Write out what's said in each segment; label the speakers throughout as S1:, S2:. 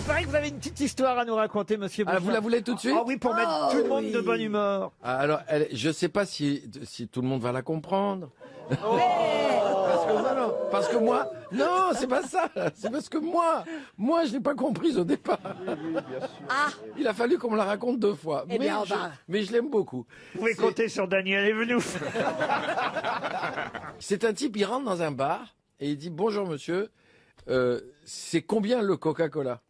S1: paraît que vous avez une petite histoire à nous raconter, monsieur
S2: Ah,
S1: Bouchard.
S2: vous la voulez tout de suite?
S1: Ah oui, pour mettre tout le monde de bonne humeur.
S2: Ah, alors, je sais pas si tout le monde va la comprendre.
S1: Oh.
S2: Parce que moi, non, c'est pas ça. C'est parce que moi, je n'ai pas comprise au départ.
S3: Ah,
S2: Il a fallu qu'on me la raconte 2 fois.
S3: Eh bien, on va.
S2: Mais je l'aime beaucoup.
S1: Vous pouvez compter sur Daniel Evenou.
S2: C'est un type, il rentre dans un bar et il dit bonjour monsieur, c'est combien le Coca-Cola?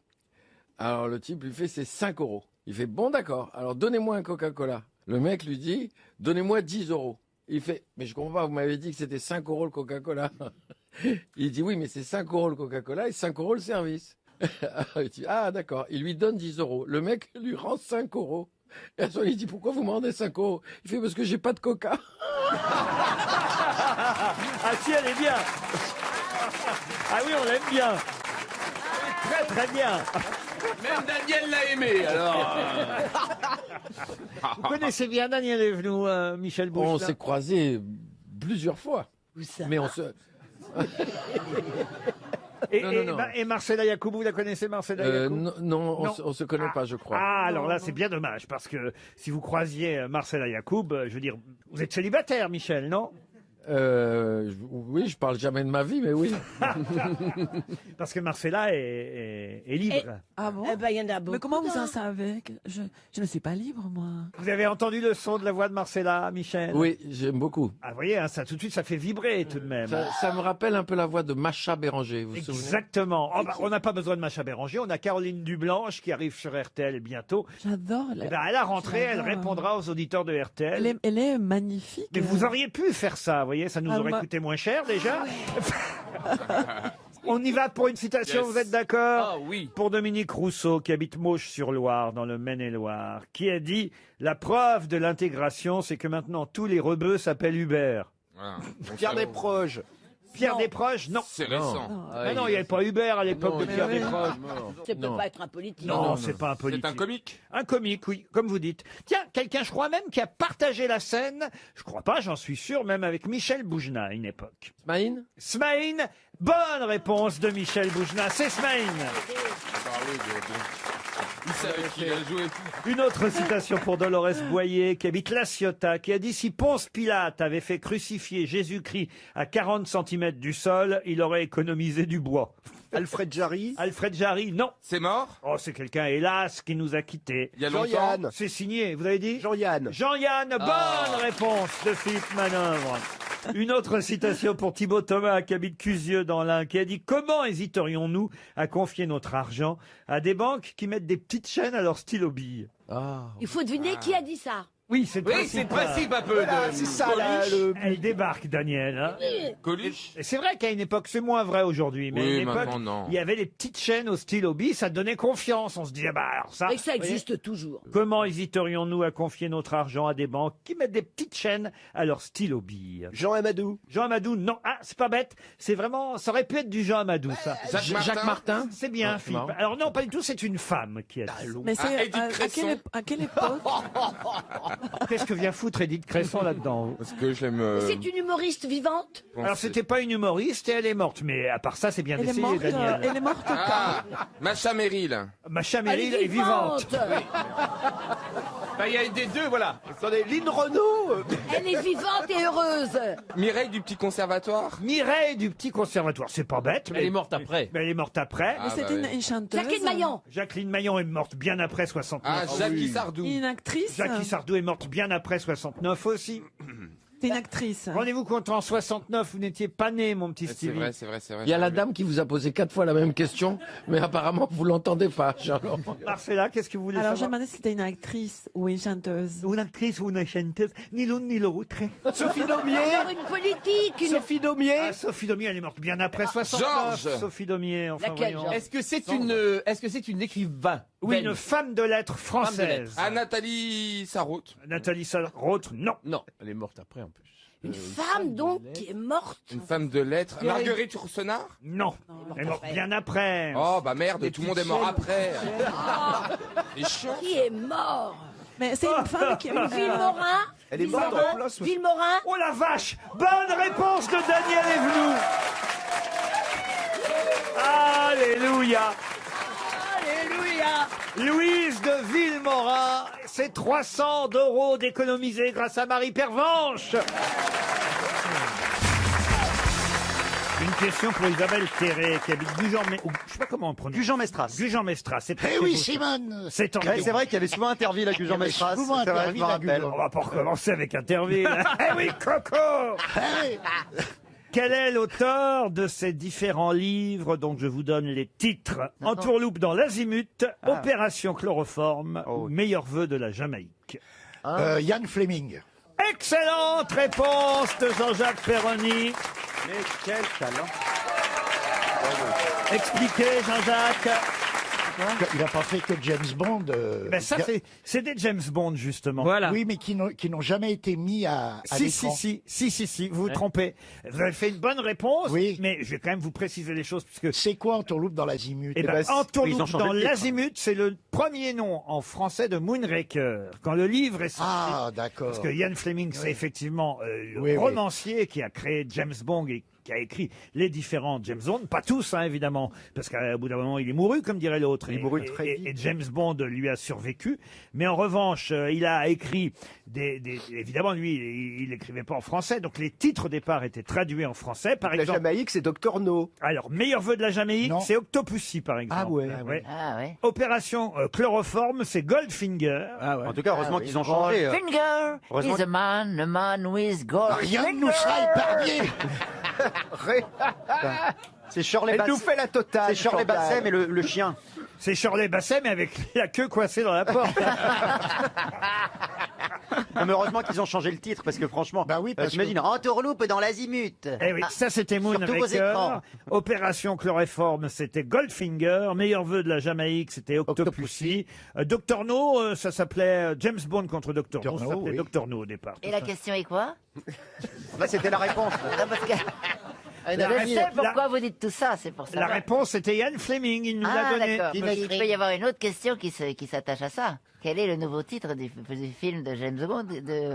S2: Alors le type lui fait c'est 5 euros. Il fait bon d'accord, alors donnez-moi un Coca-Cola. Le mec lui dit donnez-moi 10 euros. Il fait mais je comprends pas, vous m'avez dit que c'était 5 euros le Coca-Cola. Il dit oui mais c'est 5 euros le Coca-Cola et 5 euros le service. Il dit ah d'accord, il lui donne 10 euros. Le mec lui rend 5 euros. Et à ce moment il dit pourquoi vous me rendez 5 euros? Il fait parce que j'ai pas de Coca.
S1: Ah si, elle est bien. Ah oui, on l'aime bien. Très très bien.
S4: Même Daniel l'a aimé, alors.
S1: Vous connaissez bien Daniel Evenou, Michel Bouchard?
S2: On s'est croisés plusieurs fois. Mais on se... Non.
S1: Et Marcella Yacoub, vous la connaissez, Marcella Yacoub?
S2: Non, on se connaît pas, je crois.
S1: Ah, alors là, c'est bien dommage, parce que si vous croisiez Marcella Yacoub, je veux dire, vous êtes célibataire, Michel, non?
S2: Oui, je parle jamais de ma vie, mais oui.
S1: Parce que Marcella est libre.
S5: Ah bon?
S3: eh ben, il y en a beaucoup.
S5: Mais comment vous en
S3: hein.
S5: savez que je ne suis pas libre, moi.
S1: Vous avez entendu le son de la voix de Marcella, Michel?
S2: Oui, j'aime beaucoup.
S1: Ah, vous voyez, hein, ça, tout de suite, ça fait vibrer, tout de même.
S2: Ça me rappelle un peu la voix de Macha Béranger, vous vous souvenez?
S1: Exactement. Oh, bah, on n'a pas besoin de Macha Béranger, on a Caroline Dublanche qui arrive sur RTL bientôt.
S5: J'adore.
S1: Eh ben, à la rentrée, elle
S5: j'adore.
S1: répondra aux auditeurs de RTL.
S5: Elle est magnifique.
S1: Mais vous auriez pu faire ça, vous voyez, ça nous
S5: Ah,
S1: aurait
S5: moi-
S1: coûté moins cher déjà. On y va pour une citation,
S4: Yes.
S1: vous êtes d'accord?
S4: Ah oui.
S1: Pour Dominique Rousseau, qui habite Mauches-sur-Loire, dans le Maine-et-Loire, qui a dit « La preuve de l'intégration, c'est que maintenant tous les rebeux s'appellent Hubert
S4: Voilà. ».
S6: Pierre Desproges.
S1: Pierre Desproges, non.
S4: C'est récent.
S1: Ah non, il n'y avait pas Hubert à l'époque de Pierre Desproges.
S3: Ça peut
S2: Non.
S3: pas être un politique.
S1: Non, c'est pas un politique.
S4: C'est un comique.
S1: Un comique, oui, comme vous dites. Tiens, quelqu'un, je crois même, qui a partagé la scène, je crois pas, j'en suis sûr, même avec Michel Boujna à une époque.
S2: Smaïn?
S1: Smaïn, bonne réponse de Michel Boujna, c'est Smaïn.
S4: Il savait qui a joué.
S1: Une autre citation pour Dolores Boyer, qui habite La Ciotat, qui a dit « Si Ponce Pilate avait fait crucifier Jésus-Christ à 40 cm du sol, il aurait économisé du bois.
S6: Alfred Jarry. »
S1: Alfred Jarry, non.
S4: C'est mort?
S1: Oh, c'est quelqu'un, hélas, qui nous a quittés.
S4: Il y a longtemps?
S6: Jean-Yann.
S1: C'est signé, vous avez dit
S6: Jean-Yann.
S1: Jean-Yann, bonne réponse de Philippe Manœuvre. Une autre citation pour Thibaut Thomas, qui habite Cusieux dans l'Ain, qui a dit « Comment hésiterions-nous à confier notre argent à des banques qui mettent des petites chaînes à leur stylo bille
S2: Ah.
S3: Il faut deviner qui a dit ça. »
S1: Oui, c'est le
S4: Oui,
S1: principe.
S4: c'est le principe un peu
S6: Voilà,
S4: de.
S6: c'est ça, là, le...
S1: Elle débarque, Daniel. Hein.
S4: Coluche.
S1: Et c'est vrai qu'à une époque, c'est moins vrai aujourd'hui, mais
S4: Oui,
S1: à une époque,
S4: maintenant, non.
S1: il y avait les petites chaînes au stylo bille, ça donnait confiance. On se disait, bah alors ça.
S3: Et que ça
S1: vous voyez,
S3: existe toujours.
S1: comment hésiterions-nous à confier notre argent à des banques qui mettent des petites chaînes à leur stylo bille?
S6: Jean Amadou.
S1: Jean Amadou, non. Ah, c'est pas bête. C'est vraiment, ça aurait pu être du Jean Amadou, ça.
S2: Jacques Martin?
S1: C'est bien,
S2: Ah, c'est
S1: Philippe.
S2: marrant.
S1: Alors non, pas du tout, c'est une femme qui a dit ça.
S5: Mais c'est
S4: Édith
S5: à
S4: Cresson.
S5: à quelle époque?
S1: Qu'est-ce que vient foutre Edith Cresson là-dedans?
S4: Parce que je l'aime.
S3: C'est une humoriste vivante.
S1: Alors c'était pas une humoriste et elle est morte, mais à part ça, c'est bien
S5: Elle est
S1: d'essayer,
S5: morte.
S1: Daniel.
S5: Elle est morte quand?
S4: Ah, Macha Merrill.
S1: Macha
S3: Elle
S1: Merrill
S3: est
S1: est vivante.
S4: Bah, il y a des deux, voilà.
S6: Attendez, Lynn Renault.
S3: Elle est vivante et heureuse.
S4: Mireille du petit conservatoire.
S1: Mireille du petit conservatoire, c'est pas bête. Mais
S4: Elle est morte après.
S1: Mais elle est morte après.
S4: Ah,
S5: Mais c'est
S4: bah oui.
S5: une chanteuse.
S3: Jacqueline Maillan.
S1: Jacqueline Maillan est morte bien après 69.
S4: Ah, Jackie Sardou.
S5: Une actrice.
S1: Jackie Sardou est morte bien après 69 aussi.
S5: C'est une actrice.
S1: Rendez-vous compte, en 69, vous n'étiez pas né, mon petit
S4: C'est
S1: Stevie.
S4: vrai, c'est vrai, c'est vrai.
S2: Il y a la dame qui vous a posé 4 fois la même question, mais apparemment vous l'entendez pas, Charles.
S1: Marcella, qu'est-ce que vous voulez
S5: Alors j'ai
S1: savoir?
S5: demandé si c'était une actrice ou une chanteuse.
S1: Une actrice ou une chanteuse, ni l'une ni l'autre.
S6: Sophie Daumier.
S3: Alors une politique, une...
S6: Sophie Daumier.
S1: Ah, Sophie Daumier, elle est morte bien après 69.
S4: Georges.
S1: Sophie Daumier, enfin
S3: Laquelle,
S1: voyons.
S3: Georges
S7: Est-ce que c'est une écrivain?
S1: Oui,
S7: belge?
S1: une femme de lettres française.
S4: Ah, Nathalie Sarraute.
S1: Nathalie Sarraute, non.
S7: Non, elle est morte après en plus.
S3: Une femme donc qui est morte.
S4: Une femme de lettres. Marguerite Yourcenar.
S1: Non. Elle est morte bien après.
S4: Oh, bah merde, tout le monde est mort après. C'est chiant.
S3: Qui est mort.
S5: Mais c'est une femme qui est
S3: Villemorin.
S6: Elle est morte en place.
S3: Villemorin.
S1: Oh la vache! Bonne réponse de Daniel Evenou. Alléluia.
S3: bien.
S1: Louise de Villemorin, c'est 300 € d'économiser grâce à Marie Pervenche. Une question pour Isabelle Terré, qui habite Gujan, mais je sais pas comment on prononce.
S8: Gujan-Mestras.
S1: Gujan-Mestras, c'est
S9: Eh oui, Simone.
S1: C'est en
S8: C'est vrai qu'il y avait souvent Interville à Gujan-Mestras.
S9: souvent
S8: C'est vrai,
S9: Interville
S8: je me
S9: à
S8: rappelle.
S9: Gujan.
S1: On va pas recommencer avec Interville. Eh oui, Coco. Quel est l'auteur de ces différents livres dont je vous donne les titres? Entourloupe dans l'Azimut, Opération Chloroforme,
S8: Oh oui.
S1: Meilleurs vœux de la Jamaïque.
S9: Yann Fleming.
S1: Excellente réponse de Jean-Jacques Perroni.
S8: Mais quel talent.
S1: Expliquez, Jean-Jacques.
S9: Il n'a pas fait que James Bond.
S1: Ben ça, c'est des James Bond, justement.
S7: Voilà.
S9: Oui, mais qui n'ont jamais été mis à
S1: Si,
S9: l'écran.
S1: si, vous vous trompez. Vous avez fait une bonne réponse,
S9: Oui.
S1: mais je vais quand même vous préciser les choses, puisque
S9: C'est quoi Entourloupe dans l'Azimut?
S1: eh ben,
S8: ils ont
S1: Entourloupe
S8: changé
S1: dans
S8: le titre.
S1: l'Azimut, c'est le premier nom en français de Moonraker. Quand le livre est sorti,
S9: Ah, d'accord.
S1: parce que Ian Fleming, c'est effectivement le
S9: Oui, oui.
S1: romancier qui a créé James Bond et qui a écrit les différents James Bond, pas tous, hein, évidemment, parce qu'au bout d'un moment, il est mouru, comme dirait l'autre.
S8: Il est mouru très vite.
S1: Et James Bond lui a survécu. Mais en revanche, il a écrit évidemment, lui, il n'écrivait pas en français, donc les titres au départ étaient traduits en français. Par
S6: La
S1: exemple,
S6: Jamaïque, c'est Dr No.
S1: alors, Meilleur vœu de la Jamaïque,
S9: Non.
S1: c'est Octopussy, par exemple.
S6: Ah ouais.
S1: Ouais.
S3: Ah ouais.
S1: Opération Chloroforme, c'est Goldfinger.
S7: Ah ouais.
S8: En tout cas, heureusement qu'ils ont changé.
S3: Finger
S8: Heureusement
S3: is a man with gold.
S9: Rien ne nous sera épargné.
S8: C'est Shirley
S6: Elle nous
S8: Bassey.
S6: fait la totale.
S8: C'est Shirley
S6: Chantal.
S8: Bassey, mais le chien.
S1: C'est Shirley Bassey, mais avec la queue coincée dans la porte.
S8: Non, mais heureusement qu'ils ont changé le titre, parce que franchement,
S9: Bah oui, parce
S8: t'imagines, Entourloupe dans l'Azimut.
S1: Eh oui, ça c'était
S8: Sur tous vos
S1: Moonraker.
S8: écrans.
S1: Opération Chloroforme, c'était Goldfinger. Meilleur vœu de la Jamaïque, c'était Octopussy. Dr No, ça s'appelait James Bond contre Dr No. Ça
S9: No,
S1: s'appelait
S9: oui.
S1: Dr No au départ.
S3: Et la question est quoi?
S8: Là, c'était la réponse.
S3: Ah, parce que...
S1: La
S3: Je sais
S1: réponse-
S3: pourquoi vous dites tout ça, c'est pour ça.
S1: La réponse c'était Ian Fleming, il nous l'a
S3: Ah
S1: donné.
S3: d'accord. Parce qu'il peut y avoir une autre question qui s'attache à ça. Quel est le nouveau titre du film de James Bond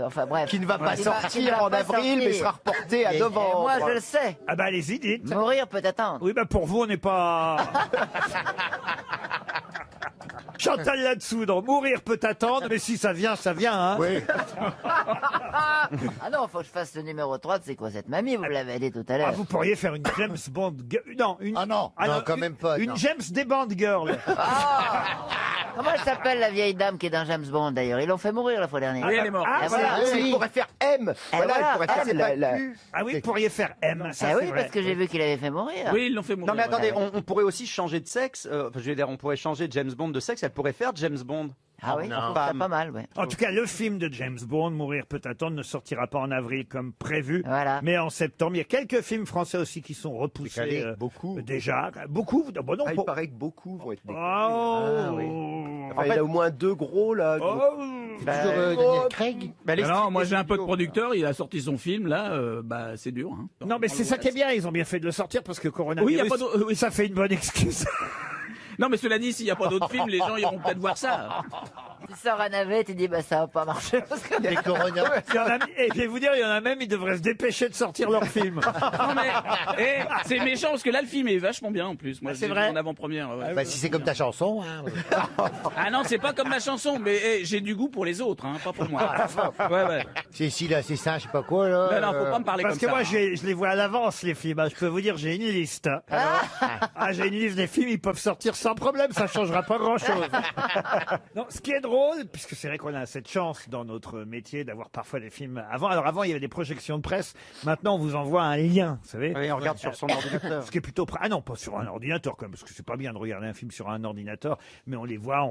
S3: enfin bref.
S6: Qui ne va pas
S3: Qui ne
S6: sortir
S3: va
S6: en
S3: pas
S6: avril, mais
S3: sortir.
S6: sera reporté à
S3: Et
S6: novembre.
S3: moi je le sais.
S1: Ah bah allez-y, dites.
S3: Mourir peut attendre.
S1: Oui, bah pour vous, on n'est pas... Chantal là-dessous, dans Mourir peut attendre, mais si ça vient, ça vient. Hein.
S9: Oui.
S3: Ah non, faut que je fasse le numéro 3 de C'est quoi cette mamie, vous l'avez dit tout à
S1: Ah,
S3: l'heure.
S1: vous pourriez faire une James Bond... Non, une...
S9: Ah non.
S1: non,
S9: quand même pas,
S1: Une
S9: non.
S1: James Bond girl.
S3: Comment elle s'appelle la vieille dame qui est dans James Bond d'ailleurs? Ils l'ont fait mourir la fois dernière.
S7: Oui, elle est morte.
S1: Ah,
S3: Ah,
S1: voilà.
S3: voilà.
S6: Il pourrait faire M. Voilà,
S3: voilà,
S6: il pourrait faire
S3: M,
S6: la-
S1: Ah oui, vous pourriez faire M, ça
S3: Ah
S1: c'est
S3: oui,
S1: vrai.
S3: parce que j'ai vu qu'il avait fait mourir.
S7: Oui, ils l'ont fait mourir.
S8: Non, mais attendez,
S3: ouais.
S8: on pourrait aussi changer de sexe. Enfin, je veux dire, on pourrait changer James Bond de sexe. Elle pourrait faire James Bond.
S3: Ah oui, je trouve ça pas mal, ouais.
S1: En tout cas, le film de James Bond, Mourir peut attendre, ne sortira pas en avril comme prévu,
S3: Voilà.
S1: mais en septembre. Il y a quelques films français aussi qui sont repoussés.
S6: Décalés, beaucoup.
S1: Déjà. Beaucoup. Bon, non,
S6: Ah, il
S1: pour-
S6: paraît que beaucoup vont être décalés.
S1: Oh.
S6: Enfin, il y en a au moins 2 gros là.
S1: Oh.
S9: Daniel Craig.
S8: Bah, les
S7: Alors, moi
S8: les
S7: j'ai un pote
S8: studios.
S7: producteur, il a sorti son film là, bah c'est dur. Hein.
S1: Non, mais c'est ça qui est bien. Ils ont bien fait de le sortir parce que coronavirus,
S7: Oui, y a pas d'autre- oui.
S1: ça fait une bonne excuse.
S7: Non, mais cela dit, s'il n'y a pas d'autres films, les gens iront peut-être voir ça.
S3: Tu sors un navet, tu dis bah ça va pas marcher parce que
S9: Les Corona.
S1: Il y en a- et je vais vous dire, il y en a même, ils devraient se dépêcher de sortir leur film.
S7: Non, mais c'est méchant parce que là, le film est vachement bien en plus. Moi,
S1: Ah, c'est
S7: j'ai
S1: vrai
S7: vu en avant-première. ouais.
S9: Bah, si c'est comme ta chanson. Hein.
S7: Ah non, c'est pas comme la chanson, mais j'ai du goût pour les autres, hein, pas pour moi. Ouais, ouais.
S9: C'est là, c'est ça, je sais pas quoi là.
S7: Non, non, faut pas me parler
S1: Parce
S7: comme
S1: que
S7: ça.
S1: moi, je les vois à l'avance, les films. Ah, je peux vous dire, j'ai une liste. Ah, j'ai une liste des films, ils peuvent sortir sans problème, ça changera pas grand-chose. Non, ce qui est drôle, puisque c'est vrai qu'on a cette chance dans notre métier d'avoir parfois des films avant. Alors avant, il y avait des projections de presse. Maintenant, on vous envoie un lien, vous savez.
S8: Oui, on regarde sur son ordinateur.
S1: Ce qui est plutôt... Ah non, pas sur un ordinateur, quand même, parce que c'est pas bien de regarder un film sur un ordinateur, mais on les voit,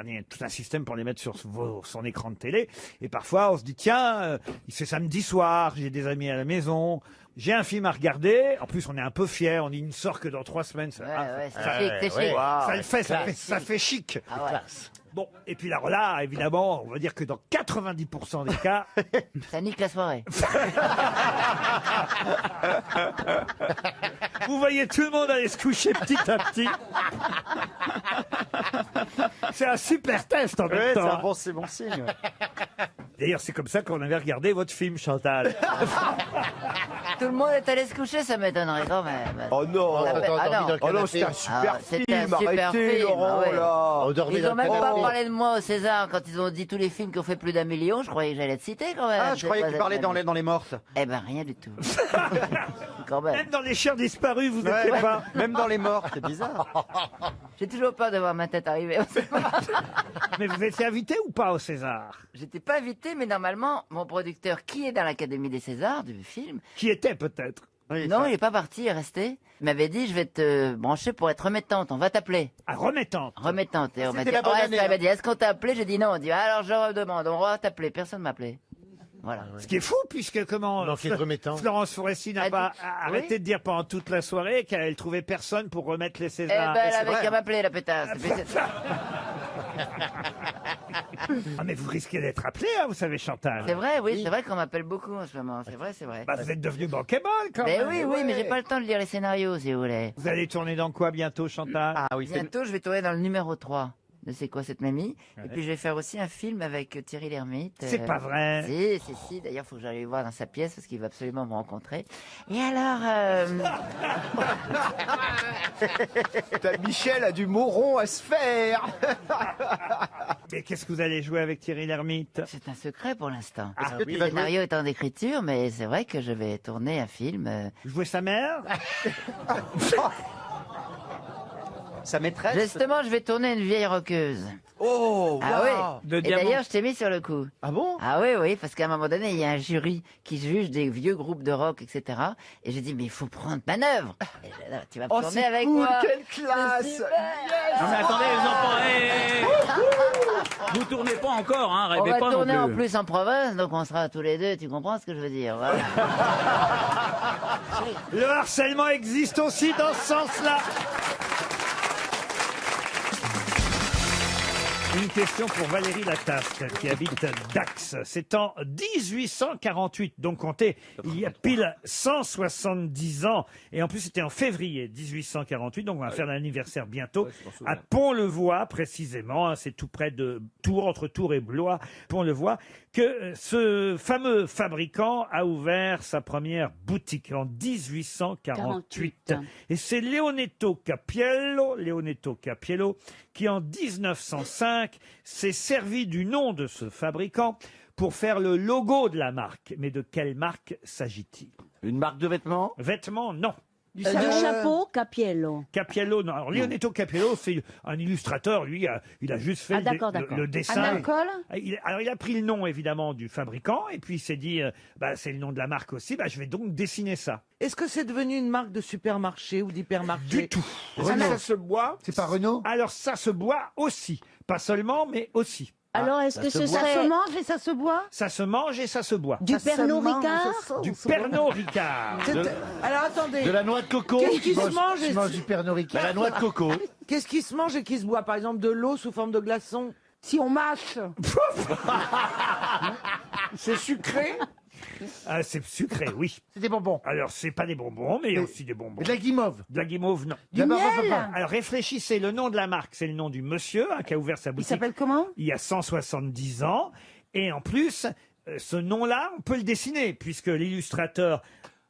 S1: il y a tout un système pour les mettre sur son écran de télé. Et parfois, on se dit, tiens, c'est samedi soir, j'ai des amis à la maison, j'ai un film à regarder. En plus, on est un peu fiers, on dit, il ne sort que dans 3 semaines. Ça,
S3: Ouais,
S1: ah,
S3: ouais, c'est chic, c'est chic.
S1: ça le fait, ça fait chic.
S3: Ah ouais.
S1: Bon, et puis alors là, évidemment, on va dire que dans 90% des cas,
S3: Ça nique la soirée.
S1: vous voyez tout le monde aller se coucher petit à petit. C'est un super test en même
S8: Ouais,
S1: temps.
S8: c'est bon signe.
S1: D'ailleurs, c'est comme ça qu'on avait regardé votre film, Chantal.
S3: Tout le monde est allé se coucher, ça m'étonnerait quand même.
S6: Oh non.
S3: Ça fait-
S9: T'as
S3: ah
S9: dormi
S3: non.
S9: dans le
S6: Oh non,
S9: canapé.
S6: c'était un super
S3: c'était un
S6: film.
S3: super
S6: Arrêtez,
S3: film,
S6: Laurent,
S3: ouais.
S6: là.
S9: On dormait
S3: Ils
S9: dans
S3: ont
S9: le
S3: même pas
S9: canapé.
S3: parlé de moi au César quand ils ont dit tous les films qui ont fait plus d'1 million. Je croyais que j'allais te citer quand même.
S8: Ah, je croyais que tu
S3: C'est
S8: parlais
S3: pas-
S8: dans les mortes.
S3: Eh ben rien du tout. Quand même.
S1: Même dans les chiens disparus, vous
S8: Ouais,
S1: n'étiez pas.
S8: Même dans les morts, c'est bizarre.
S3: J'ai toujours peur de voir ma tête arriver.
S1: Mais vous étiez invité ou pas au César?
S3: J'étais pas invité, mais normalement, mon producteur, qui est dans l'Académie des Césars du film,
S1: Qui était peut-être?
S3: non, il est pas parti, il est resté. Il m'avait dit, je vais te brancher pour être remettante, on va t'appeler.
S1: À remettante.
S3: Remettante. Et on m'a dit,
S8: C'était la bonne
S3: ouais,
S8: année,
S3: ça, il
S8: hein.
S3: m'a dit, est-ce qu'on t'a appelé? J'ai dit non. On dit, alors je redemande, on va t'appeler. Personne m'a appelé. Voilà.
S1: Ce qui est fou, puisque comment
S9: L'enquête remettant.
S1: Florence Foresti n'a
S3: Ah,
S1: pas
S3: oui.
S1: arrêté de dire pendant toute la soirée qu'elle trouvait personne pour remettre les
S3: Eh
S1: Césars.
S3: ben,
S1: Et
S3: elle
S1: c'est
S3: avait
S1: vrai.
S3: qu'à m'appeler, la pétasse.
S1: Ah, mais vous risquez d'être appelé, hein, vous savez, Chantal.
S3: C'est vrai, oui, c'est vrai qu'on m'appelle beaucoup en ce moment. C'est vrai, c'est vrai.
S1: Bah, vous êtes devenu bankable quand
S3: Mais
S1: même.
S3: oui, oui, mais j'ai pas le temps de lire les scénarios, si vous voulez.
S1: Vous allez tourner dans quoi bientôt, Chantal?
S8: Ah oui, c'est
S3: Bientôt, je vais tourner dans le numéro 3 de C'est quoi cette mamie. Et puis, je vais faire aussi un film avec Thierry Lhermitte.
S1: C'est pas vrai.
S3: Si. D'ailleurs, il faut que j'aille le voir dans sa pièce parce qu'il va absolument me rencontrer. Et alors,
S6: Michel a du moron à se faire.
S1: Et qu'est-ce que vous allez jouer avec Thierry Lhermitte?
S3: c'est un secret pour l'instant.
S8: Est-ce que tu
S3: Le
S8: vas jouer
S3: scénario est en écriture, mais c'est vrai que je vais tourner un film.
S1: Jouer sa mère?
S8: sa maîtresse?
S3: Justement, je vais tourner une vieille rockeuse.
S6: Oh,
S3: Ah oui.
S7: De
S3: Et
S7: diamant.
S3: d'ailleurs, je t'ai mis sur le coup.
S6: Ah bon?
S3: Ah oui, oui, parce qu'à un moment donné, il y a un jury qui juge des vieux groupes de rock, etc. Et j'ai dit, mais il faut prendre manœuvre. Et là, tu vas
S6: Oh,
S3: tourner
S6: c'est
S3: avec
S6: cool,
S3: moi.
S6: quelle classe.
S3: C'est super.
S7: Non mais attendez les enfants, vous tournez pas encore, hein,
S3: On
S7: rêvez
S3: va
S7: pas
S3: tourner
S7: non
S3: en
S7: plus.
S3: plus en province, donc on sera tous les deux, tu comprends ce que je veux dire, voilà.
S1: Le harcèlement existe aussi dans ce sens-là. Une question pour Valérie Lataste, qui habite Dax. C'est en 1848, donc comptez, il y a pile 170 ans. Et en plus, c'était en février 1848, donc on va faire l'anniversaire bientôt, à Pont-le-Voix, précisément. Hein, c'est tout près de Tours, entre Tours et Blois, Pont-le-Voix, que ce fameux fabricant a ouvert sa première boutique en 1848. Et c'est Leonetto Capiello, qui en 1905 s'est servi du nom de ce fabricant pour faire le logo de la marque. Mais de quelle marque s'agit-il?
S2: Une marque de vêtements?
S1: Vêtements, non.
S5: Du chapeau, Capiello.
S1: Capiello, non. Alors, Leonetto Capiello, c'est un illustrateur. Lui, il a juste fait
S5: Ah, d'accord, d'accord.
S1: le dessin.
S5: Un alcool?
S1: Alors, il a pris le nom, évidemment, du fabricant, et puis il s'est dit, c'est le nom de la marque aussi, je vais donc dessiner ça.
S10: Est-ce que c'est devenu une marque de supermarché ou d'hypermarché?
S1: Du tout.
S6: Ça se boit?
S9: C'est pas Renault?
S1: Alors, ça se boit aussi. Pas seulement, mais aussi.
S5: Alors, est-ce que ce
S10: Ça
S5: serait
S10: se mange et ça se boit?
S1: Ça se mange et ça se boit.
S5: du
S10: Ça se
S5: Pernod
S10: mange,
S5: Ricard?
S10: ça se-
S1: Du Pernod Ricard.
S10: Alors attendez,
S2: De la noix de coco?
S10: qu'est-ce qui se mange
S9: Je
S10: et...
S9: mange du Pernod Ricard.
S2: La noix de coco.
S10: Qu'est-ce qui se mange et qui se boit? Par exemple, de l'eau sous forme de glaçon? Si on mâche.
S6: C'est sucré?
S1: Ah, c'est sucré, oui.
S9: C'est des bonbons.
S1: Alors, c'est pas des bonbons, mais aussi des bonbons.
S9: Et de la guimauve.
S1: De la guimauve, non.
S9: Du miel.
S1: Alors, réfléchissez, le nom de la marque, c'est le nom du monsieur qui a ouvert sa
S10: Il
S1: boutique
S10: s'appelle comment?
S1: il y a 170 ans. Et en plus, ce nom-là, on peut le dessiner, puisque l'illustrateur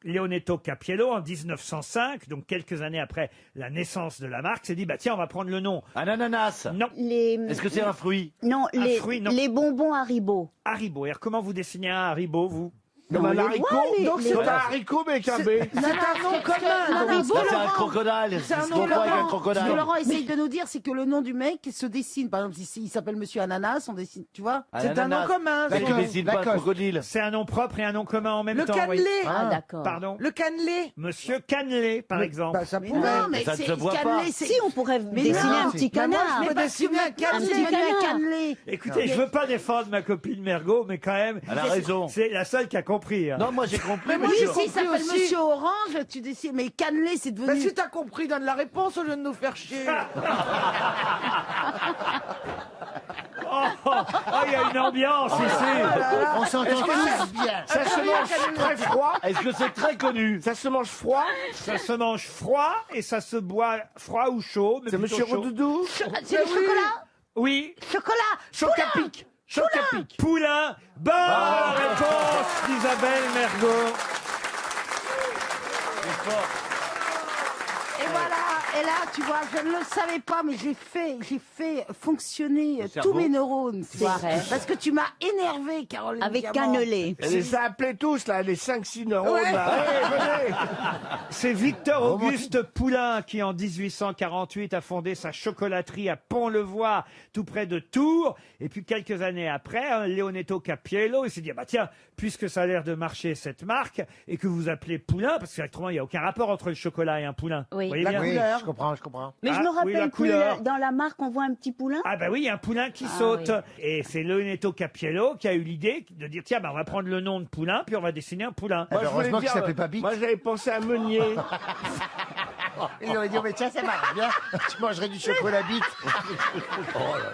S1: Leonetto Capiello, en 1905, donc quelques années après la naissance de la marque, s'est dit, tiens, on va prendre le nom.
S2: Un ananas?
S1: Non,
S2: Est-ce que c'est un fruit?
S5: Non,
S1: Un fruit, non.
S5: les bonbons Haribo.
S1: Haribo. Et alors, comment vous dessinez un Haribo, vous?
S6: Comme un haricot?
S10: Donc c'est
S6: Comme un haricot, mais avec un B.
S10: C'est un nom commun. donc.
S2: Ça, c'est un crocodile.
S10: C'est un
S2: Je
S10: nom
S2: comprends avec un
S10: Laurent.
S2: crocodile.
S11: Ce que Laurent essaye de nous dire, c'est que le nom du mec se dessine. Par exemple, si il s'appelle Monsieur Ananas, on dessine, tu vois?
S10: C'est un nom
S2: Ananas.
S10: commun.
S2: Mais tu
S9: D'accord.
S2: dessines pas un
S9: D'accord.
S2: crocodile.
S1: C'est un nom propre et un nom commun en même
S10: Le
S1: temps.
S10: cannelé.
S1: oui.
S5: Ah, d'accord.
S1: Pardon.
S10: Le cannelé.
S1: Monsieur Cannelé, par exemple.
S10: Ça
S11: Mais
S10: pourrait.
S11: non, mais
S2: Ça ne
S11: c'est
S2: se voit
S11: cannelé,
S2: pas.
S11: c'est-
S5: Si, on pourrait
S11: Mais
S5: dessiner
S11: non,
S5: un petit
S10: Bah, moi,
S5: canard.
S10: je me dessine un
S11: un
S10: cannelé.
S11: petit cannelé.
S1: Écoutez, je veux pas défendre ma copine Mergot, mais quand même,
S2: Elle a raison.
S1: c'est la seule qui a compris. hein.
S2: Non, moi j'ai compris.
S10: moi,
S11: Oui,
S10: j'ai
S11: si,
S10: compris
S11: il s'appelle
S10: aussi.
S11: Monsieur Orange, tu décides. Mais cannelé, c'est
S10: Bah,
S11: devenu.
S10: si t'as compris, donne la réponse au lieu de nous faire chier.
S1: Il y a une ambiance ici.
S9: On s'entend tous bien.
S6: Ça se mange très froid?
S2: Est-ce que c'est très connu?
S6: Ça se mange froid?
S1: Ça se mange froid et ça se boit froid ou chaud. mais
S6: C'est
S1: plutôt
S6: Monsieur
S1: chaud.
S6: Redoudou?
S11: C'est le chocolat.
S1: Oui,
S11: Chocolat.
S6: Chocapic. Chocapic.
S1: Poulain. Bonne réponse d'Isabelle Mergot.
S11: Et voilà, et là, tu vois, je ne le savais pas, mais j'ai fait fonctionner tous mes neurones. tu vois.
S5: vrai.
S11: Parce que tu m'as énervé, Caroline.
S5: Avec
S11: Diamant.
S5: cannelé.
S6: Elle les a appelés tous, là, les 5-6 neurones, là. Allez, venez.
S1: C'est Victor Auguste Poulain qui, en 1848, a fondé sa chocolaterie à Pont-le-Voix, tout près de Tours. Et puis, quelques années après, Leonetto Cappiello, il s'est dit, bah tiens, puisque ça a l'air de marcher cette marque, et que vous appelez Poulain, parce qu'autrement, il n'y a aucun rapport entre le chocolat et un poulain.
S5: Oui.
S1: Vous voyez
S11: La
S1: bien
S11: couleur.
S6: Je comprends, je comprends.
S5: Mais je
S1: Ah,
S5: me
S1: oui,
S5: rappelle
S1: la
S5: plus,
S1: couleur.
S5: dans la marque, on voit un petit poulain.
S1: Ah bah oui, il y a un poulain qui
S5: Ah
S1: saute.
S5: oui.
S1: Et c'est Leonetto Cappiello qui a eu l'idée de dire, tiens, bah, on va prendre le nom de poulain, puis on va dessiner un poulain.
S6: Moi, je voulais
S9: heureusement qu'il
S6: dire,
S9: s'appelait pas Bic.
S6: moi, j'avais pensé à Meunier.
S9: Il aurait dit, oh, mais tiens, ça marche bien. Tu mangerais du chocolat bite.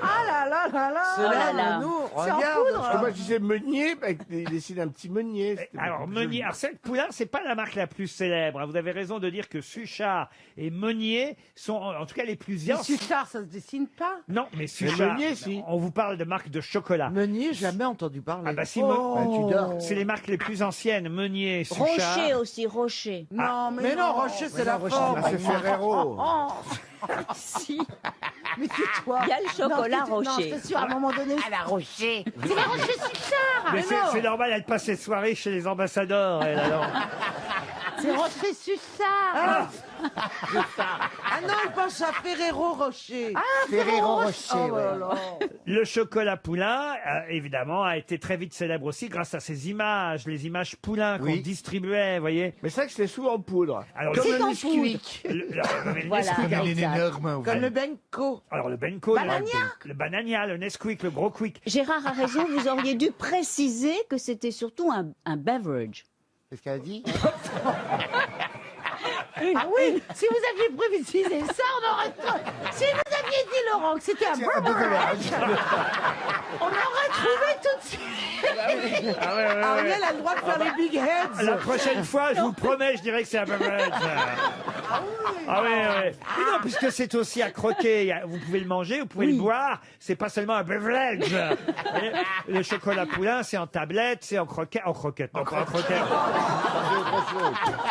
S11: Ah là là là là.
S5: Oh là là.
S11: C'est en poudre.
S6: Parce que moi, je disais Meunier, bah, il décide un petit Meunier. C'était
S1: Alors,
S6: plus
S1: Meunier,
S6: joli.
S1: alors cette poulain, c'est pas la marque la plus célèbre. Vous avez raison de dire que Suchard et Meunier sont en tout cas les plus
S11: Mais
S1: anciens.
S11: Suchard, ça se dessine pas.
S1: Non, mais Suchard,
S6: Meunier, si.
S1: on vous parle de marques de chocolat.
S10: Meunier, jamais entendu parler.
S1: Ah bah si,
S9: Tu dors.
S1: c'est les marques les plus anciennes, Meunier, Suchard.
S5: Rocher aussi, Rocher.
S11: Non,
S10: Mais non, Rocher, c'est la forme.
S6: Ah, c'est Ferrero.
S5: Si.
S11: Mais tais-toi.
S5: Il y a le chocolat
S11: Non, je
S5: Rocher.
S11: t'assure, à un moment donné.
S3: À la Rocher.
S11: C'est la Rocher Suchard.
S1: Mais c'est normal, elle passe ses soirées chez les ambassadeurs, elle, alors.
S11: C'est Rocher Suchard.
S10: Ah non, il pense à Ferrero Rocher.
S9: Ferrero Rocher,
S11: Oh là
S9: ouais.
S11: là.
S1: Le chocolat Poulain, évidemment, a été très vite célèbre aussi grâce à ces images, les images Poulain qu'on
S9: Oui.
S1: distribuait, vous voyez.
S6: Mais c'est vrai que c'était souvent en poudre.
S1: Alors,
S6: Comme
S11: C'est
S6: le
S11: en
S6: Nesquik.
S5: Voilà.
S9: Comme un
S5: exact.
S9: énorme.
S10: Comme le Benko.
S1: Alors le Benko,
S11: Banania.
S1: le Banania, le Nesquik, le Gros Quick.
S5: Gérard a raison, vous auriez dû préciser que c'était surtout un beverage.
S9: C'est ce qu'elle a dit.
S11: Ah oui, si vous aviez précisé ça, on aurait. Si vous aviez dit, Laurent, que c'était un beverage, on aurait trouvé tout de suite.
S10: Ariel a le droit de faire les big heads.
S1: La prochaine fois, je vous promets, je dirais que c'est un beverage. Ah oui, oui. Mais non, puisque c'est aussi à croquer. Vous pouvez le manger, vous pouvez le boire. C'est pas seulement un beverage. Et le chocolat Poulain, c'est en tablette, c'est en croquette. En croquette, non, pas en croquette.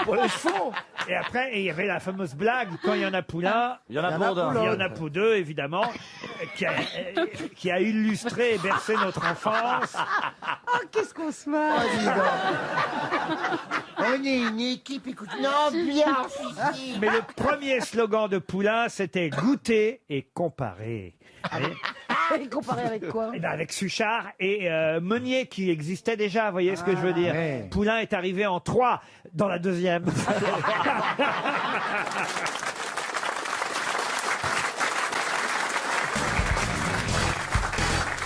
S6: Pour les chevaux.
S1: Et après, il y avait la fameuse blague, quand il y en a Poulain,
S8: Il y en a pour d'un.
S1: il y en a pour deux, évidemment, qui a illustré et bercé notre enfance.
S11: Oh, qu'est-ce qu'on se marre.
S9: On est une équipe, écoute. Non, bien, Fifi.
S1: Mais le premier slogan de Poulain, c'était goûter et comparer.
S11: Et comparé avec quoi?
S1: Eh ben avec Suchard et Meunier qui existait déjà, vous voyez ce que je veux dire.
S9: ouais.
S1: Poulain est arrivé en 3 dans la deuxième.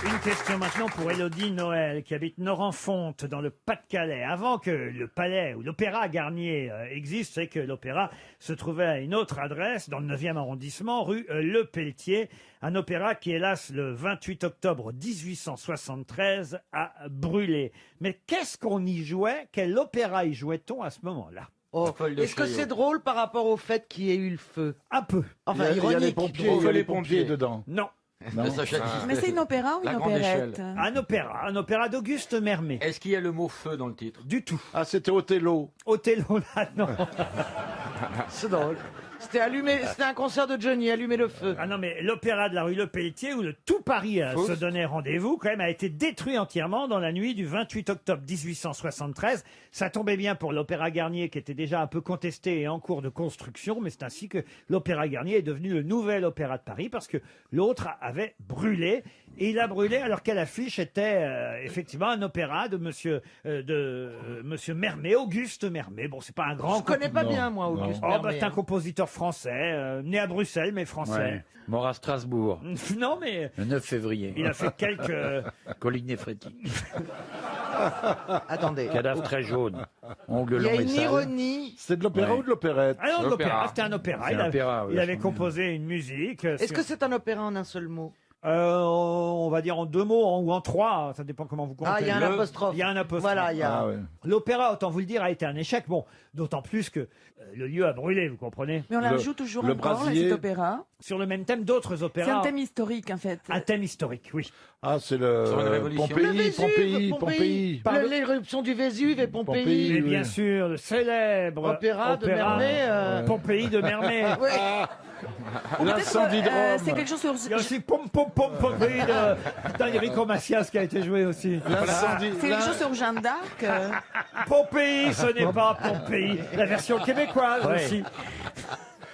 S1: Une question maintenant pour Élodie Noël qui habite Norenfonte dans le Pas-de-Calais. Avant que le palais ou l'opéra Garnier existe, c'est que l'opéra se trouvait à une autre adresse dans le 9e arrondissement, rue Le Pelletier. Un opéra qui, hélas, le 28 octobre 1873 a brûlé. Mais qu'est-ce qu'on y jouait? Quel opéra y jouait-on à ce moment-là?
S10: Oh, est-ce que c'est drôle par rapport au fait qu'il y ait eu le feu?
S1: Un peu.
S10: Enfin, ironique.
S6: Il y a les pompiers dedans.
S1: Non.
S12: Mais c'est une opéra ou une opérette?
S1: Un opéra d'Auguste Mermet.
S4: Est-ce qu'il y a le mot feu dans le titre?
S1: Du tout.
S6: Ah, c'était Othello.
S1: Othello, là, non.
S10: C'est drôle. C'était un concert de Johnny, allumer le feu.
S1: Ah non, mais l'opéra de la rue Le Pelletier, où le tout Paris se donnait rendez-vous, quand même, a été détruit entièrement dans la nuit du 28 octobre 1873. Ça tombait bien pour l'opéra Garnier, qui était déjà un peu contesté et en cours de construction, mais c'est ainsi que l'opéra Garnier est devenu le nouvel opéra de Paris, parce que l'autre avait brûlé. Et il a brûlé alors qu'à l'affiche était effectivement un opéra de monsieur Mermet, Auguste Mermet. Bon, c'est pas un grand...
S10: Je connais pas bien, moi, Auguste
S1: Oh, bah,
S10: Mermet.
S1: c'est un compositeur français, né à Bruxelles, mais français.
S13: Mort à Strasbourg,
S1: Non, mais
S13: le 9 février.
S1: il a fait quelques...
S13: Colline-Néfréti.
S10: Attendez.
S13: Cadavre très jaune. Ongles
S10: Il y a
S13: longs et
S10: une
S13: sales.
S10: ironie.
S6: C'est de l'opéra ou de l'opérette?
S1: Ah non, de l'opéra, c'était un opéra.
S13: C'est un opéra, oui,
S1: il avait
S13: vachement
S1: composé une musique.
S10: Est-ce que c'est un opéra en un seul mot?
S1: On va dire en 2 mots ou en 3, ça dépend comment vous comptez.
S10: Ah, il y a un apostrophe.
S1: Il y a un apostrophe.
S10: Voilà, il y a-
S1: L'opéra, autant vous le dire, a été un échec. Bon, d'autant plus que le lieu a brûlé, vous comprenez.
S12: Mais on la joue toujours encore, là, cet opéra.
S1: Sur le même thème d'autres opéras.
S12: C'est un thème historique, en fait.
S1: Un thème historique, oui.
S14: Ah, c'est le
S10: Le Vésuve,
S14: Pompéi.
S10: L'éruption du Vésuve et Pompéi.
S1: Et bien sûr, le célèbre
S10: Opéra de Mermet,
S1: Pompéi de Mermet.
S10: Oui.
S14: L'incendie de Rome.
S12: C'est quelque chose sur...
S1: Il y a aussi Pompéi d'Enrico Macias qui a été joué aussi.
S12: C'est quelque chose sur Jeanne d'Arc.
S1: Pompéi, ce n'est pas Pompéi. La version québécoise aussi.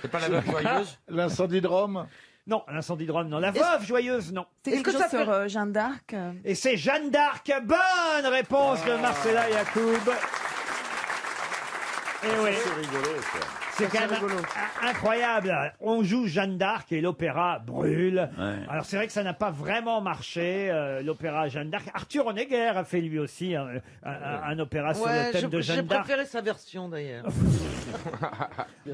S13: C'est pas la veuve joyeuse?
S14: L'incendie de Rome.
S1: Non, l'incendie de Rome, non. La veuve joyeuse, non.
S12: C'est quelque chose sur Jeanne d'Arc.
S1: Et c'est Jeanne d'Arc. Bonne réponse de Marcella Yacoub. Et oui.
S14: C'est rigolo, ça.
S1: C'est quand même incroyable. On joue Jeanne d'Arc et l'opéra brûle.
S13: Ouais.
S1: Alors c'est vrai que ça n'a pas vraiment marché, l'opéra Jeanne d'Arc. Arthur Honegger a fait lui aussi un opéra sur le thème de
S10: J'ai
S1: Jeanne d'Arc.
S10: préféré sa version d'ailleurs.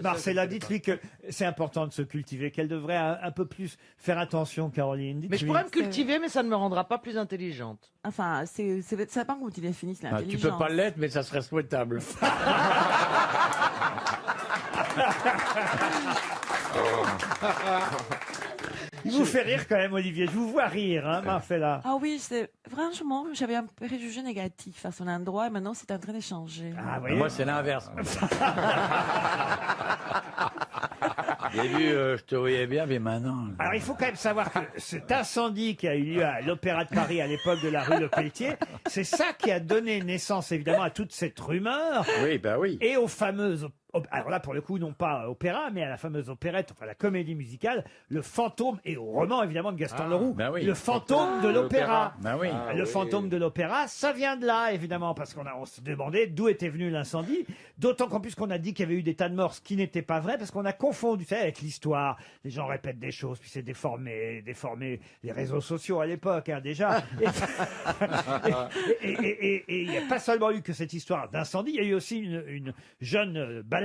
S1: Marcella, dites-lui que c'est important de se cultiver, qu'elle devrait un peu plus faire attention, Caroline.
S10: Mais je
S1: Dites-lui.
S10: pourrais me cultiver, mais ça ne me rendra pas plus intelligente.
S12: Enfin, ça pas quand il est fini, c'est
S13: Ah, tu
S12: l'intelligence.
S13: peux pas l'être, mais ça serait souhaitable.
S1: Il vous fait rire quand même, Olivier. Je vous vois rire, hein, Marcella.
S12: Ah oui, franchement, j'avais un préjugé négatif à son endroit et maintenant c'est en train de changer.
S1: Ah, vous voyez.
S13: Moi, c'est l'inverse. Au début, je te voyais bien, mais maintenant...
S1: Alors, il faut quand même savoir que cet incendie qui a eu lieu à l'Opéra de Paris à l'époque de la rue Le Pelletier, c'est ça qui a donné naissance, évidemment, à toute cette rumeur.
S13: Oui, bah oui.
S1: Et aux fameuses... Alors là, pour le coup, non pas opéra, mais à la fameuse opérette, enfin la comédie musicale, Le Fantôme, et au roman, évidemment, de Gaston Leroux,
S13: bah oui.
S1: Le Fantôme de l'opéra.
S13: Bah oui.
S1: Le Fantôme de l'opéra, ça vient de là, évidemment, parce on se demandait d'où était venu l'incendie. D'autant qu'en plus qu'on a dit qu'il y avait eu des tas de morts, ce qui n'était pas vrai, parce qu'on a confondu ça avec l'histoire. Les gens répètent des choses, puis c'est déformé les réseaux sociaux à l'époque, hein, déjà. Et il n'y a pas seulement eu que cette histoire d'incendie, il y a eu aussi une jeune ballerine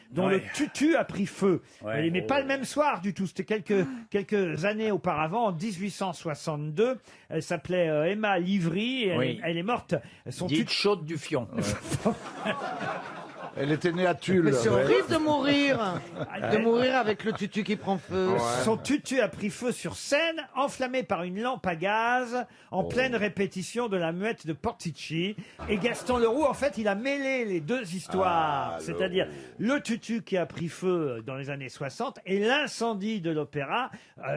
S1: dont le tutu a pris feu.
S13: Ouais.
S1: Mais pas le même soir du tout. C'était quelques années auparavant, en 1862. Elle s'appelait Emma Livry. Et
S13: Oui.
S1: elle est morte. Son
S13: Dite chaude du fion.
S14: Elle était née à Tulle.
S10: Mais c'est
S14: Ouais.
S10: horrible de mourir. De mourir avec le tutu qui prend feu.
S1: Son tutu a pris feu sur scène, enflammé par une lampe à gaz, en pleine répétition de la muette de Portici. Et Gaston Leroux, en fait, il a mêlé les deux histoires. C'est-à-dire le tutu qui a pris feu dans les années 60 et l'incendie de l'opéra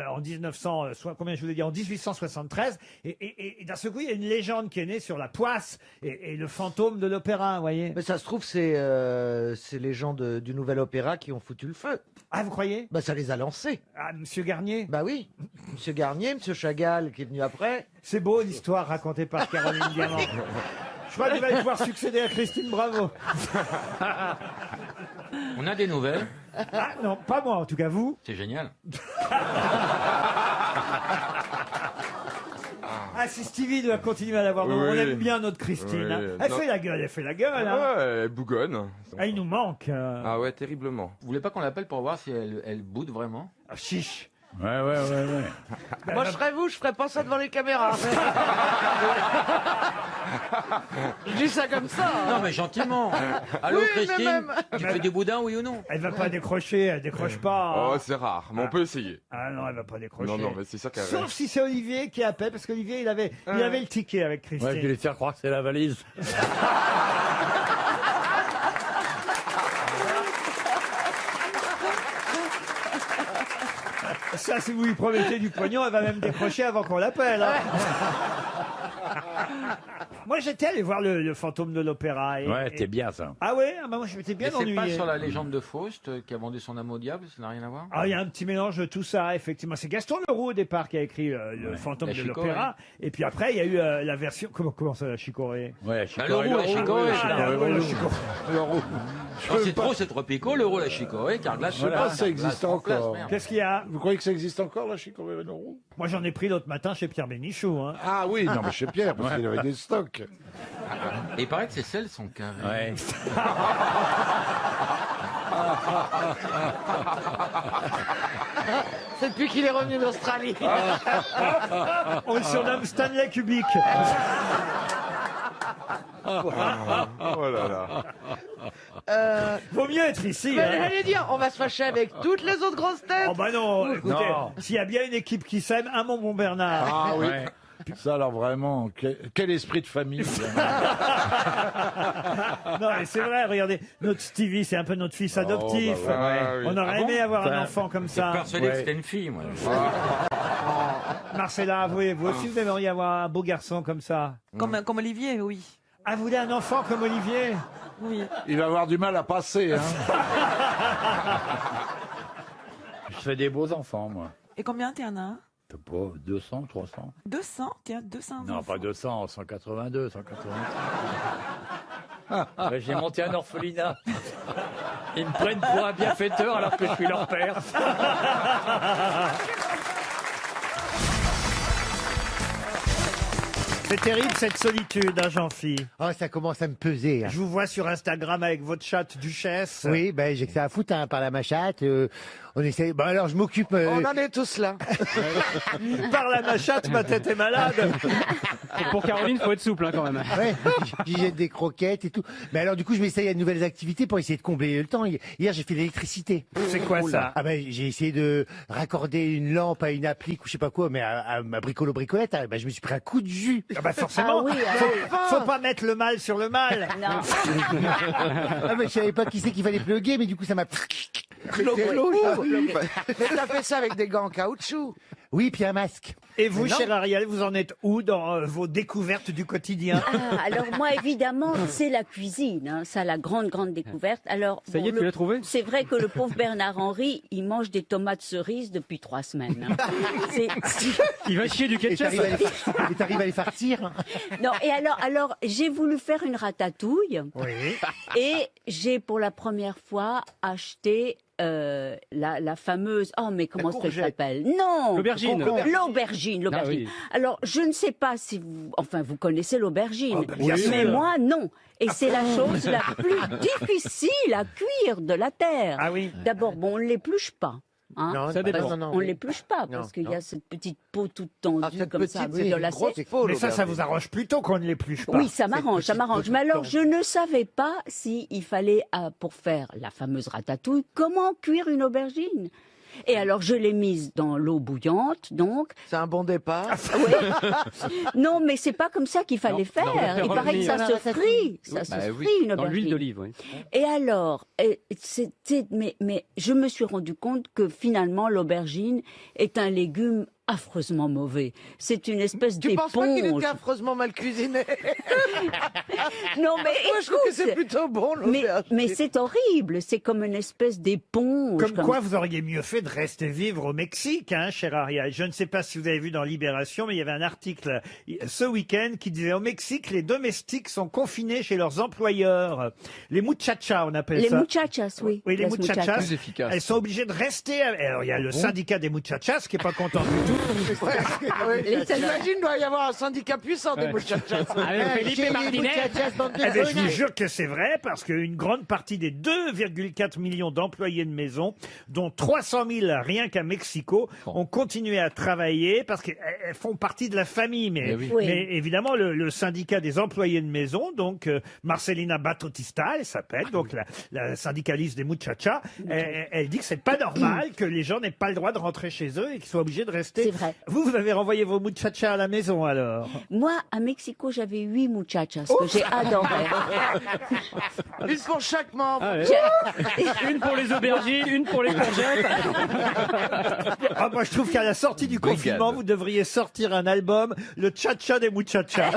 S1: en 1873. Et d'un seul coup, il y a une légende qui est née sur la poisse et le fantôme de l'opéra, vous voyez.
S10: Mais ça se trouve, c'est les gens du nouvel opéra qui ont foutu le feu.
S1: Ah, vous croyez?
S10: Bah, ça les a lancés.
S1: Ah, Monsieur Garnier?
S10: Bah oui. Monsieur Garnier, Monsieur Chagall qui est venu après.
S1: C'est beau l'histoire racontée par Caroline Diamant. Je crois qu'il va pouvoir succéder à Christine Bravo.
S13: On a des nouvelles.
S1: Ah non, pas moi en tout cas, vous.
S13: C'est génial.
S1: Ah, si Stevie doit continuer à l'avoir,
S15: Oui,
S1: on
S15: oui.
S1: aime bien notre Christine.
S15: Oui,
S1: hein. Elle
S15: non.
S1: fait la gueule, elle fait la gueule. Hein.
S15: Ouais, elle bougonne.
S1: Ah, il nous manque.
S15: Ah ouais, terriblement.
S13: Vous voulez pas qu'on l'appelle pour voir si elle boude vraiment?
S1: Ah, chiche.
S13: Ouais.
S10: Moi, je serais vous, je ferais pas ça devant les caméras. Je dis ça comme ça.
S13: Non, mais gentiment. Allô,
S10: Oui, mais
S13: Christine,
S10: même.
S13: tu fais du boudin, oui ou non?
S1: Elle va pas décrocher, elle décroche pas.
S15: Oh, c'est rare, mais on peut essayer.
S1: Ah non, elle va pas décrocher.
S15: Non, mais c'est sûr qu'elle
S1: Sauf si c'est Olivier qui appelle, parce qu'Olivier, il avait le ticket avec Christine.
S13: Ouais, je vais lui faire croire que c'est la valise.
S1: Ça, si vous lui promettez du pognon, elle va même décrocher avant qu'on l'appelle. Hein. Moi, j'étais allé voir le fantôme de l'opéra.
S13: Ouais, c'était bien ça.
S1: Ah ouais, ah bah moi, je m'étais bien
S13: Mais c'est
S1: ennuyé.
S13: pas sur la légende de Faust qui a vendu son âme au diable, ça n'a rien à voir?
S1: Ah, il y a un petit mélange de tout ça, effectivement. C'est Gaston Leroux, au départ, qui a écrit le fantôme
S13: la
S1: de
S13: Chicorée.
S1: l'opéra. Et puis après, il y a eu la version... Comment ça, la Chicorée?
S13: Ouais,
S7: Bah,
S13: Chicorée.
S7: la Chicorée.
S1: La Chicorée.
S13: C'est trop, c'est trop picot, l'euro, la Chicorée, car glace.
S14: Je sais pas si ça existe encore.
S1: Qu'est-ce qu'il y a?
S14: Vous croyez que ça existe encore, la Chicorée Leroux?
S1: Moi, j'en ai pris l'autre matin chez Pierre Bénichou. Hein.
S14: Ah oui, non, mais chez Pierre, parce qu'il avait des stocks.
S13: Et il paraît que ses selles sont carrées. Ouais.
S10: C'est depuis qu'il est revenu d'Australie.
S1: On le surnomme Stanley Kubrick.
S15: Oh là là.
S1: Vaut mieux être ici.
S10: Mais
S1: hein.
S10: j'allais dire, on va se fâcher avec toutes les autres grosses têtes.
S1: Oh bah non, écoutez,
S14: Non.
S1: s'il y a bien une équipe qui s'aime, un mon Bernard.
S14: Ah oui. Ça alors vraiment, quel esprit de famille.
S1: Non, mais c'est vrai, regardez, notre Stevie, c'est un peu notre fils adoptif.
S14: bah ouais.
S15: Ah oui.
S1: On aurait
S13: Ah bon
S1: aimé avoir un
S13: Enfin,
S1: enfant comme
S13: J'étais
S1: ça.
S13: persuadé que
S14: Ouais.
S13: c'était une fille, moi.
S1: Marcella, avouez, vous aussi, vous aimeriez avoir un beau garçon comme ça.
S12: Comme Olivier, oui.
S1: Ah, vous voulez un enfant comme Olivier?
S12: Oui.
S14: Il va avoir du mal à passer. Hein.
S16: Je fais des beaux enfants, moi.
S12: Et combien t'en as?
S16: Je sais pas, 200, 300.
S12: 200? Tiens, 200
S16: Non,
S12: enfants.
S16: pas 200, 182, 183. J'ai monté un orphelinat. Ils me prennent pour un bienfaiteur alors que je suis leur père.
S1: C'est terrible cette solitude, hein, Jean-Phi.
S9: Oh, ça commence à me peser. Hein.
S1: Je vous vois sur Instagram avec votre chatte Duchesse.
S9: Oui, ben j'ai que ça à foutre, hein, par la chatte. On essaie. Bon, alors je m'occupe.
S10: On en est tous là.
S1: Par la machate, ma tête est malade.
S17: Pour Caroline, faut être souple hein, quand même.
S9: Ouais, j'y jette des croquettes et tout. Mais alors du coup, je m'essaye à de nouvelles activités pour essayer de combler le temps. Hier, j'ai fait de l'électricité.
S1: C'est quoi ça?
S9: Ah ben, j'ai essayé de raccorder une lampe à une appli ou je sais pas quoi, mais à ma bricolette. Ah, ben, je me suis pris un coup de jus.
S1: Ah bah forcément,
S5: Ah oui,
S1: faut pas mettre le mal sur le mal.
S5: Non.
S9: Ah mais je savais pas qui c'est qu'il fallait plugger, mais du coup ça m'a.
S10: Mais t'as fait ça avec des gants en caoutchouc.
S9: Oui, puis un masque.
S1: Et vous,
S9: Mais non.
S1: cher Ariel, vous en êtes où dans vos découvertes du quotidien?
S5: Ah, alors moi, évidemment, c'est la cuisine. Hein, ça, la grande découverte. Alors,
S17: Ça y est, tu l'as trouvé?
S5: c'est vrai que le pauvre Bernard-Henri, il mange des tomates cerises depuis 3 semaines. Hein.
S17: Il va chier du
S9: Et
S17: ketchup.
S9: t'arrives à les farcir.
S5: Non, et alors, j'ai voulu faire une ratatouille.
S1: Oui.
S5: Et j'ai pour la première fois acheté la fameuse... Oh, mais comment ça s'appelle? Non!
S17: L'aubergine.
S5: L'aubergine.
S17: Ah oui.
S5: Alors, je ne sais pas si vous... Enfin, vous connaissez l'aubergine.
S1: bien
S5: Mais
S1: sûr.
S5: moi, non. Et c'est la chose la plus difficile à cuire de la terre.
S1: Ah oui.
S5: D'abord, bon, on ne l'épluche pas. Hein,
S10: Non,
S17: ça dépend.
S10: non,
S5: on
S10: oui.
S5: l'épluche pas
S10: Non,
S5: parce qu'il y
S10: non.
S5: a cette petite peau toute tendue
S10: Ah, cette
S5: comme ça,
S10: petite, c'est une
S5: violacée.
S10: grosse peau,
S1: Mais ça vous arrange plutôt qu'on ne l'épluche pas.
S5: Oui, ça m'arrange. Mais alors, je ne savais pas s'il fallait, pour faire la fameuse ratatouille, comment cuire une aubergine. Et alors, je l'ai mise dans l'eau bouillante, donc.
S10: C'est un bon départ.
S5: Oui. Non, mais c'est pas comme ça qu'il fallait faire.
S17: on va faire
S5: Il paraît que ça
S17: revenir.
S5: se frit. Ça se frit, une
S17: Dans l'huile
S5: aubergine.
S17: d'olive, oui.
S5: Et alors, mais je me suis rendu compte que finalement, l'aubergine est un légume affreusement mauvais. C'est une espèce
S10: Tu penses pas qu'il
S5: d'éponge.
S10: était affreusement mal cuisiné?
S5: Non, mais
S10: Moi, je trouve que c'est
S5: écoute,
S10: plutôt bon,
S5: mais
S10: l'aubergine.
S5: c'est horrible. C'est comme une espèce d'éponge.
S1: Comme quoi, vous auriez mieux fait de rester vivre au Mexique, hein, cher Ariel. Je ne sais pas si vous avez vu dans Libération, mais il y avait un article ce week-end qui disait au Mexique, les domestiques sont confinés chez leurs employeurs. Les muchachas, on appelle
S5: Les
S1: ça.
S5: muchachas, oui.
S1: Oui, les
S5: Las
S1: muchachas,
S15: Plus efficace.
S1: elles sont obligées de rester. Alors, il y a le syndicat des muchachas qui est pas content du tout.
S10: J'imagine qu'il doit y avoir un syndicat puissant des muchachas.
S17: Avec Felipe Martinez.
S1: Eh ben, je vous jure que c'est vrai, parce qu'une grande partie des 2,4 millions d'employés de maison, dont 300 000 rien qu'à Mexico, ont continué à travailler parce qu'elles font partie de la famille. Mais,
S5: Oui.
S1: mais évidemment, le syndicat des employés de maison, donc Marcelina Batotista, elle s'appelle, donc la syndicaliste des muchachas, elle dit que c'est pas normal que les gens n'aient pas le droit de rentrer chez eux et qu'ils soient obligés de rester.
S5: C'est vrai.
S1: Vous avez renvoyé vos muchachas à la maison alors?
S5: Moi, à Mexico, j'avais 8 muchachas que j'ai adorées.
S10: Une pour chaque membre.
S17: Ah, ouais. Une pour les aubergines, une pour les courgettes.
S1: Ah, moi, je trouve qu'à la sortie du confinement, vous devriez sortir un album, le Cha-Cha des Muchachas.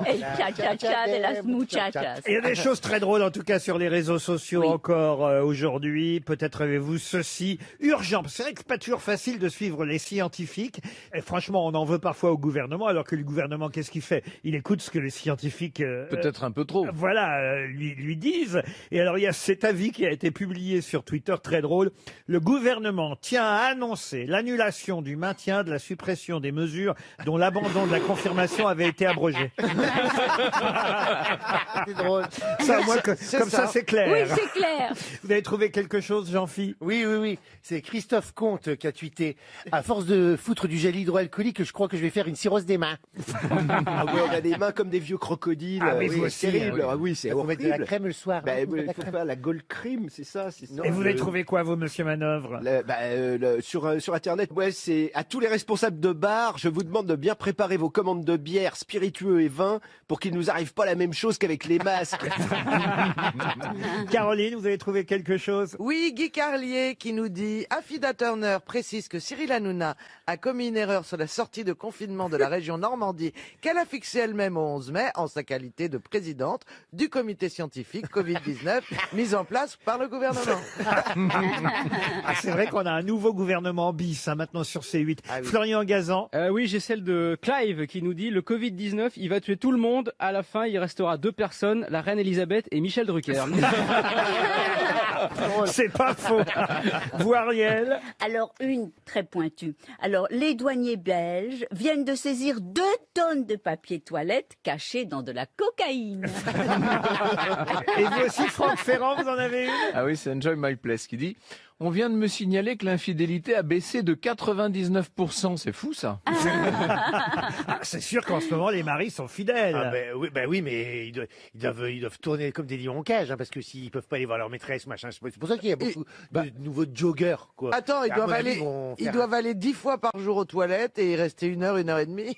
S5: El cha-cha-cha de las muchachas.
S1: Il y a des choses très drôles, en tout cas, sur les réseaux sociaux encore aujourd'hui. Peut-être avez-vous ceci. Urgent. C'est vrai que c'est pas toujours facile de suivre les scientifiques. Et franchement, on en veut parfois au gouvernement, alors que le gouvernement, qu'est-ce qu'il fait? Il écoute ce que les scientifiques
S2: Peut-être un peu trop.
S1: voilà, lui disent. Et alors, il y a cet avis qui a été publié sur Twitter, très drôle. Le gouvernement tient à annoncer l'annulation du maintien de la suppression des mesures dont l'abandon de la confirmation avait été abrogé.
S9: C'est drôle.
S1: Ça, moi, comme ça, c'est clair.
S5: Oui, c'est clair.
S1: Vous avez trouvé quelque chose, Jean-Phi?
S9: Oui. C'est Christophe Comte qui a tweeté. À force de foutre du gel hydroalcoolique, je crois que je vais faire une cirrhose des mains.
S18: Ah ouais, on a des mains comme des vieux crocodiles.
S1: Ah, mais
S18: oui,
S1: vous aussi,
S18: terrible.
S9: hein, oui.
S18: Ah oui, c'est
S9: Faut
S18: horrible.
S9: mettre de la crème le soir.
S18: Bah,
S9: hein,
S18: il
S9: la
S18: faut
S9: crème.
S18: faire la gold cream, c'est ça.
S1: Et vous avez trouvé quoi, vous, monsieur Manœuvre?
S18: Sur Internet, c'est à tous les responsables de bar, je vous demande de bien préparer vos commandes de bière, spiritueux et vin pour qu'il nous arrive pas la même chose qu'avec les masques.
S1: Caroline, vous avez trouvé quelque chose?
S10: Oui, Guy Carlier qui nous dit Affida Turner précise que Cyril Hanouna a commis une erreur sur la sortie de confinement de la région Normandie qu'elle a fixée elle-même au 11 mai en sa qualité de présidente du comité scientifique Covid-19 mis en place par le gouvernement.
S1: Ah, c'est vrai qu'on a un nouveau gouvernement bis maintenant sur C8.
S10: Ah oui.
S1: Florian Gazan.
S17: Oui, j'ai celle de Clive qui nous dit le Covid-19, il va tuer tout le monde. À la fin, il restera 2 personnes, la reine Elisabeth et Michel Drucker.
S1: C'est pas faux. Vous, Ariel?
S5: Alors, une très pointue. Alors, les douaniers belges viennent de saisir 2 tonnes de papier toilette cachés dans de la cocaïne.
S1: Et vous aussi, Franck Ferrand, vous en avez une?
S2: Ah oui, c'est Enjoy My Place qui dit « On vient de me signaler que l'infidélité a baissé de 99%. » C'est fou, ça.
S1: Ah, c'est sûr qu'en ce moment, les maris sont fidèles.
S9: Ah oui, mais ils doivent tourner comme des lions en cage, hein, parce que s'ils peuvent pas aller voir leur maîtresse, machin, c'est pour ça qu'il y a beaucoup de nouveaux joggers, quoi.
S10: Attends, ils doivent aller 10 fois par jour aux toilettes et y rester 1 heure, 1 heure et demie.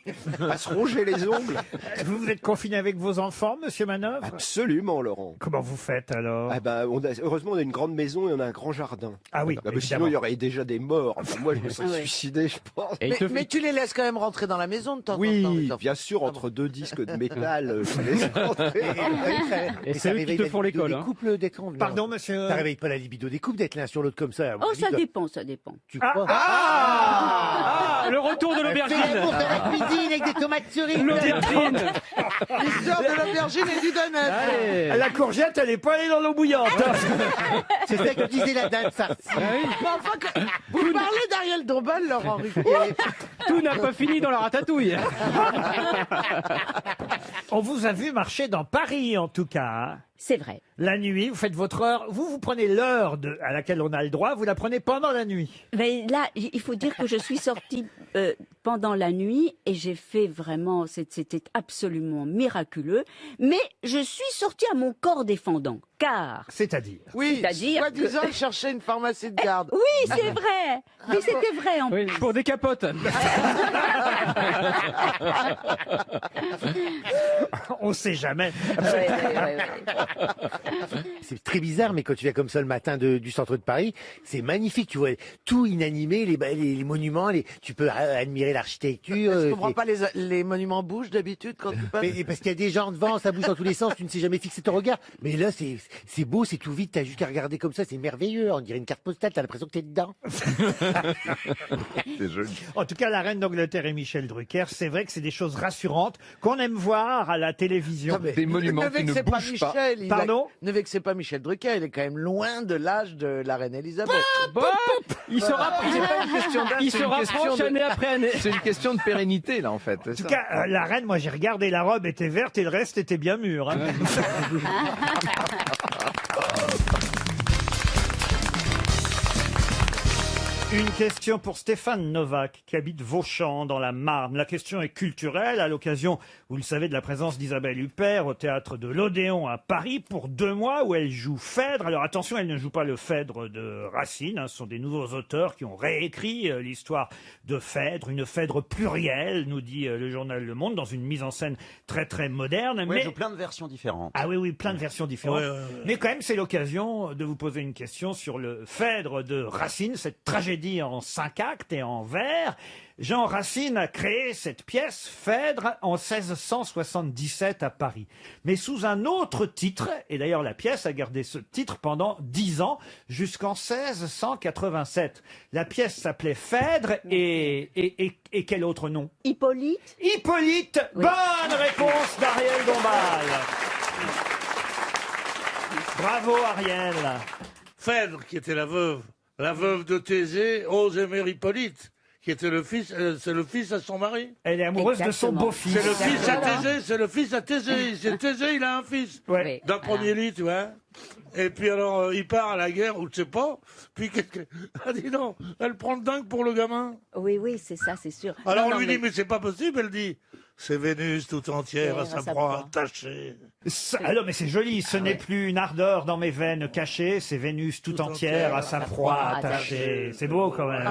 S18: À se ronger les ongles.
S1: Vous êtes confiné avec vos enfants, monsieur Manœuvre?
S18: Absolument, Laurent.
S1: Comment vous faites alors?
S18: Heureusement, on a une grande maison et on a un grand jardin.
S1: Ah oui,
S18: mais sinon, il y aurait déjà des morts. Enfin, moi, je me serais
S10: Ouais.
S18: suicidé, je pense.
S10: Mais tu les laisses quand même rentrer dans la maison de temps en temps.
S18: Oui, bien sûr, entre 2 disques de métal, je les laisse rentrer.
S17: Et c'est eux qui te font l'école.
S9: Des couples d'être en-
S1: Pardon, monsieur?
S9: Ça réveille pas la libido des couples d'être l'un sur l'autre comme ça. à mon
S5: Oh,
S9: avis,
S5: ça
S9: doit-
S5: dépend, ça dépend.
S9: Tu crois
S17: Le retour de l'aubergine.
S9: Fais l'amour dans la cuisine avec des tomates cerises.
S17: L'aubergine.
S10: L'histoire de l'aubergine et du donut.
S17: Allez.
S1: La courgette, elle est pas allée dans l'eau bouillante.
S9: C'est ça que disait la dinde farcie.
S10: Mais enfin, vous parlez d'Ariel Dombal, Laurent Ruquier.
S17: Tout n'a pas fini dans la ratatouille.
S1: On vous a vu marcher dans Paris, en tout cas. Hein.
S5: C'est vrai.
S1: La nuit, vous faites votre heure. Vous prenez l'heure à laquelle on a le droit. Vous la prenez pendant la nuit.
S5: Mais là, il faut dire que je suis sortie pendant la nuit et j'ai fait vraiment, c'était absolument miraculeux. Mais je suis sortie à mon corps défendant, car...
S1: C'est-à-dire?
S10: Oui,
S5: C'est-à-dire
S10: soi-disant, il cherchait une pharmacie de garde.
S5: Oui, c'est vrai. Mais c'était vrai en
S17: Oui,
S5: plus.
S17: pour des capotes.
S1: On sait jamais.
S5: Ouais.
S9: C'est très bizarre, mais quand tu viens comme ça le matin du centre de Paris, c'est magnifique. Tu vois tout inanimé, les monuments, tu peux admirer l'architecture.
S10: Je comprends pas, les monuments bougent d'habitude quand tu passes.
S9: Mais parce qu'il y a des gens devant, ça bouge dans tous les sens, tu ne sais jamais fixer ton regard. Mais là, c'est beau, c'est tout vite, t'as juste qu'à regarder comme ça, c'est merveilleux. On dirait une carte postale, t'as l'impression que t'es dedans.
S2: C'est joli.
S1: En tout cas, la reine d'Angleterre et Michel Drucker, c'est vrai que c'est des choses rassurantes qu'on aime voir à la télévision.
S2: Des monuments
S10: Ne
S2: qui ne
S10: vexez pas
S2: bougent pas.
S10: Michel.
S1: Pardon?
S10: Ne vexez pas Michel Drucker, il est quand même loin de l'âge de la reine Elisabeth.
S17: Il se rapproche.
S2: C'est pas une question d'âge,
S17: Il
S2: c'est
S17: se
S2: une question
S17: rapproche
S2: de-
S17: année après année.
S2: C'est une question de pérennité, là, en fait.
S1: En tout cas, la reine, moi j'ai regardé, la robe était verte et le reste était bien mûr. Hein. Une question pour Stéphane Novak, qui habite Vauchamp, dans la Marne. La question est culturelle, à l'occasion, vous le savez, de la présence d'Isabelle Huppert au théâtre de l'Odéon à Paris pour 2 mois où elle joue Phèdre. Alors attention, elle ne joue pas le Phèdre de Racine, hein, ce sont des nouveaux auteurs qui ont réécrit l'histoire de Phèdre, une Phèdre plurielle, nous dit le journal Le Monde, dans une mise en scène très très moderne.
S8: Ouais,
S1: mais...
S8: elle joue plein de versions différentes.
S1: Ah oui, plein de versions différentes.
S8: Ouais.
S1: Mais quand même, c'est l'occasion de vous poser une question sur le Phèdre de Racine, cette tragédie en 5 actes et en vers. Jean Racine a créé cette pièce Phèdre en 1677 à Paris. Mais sous un autre titre, et d'ailleurs la pièce a gardé ce titre pendant 10 ans, jusqu'en 1687. La pièce s'appelait Phèdre et quel autre nom?
S5: Hippolyte?
S1: Hippolyte.
S5: Oui.
S1: Bonne réponse d'Ariel Dombal. Bravo Ariel.
S6: Phèdre, qui était la veuve de Thésée, ose aimer Hippolyte,
S15: qui était le fils, c'est le fils à son mari.
S1: Elle est amoureuse de son beau-fils.
S15: C'est le fils à Thésée, c'est le fils à Thésée. C'est Thésée, il a un fils.
S1: Ouais.
S15: D'un premier lit, tu vois. Et puis alors, il part à la guerre, ou je sais pas. Puis qu'est-ce que... Ah, dis donc, elle prend le dingue pour le gamin.
S5: Oui, oui, c'est ça, c'est sûr.
S15: Alors
S5: Non,
S15: on lui
S5: non,
S15: dit, mais c'est pas possible, elle dit. C'est Vénus tout entière à sa proie attachée.
S1: Ah non, mais c'est joli. Ce n'est plus une ardeur dans mes veines cachées, c'est Vénus tout entière à sa proie attachée. C'est beau quand même.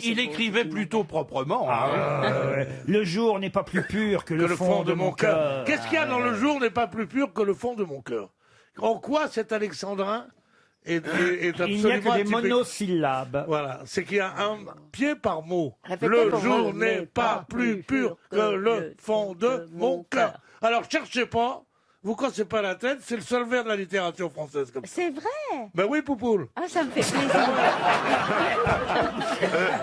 S13: Il écrivait plutôt proprement.
S1: Ouais. Le jour n'est pas plus pur que le fond de mon cœur.
S15: Qu'est-ce qu'il y a dans le jour n'est pas plus pur que le fond de mon cœur? En quoi cet alexandrin est absolument
S1: Il n'y a que des
S15: atypique.
S1: monosyllabes.
S15: Voilà, c'est qu'il y a un pied par mot.
S3: Répétez
S15: Le
S3: pour
S15: jour
S3: vous.
S15: n'est pas plus pur que le fond de mon cœur. Alors cherchez pas, vous cassez pas la tête, c'est le seul vers de la littérature française comme ça.
S5: C'est vrai.
S15: Ben oui, Poupoule.
S5: Ah, ça me fait plaisir.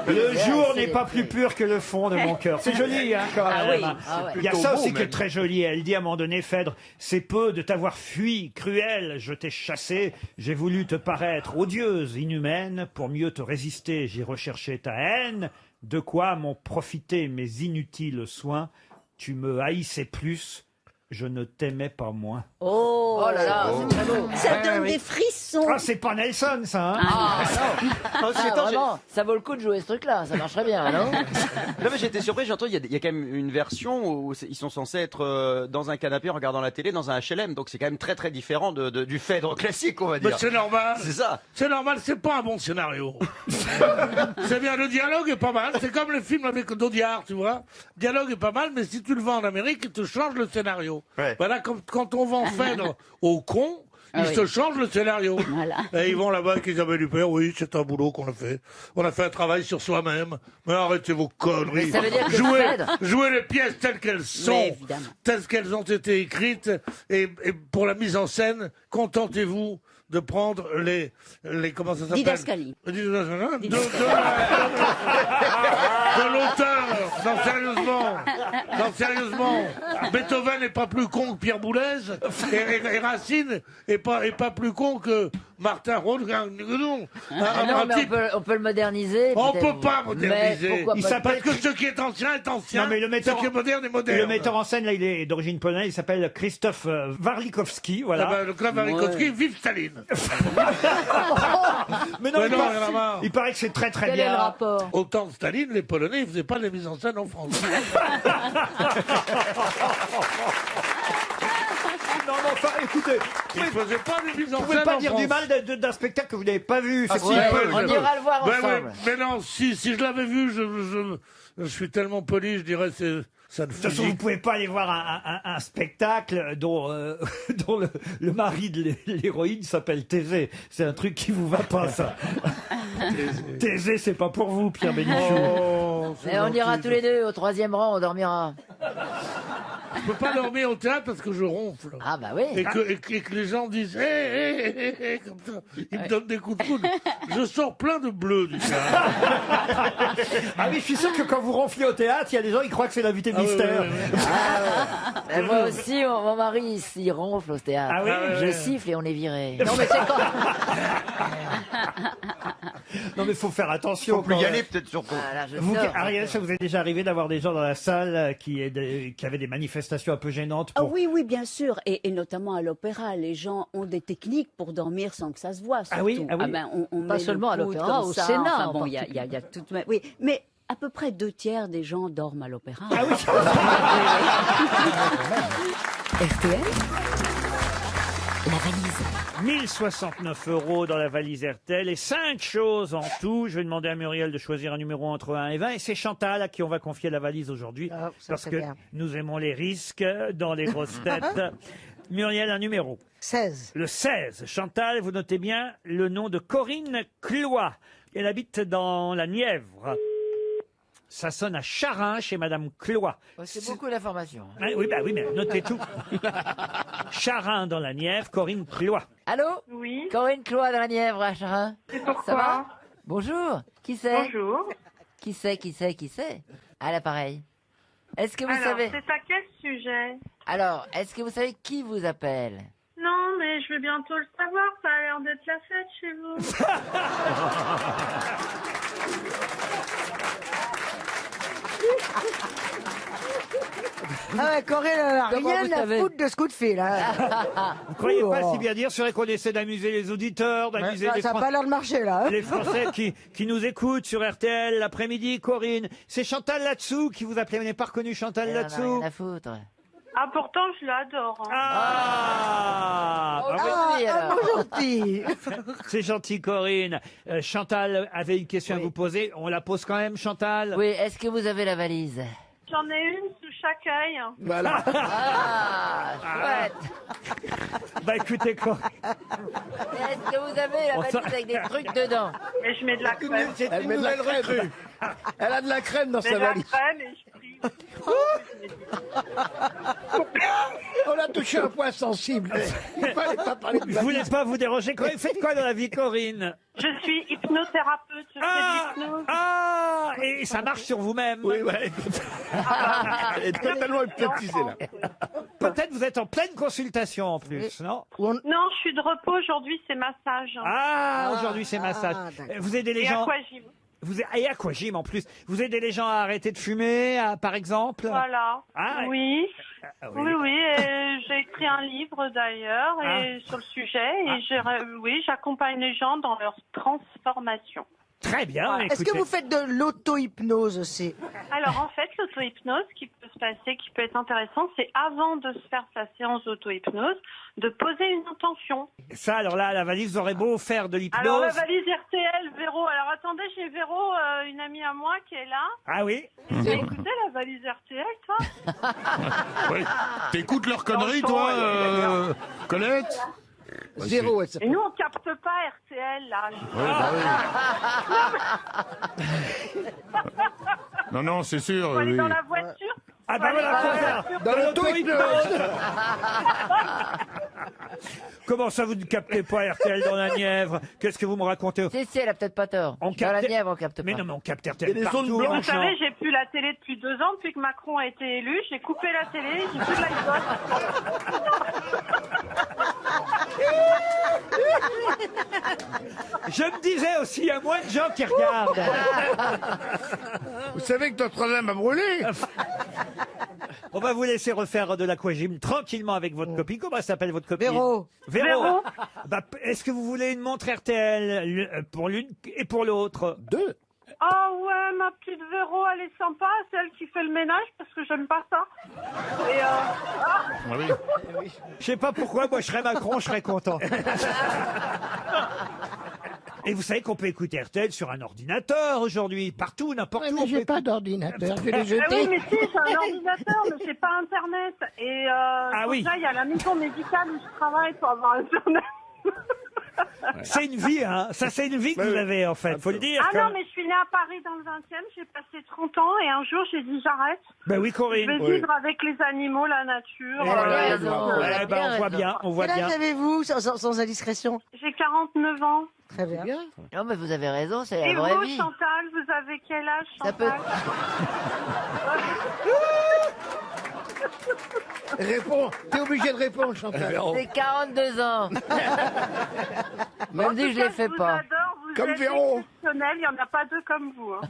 S1: Le jour n'est pas plus pur que le fond de mon cœur. C'est joli, hein, quand
S5: Ah
S1: même.
S5: oui. Ah ouais.
S1: Il y a
S13: Plutôt
S1: ça
S13: beau,
S1: aussi qui est
S13: même.
S1: très joli. Elle dit à un moment donné, Phèdre, c'est peu de t'avoir fui, cruel, je t'ai chassé, j'ai voulu te paraître odieuse, inhumaine, pour mieux te résister, j'ai recherché ta haine, de quoi m'ont profité mes inutiles soins, tu me haïssais plus, je ne t'aimais pas moins.
S5: Oh,
S3: là là, c'est très beau.
S5: Ça donne des frissons.
S1: Ah, c'est pas Nelson, ça, hein
S3: Ah, non.
S8: Non,
S3: Ah,
S8: attends,
S3: vraiment, ça vaut le coup de jouer ce truc-là, ça marcherait bien, non?
S8: Non mais j'étais surpris, j'ai entendu, il y a quand même une version où ils sont censés être dans un canapé en regardant la télé dans un HLM, donc c'est quand même très très différent du Phèdre classique, on va dire.
S15: Mais c'est normal.
S8: C'est ça.
S15: C'est normal, c'est pas un bon scénario. C'est bien, le dialogue est pas mal. C'est comme le film avec Audiard, tu vois. Le dialogue est pas mal, mais si tu le vends en Amérique, ils te changent le scénario.
S8: Ouais.
S15: Voilà, comme quand on vend Phèdre au con,
S5: Ah
S15: ils
S5: oui.
S15: te changent le scénario.
S5: Voilà.
S15: Et ils vont là-bas avec Isabelle Huppert, oui, c'est un boulot qu'on a fait. On a fait un travail sur soi-même. Mais arrêtez vos conneries.
S3: Mais ça veut dire que Phèdre-
S15: jouez les pièces telles qu'elles sont,
S5: Mais évidemment.
S15: telles qu'elles ont été écrites. Et pour la mise en scène, contentez-vous de prendre les comment ça s'appelle?
S5: Didascalie.
S15: De l'auteur. Non, sérieusement. Non, sérieusement. Beethoven n'est pas plus con que Pierre Boulez. Et Racine est pas plus con que Martin Rode. Non.
S3: Ah non, mais on peut le moderniser.
S15: On
S3: peut-être.
S15: peut pas moderniser.
S3: Mais pourquoi
S1: Il
S3: pas?
S1: s'appelle-
S15: Parce que ce qui est ancien est ancien.
S1: Non, mais le metteur-
S15: Ce qui est moderne est moderne.
S1: Le metteur en scène, là, il est d'origine polonaise, il s'appelle Krzysztof Warlikowski, voilà.
S15: Ah ben, le club Warlikowski, vive Staline.
S1: Mais non,
S15: Mais
S1: il,
S15: non,
S1: paraît-
S15: il y en a marre.
S1: il paraît que c'est très très
S3: Quel
S1: bien.
S3: est le rapport?
S15: Au temps de Staline, les Polonais, ils faisaient pas les mises en scène en France.
S1: Non, mais enfin, écoutez,
S15: Ils faisaient pas les mises en
S1: vous pouvez
S15: scène
S1: pas
S15: en
S1: dire
S15: France.
S1: du mal d'un spectacle que vous n'avez pas vu.
S15: Ah,
S1: c'est
S15: si,
S1: pas-
S15: ouais,
S3: On ira le voir
S15: Ouais,
S3: ensemble.
S15: ouais, mais non, si je l'avais vu, je suis tellement poli, je dirais ça ne
S1: De toute façon, vous pouvez pas aller voir un spectacle dont, dont le mari de l'héroïne s'appelle Thésée. C'est un truc qui vous va pas, ça. Thésée, c'est pas pour vous, Pierre Bénichou.
S15: Oh, c'est
S3: Et on ira
S15: gentil.
S3: tous les deux au 3e rang, on dormira.
S15: Je peux pas dormir au théâtre parce que je ronfle.
S3: Ah bah oui.
S15: Et que les gens disent hé, hé, hé, hé, comme ça. Ils me donnent des coups de coude. Je sors plein de bleus du théâtre.
S1: Ah oui, je suis sûr que quand vous ronflez au théâtre, il y a des gens qui croient que c'est l'invité
S15: Ah oui,
S1: mystère.
S15: oui, oui.
S3: Et moi aussi, mon mari, il ronfle au théâtre.
S1: Ah oui
S3: Je siffle et on est viré. Non mais c'est quand...
S1: Non, mais faut faire attention.
S8: Faut plus
S1: quand
S8: y
S1: même.
S8: aller peut-être surtout.
S3: Ah, là, je
S1: Vous,
S3: sors.
S1: Ariel, ça vous est déjà arrivé d'avoir des gens dans la salle qui avaient des manifestations un peu gênantes
S5: Ah
S1: pour...
S5: oui, oui, bien sûr. Et notamment à l'opéra, les gens ont des techniques pour dormir sans que ça se voit.
S1: Ah oui,
S5: surtout.
S1: ah oui.
S5: ben, on
S3: Pas
S5: met
S3: seulement
S5: le
S3: à
S5: coude
S3: l'opéra,
S5: comme
S3: au
S5: ça.
S3: Sénat,
S5: Enfin,
S3: en
S5: bon, il y a tout. Oui, mais à peu près 2/3 des gens dorment à l'opéra.
S1: Ah oui.
S19: RTL, la valise.
S1: 1069 € dans la valise RTL et 5 choses en tout. Je vais demander à Muriel de choisir un numéro entre 1 et 20. Et c'est Chantal à qui on va confier la valise aujourd'hui.
S11: Ah, ça,
S1: parce
S11: c'est
S1: que
S11: bien.
S1: nous aimons les risques dans les grosses têtes. Muriel, un numéro.
S11: 16.
S1: Le 16. Chantal, vous notez bien le nom de Corinne Cloy. Elle habite dans la Nièvre. Ça sonne à Charin chez Madame Cloy.
S3: Oh, c'est beaucoup d'informations.
S1: Ah, oui, bah oui, mais notez tout. Charin dans la Nièvre, Corinne Cloy.
S3: Allô?
S20: Oui.
S3: Corinne Cloy dans la Nièvre à Charin.
S20: C'est pourquoi?
S3: Ça va? Bonjour. Qui c'est?
S20: Bonjour.
S3: Qui c'est? À l'appareil. Est-ce que vous
S20: Alors,
S3: savez...
S20: c'est à quel sujet?
S3: Alors, est-ce que vous savez qui vous appelle?
S20: Non, mais je vais bientôt le savoir. Ça a l'air d'être la fête chez vous.
S11: Ah ouais, Corinne, elle a
S3: Comment
S11: rien
S3: vous
S11: à
S3: savez
S11: foutre de ce coup de fil. Hein.
S1: Vous croyez pas
S11: Oh.
S1: si bien dire, c'est vrai qu'on essaie d'amuser les auditeurs, d'amuser les
S11: Ça n'a pas l'air de marcher, là. hein.
S1: les Français qui nous écoutent sur RTL l'après-midi. Corinne, c'est Chantal Latsou qui vous appelait. Vous n'avez pas reconnu Chantal
S3: Elle en a
S1: Latsou?
S3: rien à foutre.
S20: Ah, pourtant, je l'adore. hein.
S1: Ah, bah oui.
S3: Aujourd'hui, alors.
S11: Gentil.
S1: C'est gentil, Corinne. Chantal avait une question à vous poser. On la pose quand même, Chantal.
S3: Oui, est-ce que vous avez la valise?
S20: J'en ai une sous chaque œil.
S1: Voilà.
S3: Ah, chouette.
S1: Bah écoutez, Corinne.
S3: Est-ce que vous avez la
S1: On
S3: valise
S1: s'en-
S3: avec des trucs dedans?
S20: Et je mets de la crème.
S6: C'est une nouvelle recrue. Elle a de la crème dans
S20: Je mets
S6: sa
S20: de la
S6: valise.
S20: crème et je prie.
S6: On a touché un point sensible. Il fallait pas parler de
S1: Je
S6: valise.
S1: voulais pas vous déranger. Faites quoi dans la vie, Corinne?
S20: Je suis hypnothérapeute, je fais de l'hypnose.
S1: Ah, et ça marche sur vous-même.
S6: Oui, ouais. Elle est totalement hypnotisée, là.
S1: Peut-être vous êtes en pleine consultation en plus, non?
S20: Non, je suis de repos aujourd'hui, c'est massage.
S1: Ah, aujourd'hui c'est massage. Vous aidez les
S20: Et
S1: gens.
S20: aquagym.
S1: Et aquagym en plus. Vous aidez les gens à arrêter de fumer, par exemple.
S20: Voilà.
S1: Ah,
S20: oui.
S1: Ah,
S20: Oui, oui, et j'ai écrit un livre d'ailleurs et sur le sujet et oui, j'accompagne les gens dans leur transformation.
S1: Très bien.
S11: Est-ce que vous faites de l'auto-hypnose aussi?
S20: Alors en fait, l'auto-hypnose, qui peut se passer, qui peut être intéressant, c'est avant de se faire sa séance d'auto-hypnose, de poser une intention.
S1: Ça, alors là, la valise, vous aurez beau faire de l'hypnose.
S20: Alors la valise RTL, Véro. Alors attendez, j'ai Véro, une amie à moi qui est là.
S1: Ah oui.
S20: T'as écouté la valise RTL, toi?
S15: Oui. T'écoutes leurs conneries,
S20: Dans le
S15: toi,
S20: son,
S15: Colette?
S6: Zéro, elle
S20: Et nous, on capte pas RTL, là.
S15: Non, non, c'est sûr.
S20: Faut aller
S15: oui.
S20: dans la voiture.
S1: Ah bah voilà,
S6: Dans l'auto-hypnose.
S1: Comment ça, vous ne captez pas RTL dans la Nièvre? Qu'est-ce que vous me racontez?
S3: Si, elle a peut-être pas tort.
S1: On
S3: Dans la
S1: capte-
S3: Nièvre, on capte pas.
S1: Mais non, mais on capte RTL
S6: Il y a des
S1: partout.
S6: zones blanches,
S20: Vous
S1: maintenant.
S20: savez, j'ai plus la télé depuis 2 ans, depuis que Macron a été élu. J'ai coupé la télé, j'ai plus de l'iPhone.
S1: Je me disais aussi, il y a moins de gens qui regardent.
S6: Vous savez que notre lame a brûlé.
S1: On va vous laisser refaire de l'aquagym tranquillement avec votre copine. Comment s'appelle votre copine?
S11: Véro.
S1: Véro. Bah, est-ce que vous voulez une montre RTL pour l'une et pour l'autre?
S6: Deux.
S20: Ah ouais, ma petite Véro, elle est sympa, c'est elle qui fait le ménage parce que j'aime pas ça. Et
S1: Je sais pas pourquoi, moi je serais Macron, je serais content. Et vous savez qu'on peut écouter RTL sur un ordinateur aujourd'hui, partout, n'importe où.
S11: Mais j'ai pas d'ordinateur, je l'ai
S20: Ah
S11: jeté.
S20: oui, mais si, c'est un ordinateur, mais c'est pas Internet. Et
S1: oui.
S20: ça, il y a la maison médicale où je travaille pour avoir Internet.
S1: C'est une vie, hein. Ça, c'est une vie que vous avez, en fait. Faut le dire.
S20: Ah
S1: quand-
S20: non, mais je suis née à Paris dans le 20e, j'ai passé 30 ans et un jour j'ai dit j'arrête.
S1: Ben oui,
S20: Je
S1: Corinne.
S20: vais vivre avec les animaux, la nature.
S3: Elle a bien raison.
S1: Ouais,
S3: Elle a
S1: ben,
S3: bien
S1: on voit
S3: raison.
S1: bien, on voit
S11: Quel
S1: bien.
S11: âge avez-vous, sans indiscrétion?
S20: J'ai 49 ans.
S11: Très bien.
S3: Non, mais vous avez raison, c'est
S20: Et
S3: la vraie
S20: vous,
S3: vie.
S20: Chantal, vous avez quel âge,
S3: Ça peut.
S20: Chantal
S6: Réponds. T'es obligé de répondre, Chantal.
S3: C'est 42 ans. Même dit, je les fais
S20: vous
S3: pas.
S20: adore, vous
S6: Comme
S20: êtes
S6: Véro.
S20: exceptionnel, il n'y en a pas deux comme vous. Hein.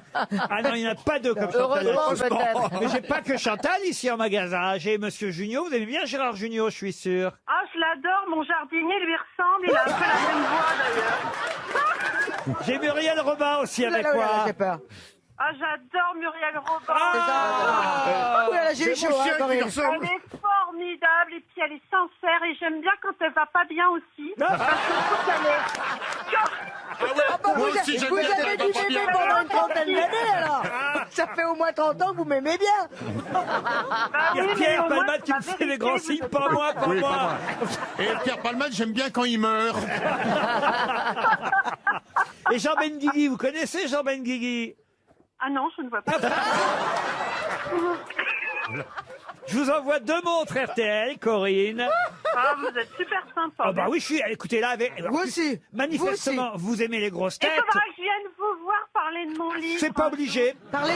S1: Ah non, il n'y en a pas deux comme Chantal.
S3: Heureusement, peut-être.
S1: Mais j'ai pas que Chantal ici en magasin. J'ai Monsieur Junio. Vous aimez bien Gérard Junio, je suis sûr.
S20: Ah, je l'adore, mon jardinier lui ressemble, il a un peu la même voix d'ailleurs.
S1: J'ai Muriel Robin aussi avec
S11: Oula, oula,
S1: moi.
S11: j'ai peur.
S20: Ah, j'adore Muriel Robin.
S1: Ah
S11: Oula, j'ai eu
S6: C'est
S11: chaud,
S6: mon chien
S11: hein,
S6: qui
S11: Corinne.
S6: lui ressemble.
S20: Elle est formidable et puis elle est sincère et j'aime bien quand elle va pas bien aussi. Parce que je trouve qu'elle est...
S11: Ah bah,
S15: Moi
S11: vous
S15: aussi, j'aime
S11: vous
S15: bien
S11: avez
S15: qu'elle
S11: dû
S15: va pas
S11: m'aimer
S15: bien.
S11: pendant une trentaine d'années alors. Ça fait au moins 30 ans que vous m'aimez bien.
S20: Bah
S1: Il y
S20: oui,
S1: a
S20: mais
S1: Pierre
S20: au moins,
S1: Palmade qui
S20: la
S1: me fait
S20: vérité,
S1: des grands
S20: vous
S1: signes,
S20: êtes
S1: pas moi, pas
S15: Oui,
S1: moi.
S15: pas moi. Et Pierre Palmade, j'aime bien quand il meurt.
S1: Et Jean Benguigui, vous connaissez Jean Benguigui?
S20: Ah non, je ne vois pas.
S1: Je vous envoie 2 montres RTL, Corinne.
S20: Ah, vous êtes super sympa.
S1: Ah bah oui, je suis. Écoutez là, avec.
S11: Vous aussi.
S1: Manifestement, vous aimez les grosses
S20: Il
S1: têtes.
S20: faudra que je vienne vous voir parler de mon livre.
S1: C'est pas obligé.
S11: Parlez.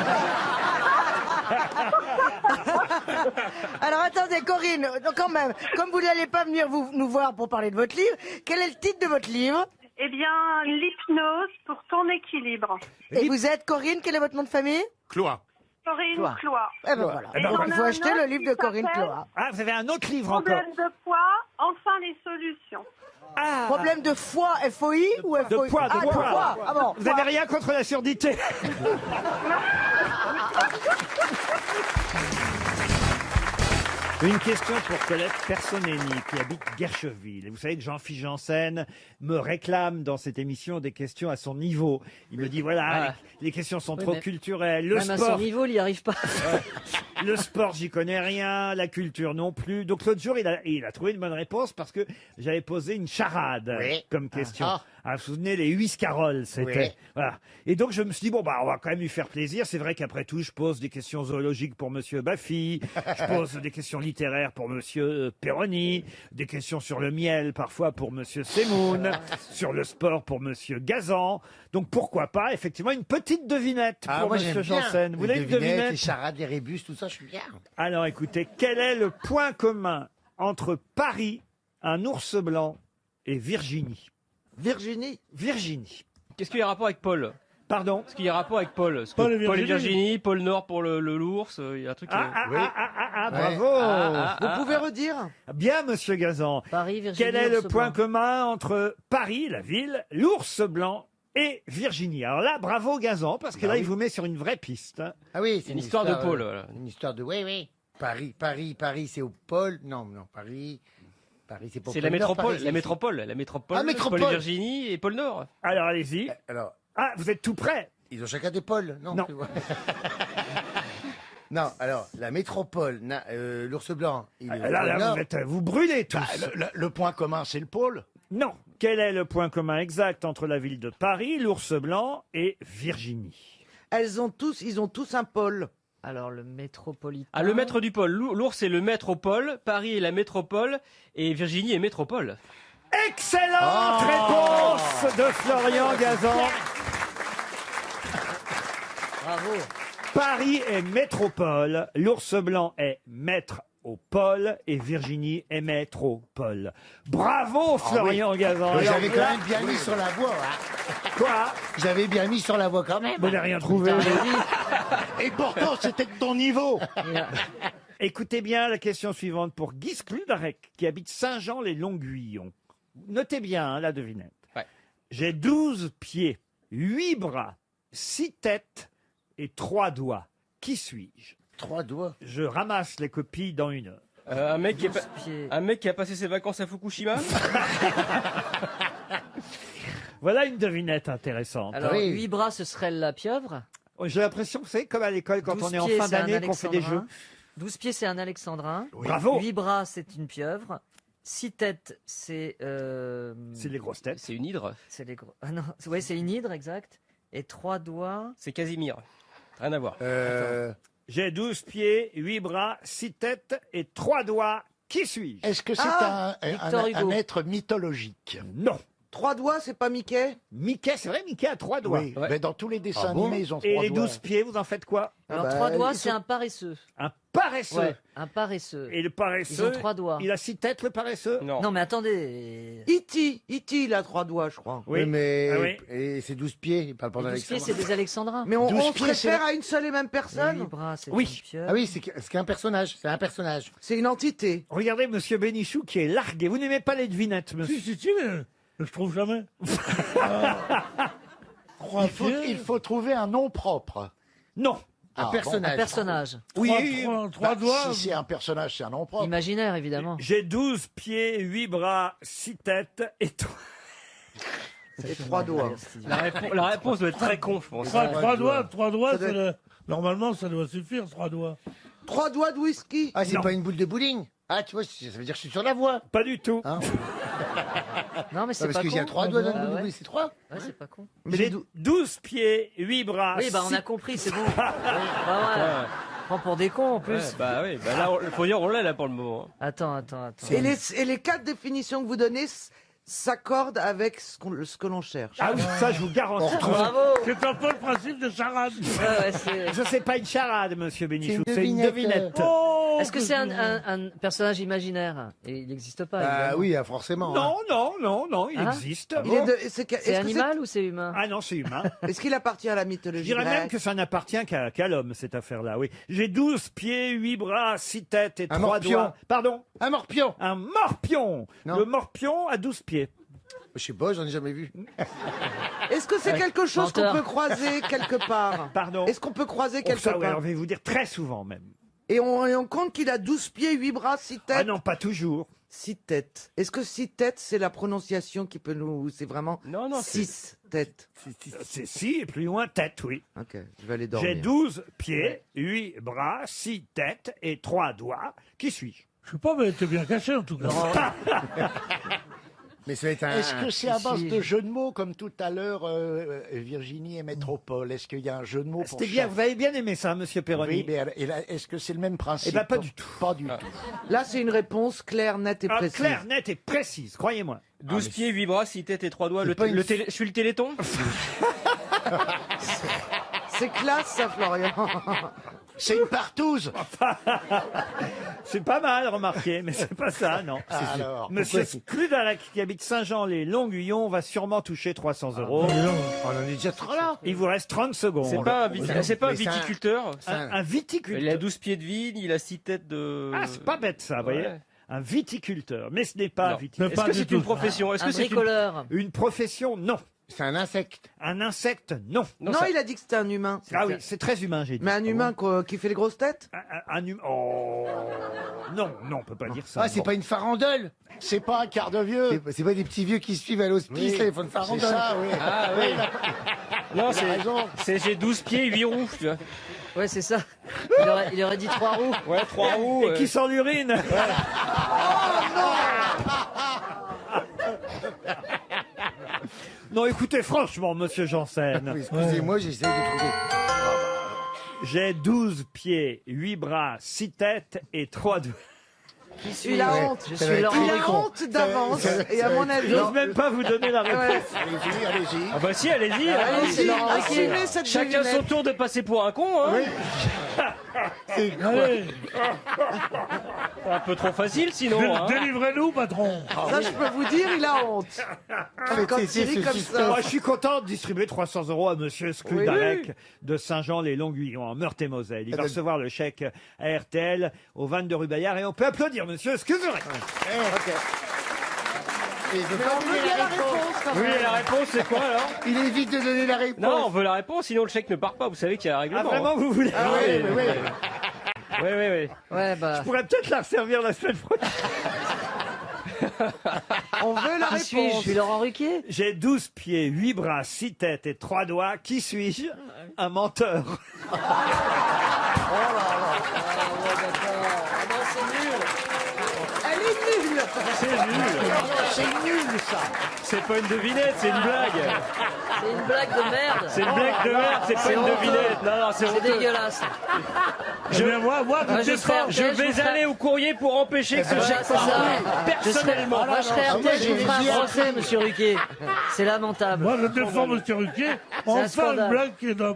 S11: Alors attendez, Corinne, quand même, comme vous n'allez pas venir nous voir pour parler de votre livre, quel est le titre de votre livre?
S20: Eh bien, l'hypnose pour ton équilibre.
S11: Et vous êtes Corinne, quel est votre nom de famille?
S15: Cloa.
S20: Corinne
S3: Cloa.
S20: Cloa.
S11: Eh ben voilà.
S20: Et
S11: Donc,
S20: on
S11: il
S20: a
S11: faut
S20: un
S11: acheter
S20: autre
S11: le livre
S20: qui
S11: de Corinne
S20: s'appelle
S11: Cloa.
S1: Ah, vous avez un autre livre encore.
S20: Problème de poids, enfin les solutions.
S1: Ah,
S11: Problème de foie, FOI ou FOI?
S1: de poids, de
S11: Ah,
S1: poids.
S11: Ah bon.
S1: Vous avez rien contre la surdité. Une question pour Colette Personeni, qui habite Guercheville. Et vous savez que Jean-Philippe Janssen me réclame dans cette émission des questions à son niveau. Il me dit, voilà, les questions sont trop culturelles. Le
S21: Même à
S1: sport,
S21: son niveau, il n'y arrive pas.
S1: le sport, j'y connais rien. La culture non plus. Donc l'autre jour, il a trouvé une bonne réponse parce que j'avais posé une charade comme question. Ah, vous vous souvenez, les Huiscaroles, c'était.
S9: Oui.
S1: Voilà. Et donc, je me suis dit, bon, bah, on va quand même lui faire plaisir. C'est vrai qu'après tout, je pose des questions zoologiques pour Monsieur Baffy. Je pose des questions littéraires pour Monsieur Perroni. Des questions sur le miel, parfois, pour Monsieur Semoun. Sur le sport, pour Monsieur Gazan. Donc, pourquoi pas, effectivement, une petite devinette pour
S9: moi,
S1: Monsieur
S9: j'aime bien.
S1: Janssen. Vous
S9: Les
S1: voulez une
S9: devinettes,
S1: devinette?
S9: les charades, les rébus, tout ça, je suis bien.
S1: Alors, écoutez, quel est le point commun entre Paris, un ours blanc et Virginie? Virginie.
S17: Qu'est-ce qu'il y a rapport avec Paul?
S1: Pardon?
S17: Est-ce qu'il y a rapport avec Paul? Parce que
S15: Paul et
S17: Paul et
S15: Virginie.
S17: Virginie, Pôle Nord pour l'ours, il y a un truc.
S1: Bravo!
S10: Vous pouvez redire?
S1: Bien, Monsieur Gazan.
S21: Paris, Virginie,
S1: Quel est le
S21: ours
S1: point
S21: blanc.
S1: commun entre Paris, la ville, l'ours blanc et Virginie? Alors là, bravo Gazan, parce que là, il vous met sur une vraie piste. Hein.
S9: Ah oui, c'est
S17: une histoire de Paul. Voilà.
S9: Une histoire de... Oui. Paris, c'est au pôle. Non, Paris, c'est pour
S17: C'est
S9: Pôle
S17: la
S9: Nord,
S17: métropole,
S9: Paris,
S17: la métropole,
S9: Ah, métropole.
S17: Paul et Virginie et Pôle Nord.
S1: Alors, allez-y.
S9: Alors,
S1: Ah, vous êtes tout prêt?
S9: ils ont chacun des pôles, non?
S1: Non.
S9: Non, alors, la métropole, l'ours blanc, il est au
S1: Là,
S9: pôle Nord.
S1: vous brûlez tous.
S14: Le point commun, c'est le pôle.
S1: Non. Quel est le point commun exact entre la ville de Paris, l'ours blanc et Virginie?
S10: Ils ont tous un pôle.
S21: Alors, le métropolitain.
S17: Ah, le maître du pôle. L'ours est le maître au pôle, Paris est la métropole et Virginie est métropole.
S1: Excellente réponse de Florian Gazan.
S21: Bravo.
S1: Paris est métropole, l'ours blanc est maître au pôle et Virginie est maître au pôle. Bravo Florian Gazan.
S9: Mais j'avais
S1: Alors
S9: quand
S1: là-
S9: même bien mis sur la voie. Hein.
S1: Quoi?
S9: J'avais bien mis sur la voie quand même.
S1: Vous n'avez rien trouvé.
S14: Et pourtant, c'était de ton niveau.
S1: Écoutez bien la question suivante pour Guy Skludarek, qui habite Saint-Jean-les-Longuillons. Notez bien hein, la devinette.
S17: Ouais.
S1: J'ai 12 pieds, 8 bras, 6 têtes et 3 doigts. Qui suis-je?
S9: 3 doigts.
S1: Je ramasse les copies dans une heure.
S17: Un mec qui a passé ses vacances à Fukushima.
S1: Voilà une devinette intéressante.
S21: Alors,
S1: Oui.
S21: 8 bras, ce serait la pieuvre.
S1: J'ai l'impression, vous savez, comme à l'école, quand
S21: 12
S1: on est en
S21: pieds,
S1: fin
S21: c'est un
S1: d'année, qu'on fait des jeux.
S21: alexandrin. 12 pieds, c'est un alexandrin.
S1: Oui. Bravo.
S21: 8 bras, c'est une pieuvre. 6 têtes, c'est...
S1: C'est les grosses têtes.
S17: C'est une hydre.
S21: C'est les gros... Ah non, ouais, c'est une hydre, exact. Et 3 doigts...
S17: C'est Casimir. Rien à voir.
S1: J'ai 12 pieds, 8 bras, 6 têtes et 3 doigts. Qui suis-je?
S14: Est-ce que c'est
S21: Victor Hugo.
S14: un être mythologique?
S1: Non.
S10: 3 doigts, c'est pas Mickey?
S1: Mickey, c'est vrai, Mickey a 3 doigts.
S14: Oui, mais dans tous les dessins
S1: Ah bon
S14: animés, ils ont
S1: Et
S14: 3
S1: les
S14: doigts.
S1: 12 pieds, vous en faites quoi?
S21: Alors,
S10: bah,
S21: 3 doigts,
S10: ils
S21: c'est
S10: sont-
S21: un paresseux.
S1: Un paresseux.
S21: Ouais, un paresseux.
S1: Et le paresseux.
S21: Ils ont 3 doigts.
S1: Il a 6 têtes, le paresseux?
S21: Non, mais attendez...
S10: E.T., il a 3 doigts, je crois.
S1: Oui.
S9: mais
S1: Ah oui.
S9: et c'est 12 pieds, il parle pas
S21: 12 pieds,
S9: d'Alexandre.
S21: c'est des alexandrins.
S10: Mais on
S9: 12
S10: se
S9: pieds,
S10: réfère
S9: c'est-
S10: à une seule et même personne?
S21: 8 bras, c'est
S1: Oui.
S21: une pieuvre.
S9: Ah oui, c'est un personnage, c'est un personnage.
S10: C'est une entité.
S1: Regardez Monsieur Bénichou qui est largué. Vous n'aimez pas les devinettes, monsieur?
S15: Si, mais je trouve jamais.
S14: Il faut trouver un nom propre.
S1: Non.
S9: Un
S14: Ah,
S9: personnage.
S21: Un personnage.
S1: Oui.
S15: Trois doigts.
S14: Si c'est un personnage, c'est un nom propre.
S21: Imaginaire, évidemment.
S1: J'ai 12 pieds, 8 bras, 6 têtes et 3...
S10: Et 3 doigts.
S17: La réponse doit être très con, je pense.
S15: Trois doigts,
S10: Ça doit être-
S15: normalement, ça doit suffire, 3 doigts.
S10: 3 doigts de whisky?
S9: Ah, c'est
S1: Non.
S9: pas une boule de bowling. Ah, tu vois, ça veut dire que je suis sur la voie.
S1: Pas du tout.
S9: Hein
S21: Non, mais c'est
S9: parce
S21: pas
S9: qu'il y a
S21: con.
S9: 3 doigts dans
S21: Ah
S9: une boule de
S21: ouais.
S9: bowling, c'est 3.
S21: Ouais, c'est pas con.
S1: J'ai 12 pieds, 8 bras.
S21: Oui, bah on a
S1: 6
S21: compris, c'est bon. Oui, bah ouais. Prends pour des cons en plus.
S17: Ouais, bah oui, bah là, faut dire on l'a là pour le moment.
S21: Attends.
S10: Et les 4 définitions que vous donnez, s'accorde avec ce que l'on cherche.
S1: Ah oui, ça je vous garantis.
S15: C'est un peu le principe de charade.
S1: Je sais pas une charade, monsieur Bénichou,
S21: C'est
S1: c'est
S21: une
S1: une devinette.
S21: Est-ce que c'est un personnage imaginaire? Et il n'existe pas. évidemment.
S9: oui, forcément.
S1: Non, il
S21: Ah.
S1: existe.
S10: Il est de- est-ce
S21: C'est animal ou c'est humain?
S1: Ah non, c'est humain.
S10: Est-ce qu'il appartient à la
S1: Je
S10: mythologie
S1: dirais même
S10: grecque?
S1: que ça n'appartient qu'à l'homme, cette affaire-là, oui. J'ai 12 pieds, 8 bras, 6 têtes et 3
S9: morpion.
S1: doigts. Pardon?
S9: Un morpion.
S1: Un morpion.
S9: Non.
S1: Le morpion a 12 pieds.
S9: Je sais pas, j'en ai jamais vu.
S10: Est-ce que c'est quelque chose qu'on
S21: Menteur.
S10: peut croiser quelque part?
S1: Pardon?
S10: Est-ce qu'on peut croiser
S1: Oh,
S10: quelque
S1: ça, oui, alors,
S10: part?
S1: je vais vous dire très souvent même.
S10: Et on compte qu'il a 12 pieds, 8 bras, 6 têtes?
S1: Ah non, pas toujours.
S10: 6 têtes. Est-ce que 6 têtes, c'est la prononciation qui peut nous... C'est vraiment
S17: Non, non,
S10: 6 têtes.
S1: C'est si, et plus loin, tête, oui.
S10: Ok, je vais aller dormir.
S1: J'ai 12 pieds, 8 bras, 6 têtes et 3 doigts. Qui suis-je?
S15: Je sais pas, mais t'es bien caché en tout cas.
S9: Mais ça va être un...
S6: Est-ce que c'est à base de jeux de mots, comme tout à l'heure, Virginie et Métropole? Est-ce qu'il y a un jeu de mots pour
S1: C'était bien,
S6: chaque-
S1: vous avez bien aimé ça, monsieur Perroni.
S6: Oui, mais et là, est-ce que c'est le même principe?
S1: Eh ben, pas du tout.
S6: Pas du tout.
S10: Là, c'est une réponse claire, nette et
S1: Ah,
S10: précise.
S1: claire, nette et précise, croyez-moi.
S17: 12 pieds, 8 bras, 6 têtes et 3 doigts.
S9: C'est pas une-
S17: Je suis le téléthon?
S10: C'est classe, ça, Florian.
S6: C'est une partouze.
S1: C'est pas mal, remarqué, mais c'est pas ça, non.
S6: Alors,
S1: Monsieur Scludalec, qui habite Saint-Jean-les-Longuillons, va sûrement toucher 300 euros.
S9: On en est déjà trop là.
S1: Il vous reste 30 secondes.
S17: C'est pas un, c'est pas un
S9: Mais c'est un-
S17: viticulteur.
S1: Un viticulteur.
S17: Il a 12 pieds de vigne, il a 6 têtes de...
S1: Ah, c'est pas bête ça, vous voyez.
S17: Ouais.
S1: Un viticulteur, mais ce n'est pas un
S17: Non.
S1: viticulteur.
S17: Est-ce que c'est une profession? Est-ce
S21: Un
S17: que c'est
S21: bricoleur.
S1: Une profession, non.
S9: C'est un insecte.
S1: Un insecte, non.
S10: Non, il a dit que c'était un humain.
S1: Ah oui, c'est très humain, j'ai dit.
S10: Mais un humain qui fait les grosses têtes?
S1: Un humain. Oh. Non, on peut pas dire ça.
S9: Ah, c'est pas une farandole.
S6: C'est pas un quart de vieux.
S9: C'est pas des petits vieux qui suivent à l'hospice,
S6: Oui,
S9: là, ils font une
S6: c'est
S9: farandole.
S6: ça, oui.
S17: Ah oui. Non,
S6: Il a raison.
S17: c'est j'ai 12 pieds, 8 roues, tu vois.
S21: Ouais, c'est ça. Il aurait dit 3 roues.
S17: Ouais, 3 roues.
S1: Et qui sent l'urine. Non, écoutez, franchement, monsieur Janssen.
S9: Oui, excusez-moi, j'essaie de trouver.
S1: J'ai 12 pieds, 8 bras, 6 têtes et 3 doigts.
S21: Qui suis
S10: Il a
S21: je
S10: honte.
S21: Je suis Laurent
S10: Il a
S21: Ricon.
S10: honte d'avance. Et à mon avis...
S1: J'ose même pas vous donner la réponse.
S10: Ouais.
S6: Allez-y, allez-y.
S17: Ah bah si, allez-y.
S10: Allez-y,
S21: c'est Laurent
S10: assumez
S21: Ruquier.
S10: cette
S17: Chacun
S10: devinette.
S17: son tour de passer pour un con, hein.
S15: Allez,
S17: Un peu trop facile sinon. Hein.
S15: délivrez-nous, patron.
S10: Ça, je peux vous dire, il a honte. Quand il rit comme ça.
S1: Moi, je suis content de distribuer 300 euros à monsieur Scludalec de Saint-Jean-les-Longuillons, en Meurthe-et-Moselle. Il va recevoir le chèque à RTL au 22 rue Bayard et on peut applaudir monsieur Scludalec.
S9: Et je veux
S10: Mais
S9: pas
S10: on veut
S9: donner
S10: bien la
S9: réponse.
S10: réponse, quand
S17: Oui,
S10: même.
S17: la réponse c'est quoi alors?
S9: Il évite de donner la réponse.
S17: Non, on veut la réponse, sinon le chèque ne part pas. Vous savez qu'il y a un
S1: Ah,
S17: règlement.
S1: vraiment, vous voulez
S9: Ah oui, mais oui.
S17: Oui.
S21: Ouais, bah.
S1: Je pourrais peut-être la resservir la semaine prochaine.
S10: On veut la
S21: Qui suis-je? Je
S10: réponse.
S21: suis Laurent Ruquier.
S1: J'ai 12 pieds, 8 bras, 6 têtes et 3 doigts. Qui suis-je? Un menteur.
S10: Elle est nulle.
S17: C'est nul.
S6: C'est nul, ça.
S17: C'est pas une devinette, c'est une blague.
S21: C'est une blague de merde.
S17: C'est une blague de merde, c'est pas
S21: C'est
S17: une
S21: honteux.
S17: devinette. Non, c'est
S21: C'est
S17: honteux.
S21: dégueulasse.
S15: Je vais voir,
S21: Moi,
S15: vous
S21: je serais
S17: Je
S21: RTL,
S17: vais
S21: vous ferai-
S17: aller au courrier pour empêcher que ce
S21: Voilà,
S17: chèque
S21: c'est
S17: parte.
S21: ça.
S17: Personnellement.
S21: Moi, je serais
S6: Ah, moi,
S21: RTL, je vous
S6: j'ai
S21: ferai
S6: bien
S21: un procès, monsieur Ruquier. C'est lamentable.
S15: Moi, je défends monsieur Ruquier. On
S21: un
S15: fait une
S21: scandale.
S15: blague qui est un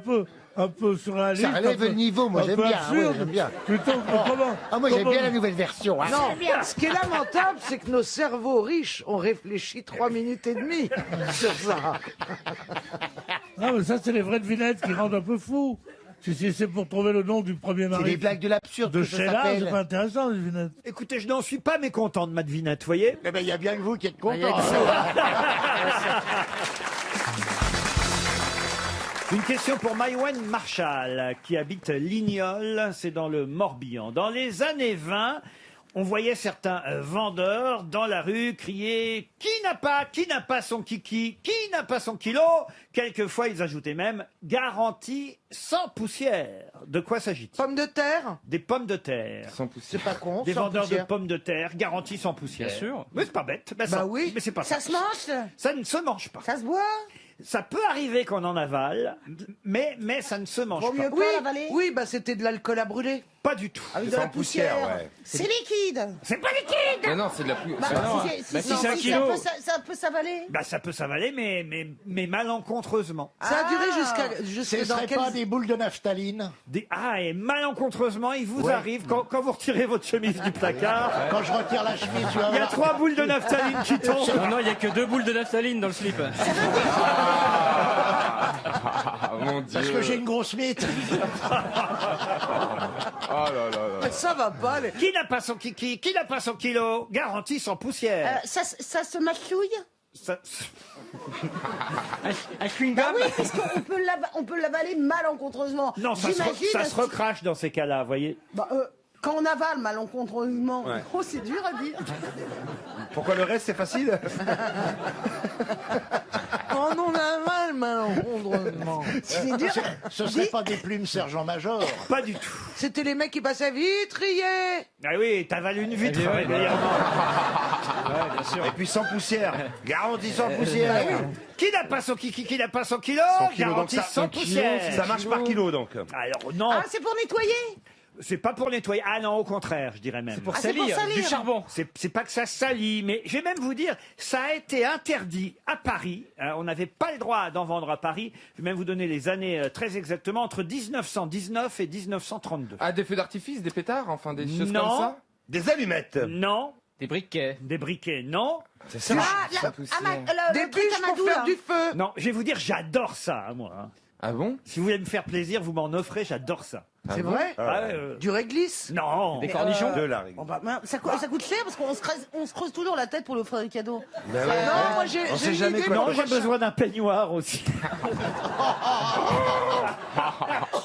S15: peu sur la ligne.
S9: Ça relève le niveau, moi, j'aime bien. Ouais, j'aime bien.
S15: Plutôt que comment?
S9: Ah, moi, j'aime
S15: comment-
S9: bien la nouvelle version. Hein.
S10: Non, ce qui est lamentable, c'est que nos cerveaux riches ont réfléchi 3 minutes et demie sur ça.
S15: Non, mais ça, c'est les vraies devinettes qui rendent un peu fou. Si c'est pour trouver le nom du premier
S9: C'est
S15: mari
S9: des blagues de l'absurde
S15: de
S9: que ça
S15: Sheila,
S9: s'appelle.
S15: c'est pas intéressant, les devinettes.
S1: Écoutez, je n'en suis pas mécontent de ma devinette, vous voyez?
S6: Eh ben, il y a bien que vous qui êtes
S21: Il y a
S6: content.
S21: que
S1: Une question pour Maïwen Marshall, qui habite Lignol, c'est dans le Morbihan. Dans les années 20, on voyait certains vendeurs dans la rue crier « Qui n'a pas son kiki, qui n'a pas son kilo ?» Quelquefois, ils ajoutaient même « Garantie sans poussière ». De quoi s'agit-il?
S10: Pommes de terre?
S1: Des pommes de terre.
S10: C'est pas con.
S1: Des
S10: sans
S1: vendeurs
S10: poussière.
S1: de pommes de terre, garantie sans poussière.
S17: Bien sûr.
S1: Mais c'est pas bête. Ben
S10: Bah
S1: ça-
S10: oui.
S1: Mais c'est pas
S11: Ça se mange?
S1: Ça ne se mange pas.
S11: Ça se boit?
S1: Ça peut arriver qu'on en avale, mais ça ne se mange
S11: Vaut
S1: pas.
S11: mieux
S10: Oui,
S11: pas l'avaler?
S10: oui, bah c'était de l'alcool à brûler.
S1: Pas du tout.
S11: Avec de la poussière. C'est liquide.
S1: C'est pas liquide.
S13: Mais non, c'est de la pluie.
S11: Bah,
S17: si c'est un kilo.
S11: Ça peut s'avaler.
S1: Bah, ça peut s'avaler, mais malencontreusement.
S10: Ça a duré
S6: Ce
S10: jusqu'à
S6: ne
S10: dans
S6: serait
S10: quel...
S6: pas des boules de naphtaline?
S1: Et malencontreusement, il vous arrive, quand vous retirez votre chemise du placard,
S6: Quand je retire la chemise, tu vas
S1: il y a
S6: voir.
S1: 3 boules de naphtaline qui tombent.
S17: Non, il n'y a que 2 boules de naphtaline dans le slip.
S13: Ah, mon Dieu.
S6: Parce que j'ai une grosse mythe.
S13: Oh là là là.
S10: Ça va pas.
S1: Qui n'a pas son kiki? Qui n'a pas son kilo? Garantie sans poussière.
S11: Ça se mâchouille.
S1: Ça-
S17: Un chewing-gum.
S11: Bah oui, parce qu'on peut l'avaler malencontreusement.
S1: Non, ça
S11: J'imagine.
S1: se recrache dans ces cas-là, vous voyez.
S11: Bah, quand on avale malencontreusement,
S18: Ouais.
S11: oh, c'est dur à dire.
S18: Pourquoi le reste, c'est facile?
S10: Quand on a mal, malencontreusement.
S11: C'est dur.
S6: Ce serait pas des plumes sergent-major.
S1: Pas du tout.
S10: C'était les mecs qui passaient vitrier.
S1: Ah oui, t'avales une vitre
S17: Eh bien,
S1: régulièrement.
S17: Ouais, bien sûr.
S18: Et puis sans poussière. Garantie sans poussière.
S1: Qui n'a pas son kiki? Qui n'a pas son kilo?
S18: 100 kilos, donc
S1: Garantie
S18: ça,
S1: sans
S18: 1 kilo,
S1: poussière.
S18: ça marche par kilo donc.
S1: Alors non,
S11: Ah, c'est pour nettoyer.
S1: c'est pas pour nettoyer. Ah non, au contraire, je dirais même.
S17: C'est pour
S11: Ah, c'est pour
S17: salir.
S11: salir.
S17: Du charbon.
S1: C'est pas que ça salit, mais je vais même vous dire, ça a été interdit à Paris. On n'avait pas le droit d'en vendre à Paris. Je vais même vous donner les années très exactement, entre 1919 et 1932.
S13: Ah, des feux d'artifice, des pétards, enfin des choses
S1: Non.
S13: comme ça.
S18: Des allumettes.
S1: Non.
S17: Des briquets.
S1: Des briquets, non.
S18: C'est ça.
S10: Des bûches pour faire du feu.
S1: Non, je vais vous dire, j'adore ça, moi. Hein.
S13: Ah bon?
S1: Si vous voulez me faire plaisir, vous m'en offrez, j'adore ça.
S10: C'est vrai? Du réglisse?
S1: Non.
S17: Des cornichons.
S18: De la
S11: Bon, bah, ça coûte cher parce qu'on se creuse toujours la tête pour lui offrir des cadeaux.
S18: Ben ouais.
S10: Non, moi j'ai
S18: On sait
S10: une
S18: jamais
S10: idée
S18: quoi.
S10: pour
S1: Non,
S10: le
S1: j'ai
S10: prochain.
S1: besoin d'un peignoir aussi.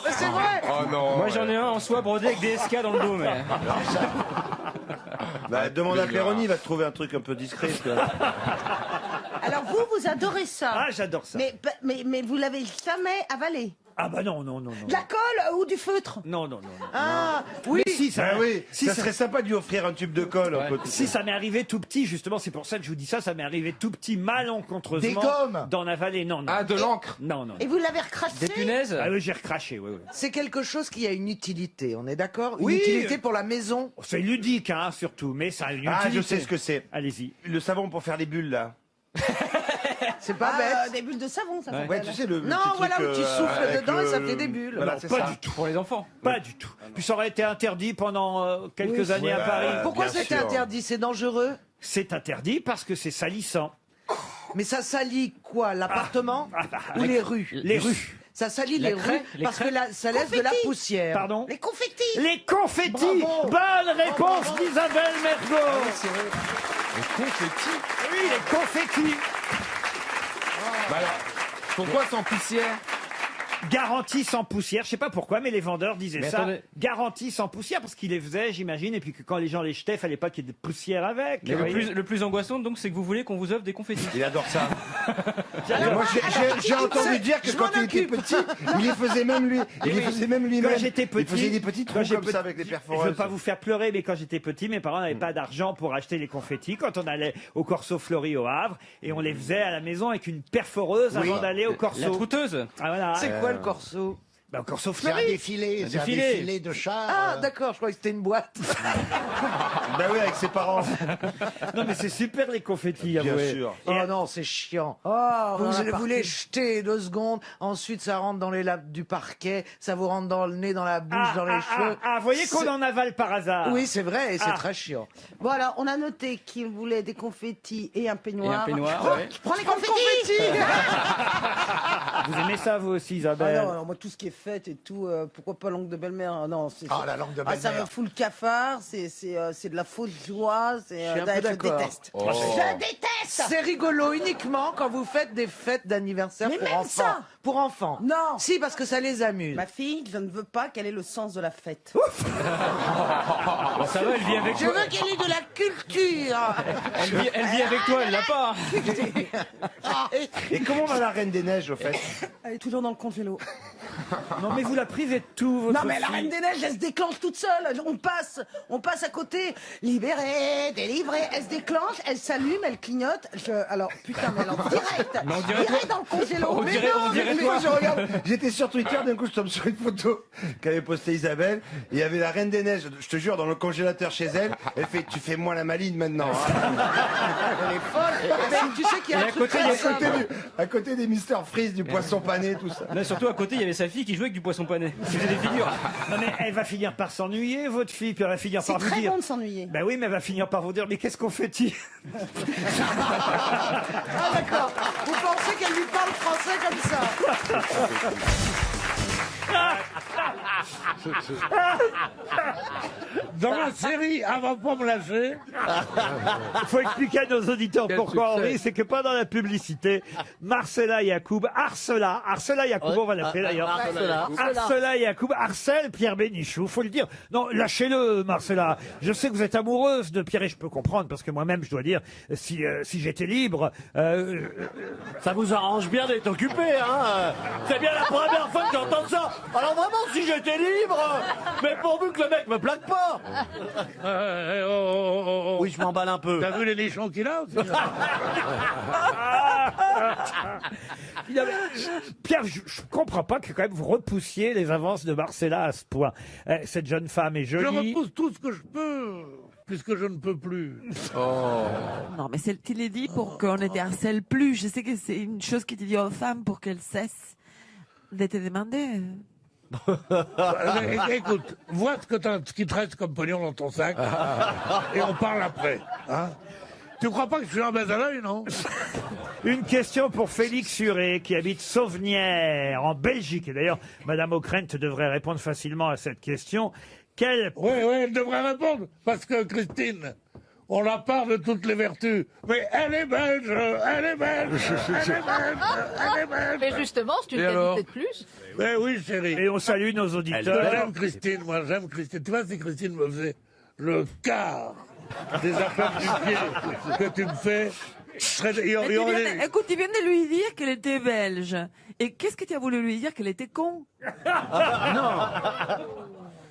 S10: Mais c'est vrai.
S13: Oh non.
S17: Moi j'en ai un en soie brodé avec des SK dans le dos, mais.
S18: Bah, demande à Péroni, il va te trouver un truc un peu discret. quoi.
S11: Alors vous adorez ça.
S1: Ah, j'adore ça.
S11: Mais vous l'avez jamais avalé.
S1: Ah bah non, non, non, non.
S11: De la colle ou du feutre.
S1: Non, non, non. non.
S10: Ah, oui.
S1: Mais si, ça,
S18: Ben oui,
S1: si,
S18: ça serait sympa de lui offrir un tube de colle. un peu.
S1: Si ça m'est arrivé tout petit, justement, c'est pour ça que je vous dis ça, ça m'est arrivé tout petit, malencontreusement.
S6: Des gommes.
S1: D'en avaler, non, non.
S13: Ah, de l'encre.
S1: Non, non.
S11: Et vous l'avez recraché.
S17: Des punaises.
S1: Ah oui, j'ai recraché, oui, oui.
S10: C'est quelque chose qui a une utilité, on est d'accord? Une
S1: Oui.
S10: utilité pour la maison.
S1: C'est ludique, hein, surtout, mais ça a une
S18: Ah,
S1: utilité.
S18: je sais ce que c'est.
S1: Allez-y.
S18: Le savon pour faire les bulles, là.
S10: C'est pas bête.
S11: Des bulles de savon, ça s'appelle.
S18: Ouais, tu sais, le
S10: Non,
S18: petit
S10: voilà
S18: truc,
S10: où tu souffles
S18: avec
S10: dedans et ça
S18: le-
S10: fait des bulles.
S18: Voilà,
S1: Non,
S18: c'est
S1: pas
S18: ça.
S1: du tout.
S17: Pour les enfants.
S1: Pas du tout. Puis ça aurait été interdit pendant quelques années à Paris.
S10: Pourquoi
S18: bien
S10: c'était
S18: sûr.
S10: interdit? C'est dangereux?
S1: C'est interdit parce que c'est salissant.
S10: Mais ça salit quoi? L'appartement? Ou
S1: avec
S10: les rues?
S1: Les rues.
S10: Ça salit
S17: La
S10: les
S17: craie,
S10: rues
S17: les
S10: parce que
S17: crêpes.
S10: ça laisse de la
S11: Confetti.
S10: poussière.
S1: Pardon.
S11: Les confettis.
S1: Les confettis.
S11: Bravo.
S1: Bonne réponse d'Isabelle Mergo.
S13: C'est vrai. Les confettis.
S1: Oui, les confettis.
S13: Bah alors, pourquoi sans poussière?
S1: Garantie sans poussière. Je sais pas pourquoi, mais les vendeurs disaient
S17: Mais
S1: ça.
S17: attendez.
S1: Garantie sans poussière parce qu'ils les faisaient, j'imagine, et puis que quand les gens les jetaient, fallait pas qu'il y ait de poussière avec.
S17: Mais
S1: vous voyez.
S17: le plus angoissant, donc, c'est que vous voulez qu'on vous offre des confettis.
S18: Il adore ça.
S1: Alors,
S18: Moi, j'ai entendu dire que
S10: je
S18: quand
S10: m'en
S18: il était
S10: occupe.
S18: petit, il les faisait même lui. Il les faisait même lui-même.
S1: Quand j'étais petit,
S18: il faisait des petits
S1: quand
S18: trous
S1: j'ai
S18: comme
S1: petit-
S18: ça avec les
S1: Je veux
S18: perforeuses.
S1: pas vous faire pleurer, mais quand j'étais petit, mes parents n'avaient pas d'argent pour acheter les confettis quand on allait au Corso Fleury au Havre, et on les faisait à la maison avec une perforeuse avant d'aller au Corso.
S17: La trouteuse.
S1: Ah, voilà.
S10: C'est quoi le corso?
S1: Bah, au Corso
S6: C'est un
S1: Fleury.
S6: défilé, c'est un
S17: défilé.
S6: défilé de chars.
S10: Ah, d'accord, je croyais que c'était une boîte.
S18: Bah oui, avec ses parents.
S1: Non, mais c'est super les confettis,
S18: Bien
S1: avouez.
S18: sûr.
S10: Oh non, c'est chiant.
S11: Oh,
S10: Vous les jetez 2 secondes, ensuite ça rentre dans les lattes du parquet, ça vous rentre dans le nez, dans la bouche, dans les cheveux.
S1: Vous voyez qu'on en avale par hasard.
S10: Oui, c'est vrai, et c'est
S1: Ah.
S10: très chiant.
S11: Bon, alors, on a noté qu'il voulait des confettis et un peignoir.
S17: Et un peignoir,
S11: Je prends-
S17: ouais.
S11: Je prends les confettis.
S1: Vous aimez ça, vous aussi,
S11: Ah
S1: Isabelle
S11: non, alors moi tout ce qui est fête et tout, pourquoi pas langue de belle-mère? Ah non,
S6: Ah, la langue de
S11: ça
S6: belle-mère.
S11: me fout le cafard, c'est de la fausse joie, c'est
S10: Je suis un peu d'accord.
S11: déteste.
S13: Oh.
S11: Je déteste.
S10: C'est rigolo uniquement quand vous faites des fêtes d'anniversaire
S11: Mais
S10: pour
S11: même
S10: enfants.
S11: ça.
S10: Pour enfants.
S11: Non.
S10: Si, parce que ça les amuse.
S11: Ma fille, je ne veux pas quel est le sens de la fête.
S17: Bon, ça va, elle vit avec
S11: Je
S17: toi.
S11: veux qu'elle ait de la culture.
S17: Elle vit avec toi, elle l'a pas.
S18: Et comment va la Reine des Neiges, au fait?
S11: Elle est toujours dans le congélo.
S1: Non, mais vous la privez de tout, votre
S11: Non mais la
S1: fille.
S11: Reine des Neiges, elle se déclenche toute seule. On passe à côté. Libérée, délivrée. Elle se déclenche, elle s'allume, elle clignote. Alors putain, mais alors direct.
S16: Mais on dirait
S11: direct
S16: toi.
S11: dans le congélo.
S16: On
S11: Mais
S16: dirait-
S11: non,
S16: on dirait
S11: mais
S16: toi.
S11: je regarde.
S4: J'étais sur Twitter, d'un coup je tombe sur une photo qu'avait postée Isabelle. Il y avait la Reine des Neiges, je te jure, dans le congélateur chez elle. Elle fait, tu fais moins la maline maintenant. hein. Elle est folle.
S11: Mais tu sais qu'il y a
S4: Et
S11: un
S4: à
S11: truc
S4: côté,
S11: très simple.
S4: à côté des Mister Freeze, du poisson pané, tout ça.
S17: Là, surtout à côté, il y avait sa fille qui jouait avec du poisson pané. Qui faisait des figures.
S1: Non, mais elle va finir par s'ennuyer, votre fille, puis elle va finir
S11: C'est
S1: par vous
S11: très
S1: dire.
S11: bon de s'ennuyer.
S1: Ben oui, mais elle va finir par vous dire, mais qu'est-ce qu'on fait-il?
S11: Ah d'accord. Vous pensez qu'elle lui parle français comme ça?
S15: Dans la série, elle va pas me lâcher.
S1: Il faut expliquer à nos auditeurs
S15: Quel
S1: pourquoi on
S15: succès.
S1: rit, c'est que pendant la publicité, Marcella Yacoub, Arcela Yacoub, on va l'appeler d'ailleurs. Arcela Yacoub harcèle Pierre Bénichou, faut le dire. Non, lâchez-le, Marcella. Je sais que vous êtes amoureuse de Pierre et je peux comprendre, parce que moi-même, je dois dire, si j'étais libre...
S16: Ça vous arrange bien d'être occupé, hein. C'est bien la première fois que j'entends ça. Alors vraiment, si j'étais libre, mais pourvu que le mec me plaque pas. Oui, je m'emballe un peu.
S15: T'as vu les nichons qu'il a aussi
S1: Pierre, je comprends pas que quand même vous repoussiez les avances de Marcella à ce point. Cette jeune femme est
S15: Je
S1: jolie.
S15: repousse tout ce que je peux, puisque je ne peux plus.
S12: Non, mais c'est il est dit pour qu'on ne te harcèle plus. Je sais que c'est une chose qui te dit aux femmes pour qu'elles cessent de te demander.
S15: Écoute, vois ce qui te reste comme pognon dans ton sac, et on parle après. Hein. Tu crois pas que je suis un baiser à l'œil, non?
S1: Une question pour Félix Suré, qui habite Sauvenière, en Belgique. Et d'ailleurs, Madame O'Krent devrait répondre facilement à cette question.
S15: Oui, elle devrait répondre, parce que Christine, on la parle de toutes les vertus. Mais elle est belge, elle est belge, elle est belge, elle est belge.
S22: Mais justement, c'est une
S15: Et alors
S22: qualité de plus.
S15: Mais oui, chérie.
S1: Et on salue nos auditeurs.
S15: J'aime Christine, moi, j'aime Christine. Tu vois, si Christine me faisait le quart des affaires du pied que tu me fais,
S12: Écoute, tu viens de lui dire qu'elle était belge. Et qu'est-ce que tu as voulu lui dire? Qu'elle était con?
S15: Non.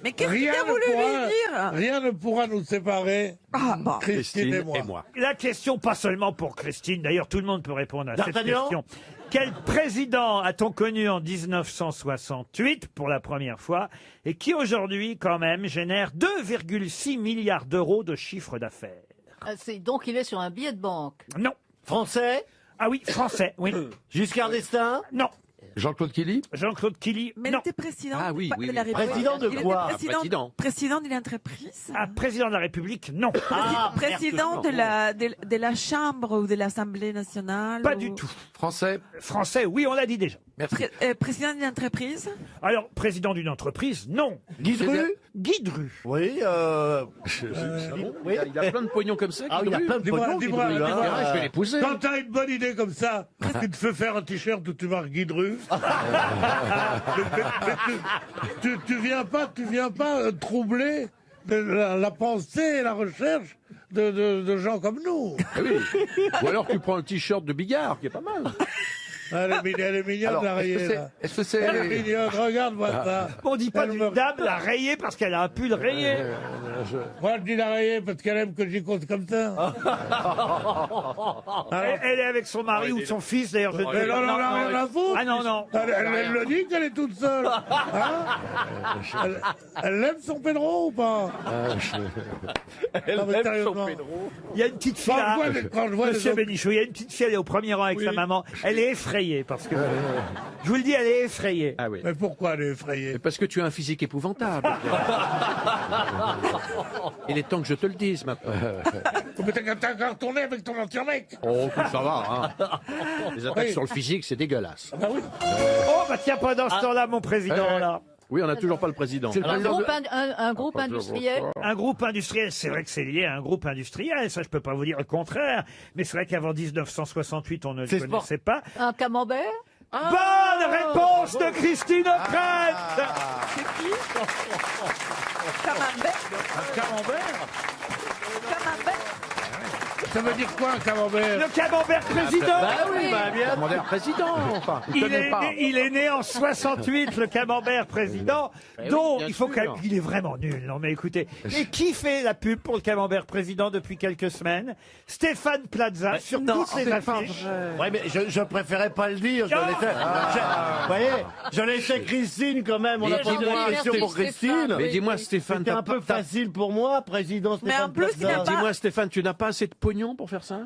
S12: Mais qu'est-ce que tu as voulu lui dire?
S15: Rien ne pourra nous séparer,
S12: bon.
S15: Christine et moi.
S1: La question, pas seulement pour Christine, d'ailleurs tout le monde peut répondre à cette
S16: D'Artagnan
S1: question. Quel président a-t-on connu en 1968 pour la première fois et qui aujourd'hui quand même génère 2,6 milliards d'euros de chiffre d'affaires?
S22: Donc il est sur un billet de banque.
S1: Non.
S16: Français?
S1: Ah oui, français, oui.
S16: Giscard d'Estaing?
S1: Non.
S14: Jean-Claude Killy?
S1: Jean-Claude Killy,
S12: Mais il
S1: non.
S12: était président
S8: Ah oui, oui,
S12: de la
S8: oui.
S12: République.
S16: Président de
S12: Il était
S16: quoi?
S12: président d'une entreprise.
S1: Ah, président de la République, non.
S12: Président de la Chambre ou de l'Assemblée nationale.
S1: Pas du tout.
S14: Français?
S1: Français, oui, on l'a dit déjà.
S12: Président d'une entreprise.
S1: Alors, président d'une entreprise, non.
S16: Guy Dru?
S1: Guy Dru.
S16: Oui,
S8: Il a plein de pognons comme ça.
S16: Ah, il a plein de pognon, Guy Dru, hein.
S8: Je vais l'épouser.
S15: Quand t'as une bonne idée comme ça, tu te fais faire un t-shirt où tu marques Guy Dru. Mais tu viens pas troubler la pensée et la recherche de gens comme nous.
S14: Ah oui. Ou alors tu prends le t-shirt de Bigard, qui est pas mal.
S15: Elle est mignonne,
S14: Alors,
S15: la rayée, là.
S14: est-ce que c'est...
S15: Elle est mignonne, regarde-moi ça.
S1: On dit pas d'une dame la rayée parce qu'elle a un pull rayé.
S15: Moi, je dis la rayée parce qu'elle aime que j'y compte comme ça.
S1: Elle est avec son mari ou son fils, d'ailleurs. Je
S15: Mais non, rien à foutre.
S1: Ah non, non.
S15: Elle le dit qu'elle est toute seule. Hein elle aime son Pedro ou pas? Non, mais sérieusement.
S1: Il y a une petite fille là,
S15: quand je vois les
S1: Monsieur
S15: autres-
S1: Bénichou, il y a une petite fille, elle est au premier rang avec sa maman. Elle est effrayée parce que, je vous le dis, elle est effrayée.
S14: Ah oui.
S15: Mais pourquoi elle est effrayée?
S14: Mais parce que tu as un physique épouvantable. Il est temps que je te le dise maintenant.
S15: Mais t'as qu'à retourner avec ton ancien mec.
S14: Oh, ça va, hein. Les attaques
S15: Oui.
S14: sur le physique, c'est dégueulasse.
S15: Ah oui.
S1: Oh, bah tiens, pendant ce temps-là, mon président, là.
S14: Oui, on n'a toujours pas le président.
S22: Un groupe industriel.
S1: Un groupe industriel, c'est vrai que c'est lié à un groupe industriel, ça je peux pas vous dire le contraire, mais c'est vrai qu'avant 1968 on ne le connaissait pas.
S22: Un camembert.
S1: Bonne réponse de Christine O'Krent.
S12: C'est qui? Camembert.
S15: Un camembert.
S12: Camembert.
S15: Ça veut dire quoi un camembert?
S1: Le camembert président.
S16: Bah oui, bah bien.
S13: Camembert président, enfin.
S1: Il est né en 68, le camembert président, dont il faut quand même... Il est vraiment nul, non mais écoutez. Et qui fait la pub pour le camembert président depuis quelques semaines? Stéphane Plaza, sur toutes les affiches.
S16: Ouais, mais je préférais pas le dire. Vous voyez, je laissais Christine quand même. On a posé la question pour Christine.
S13: Mais dis-moi, Stéphane,
S16: C'était un peu facile pour moi, président Stéphane.
S12: Mais en plus, il n'a pas...
S13: Dis-moi, Stéphane, tu n'as pas assez de pognon pour faire ça?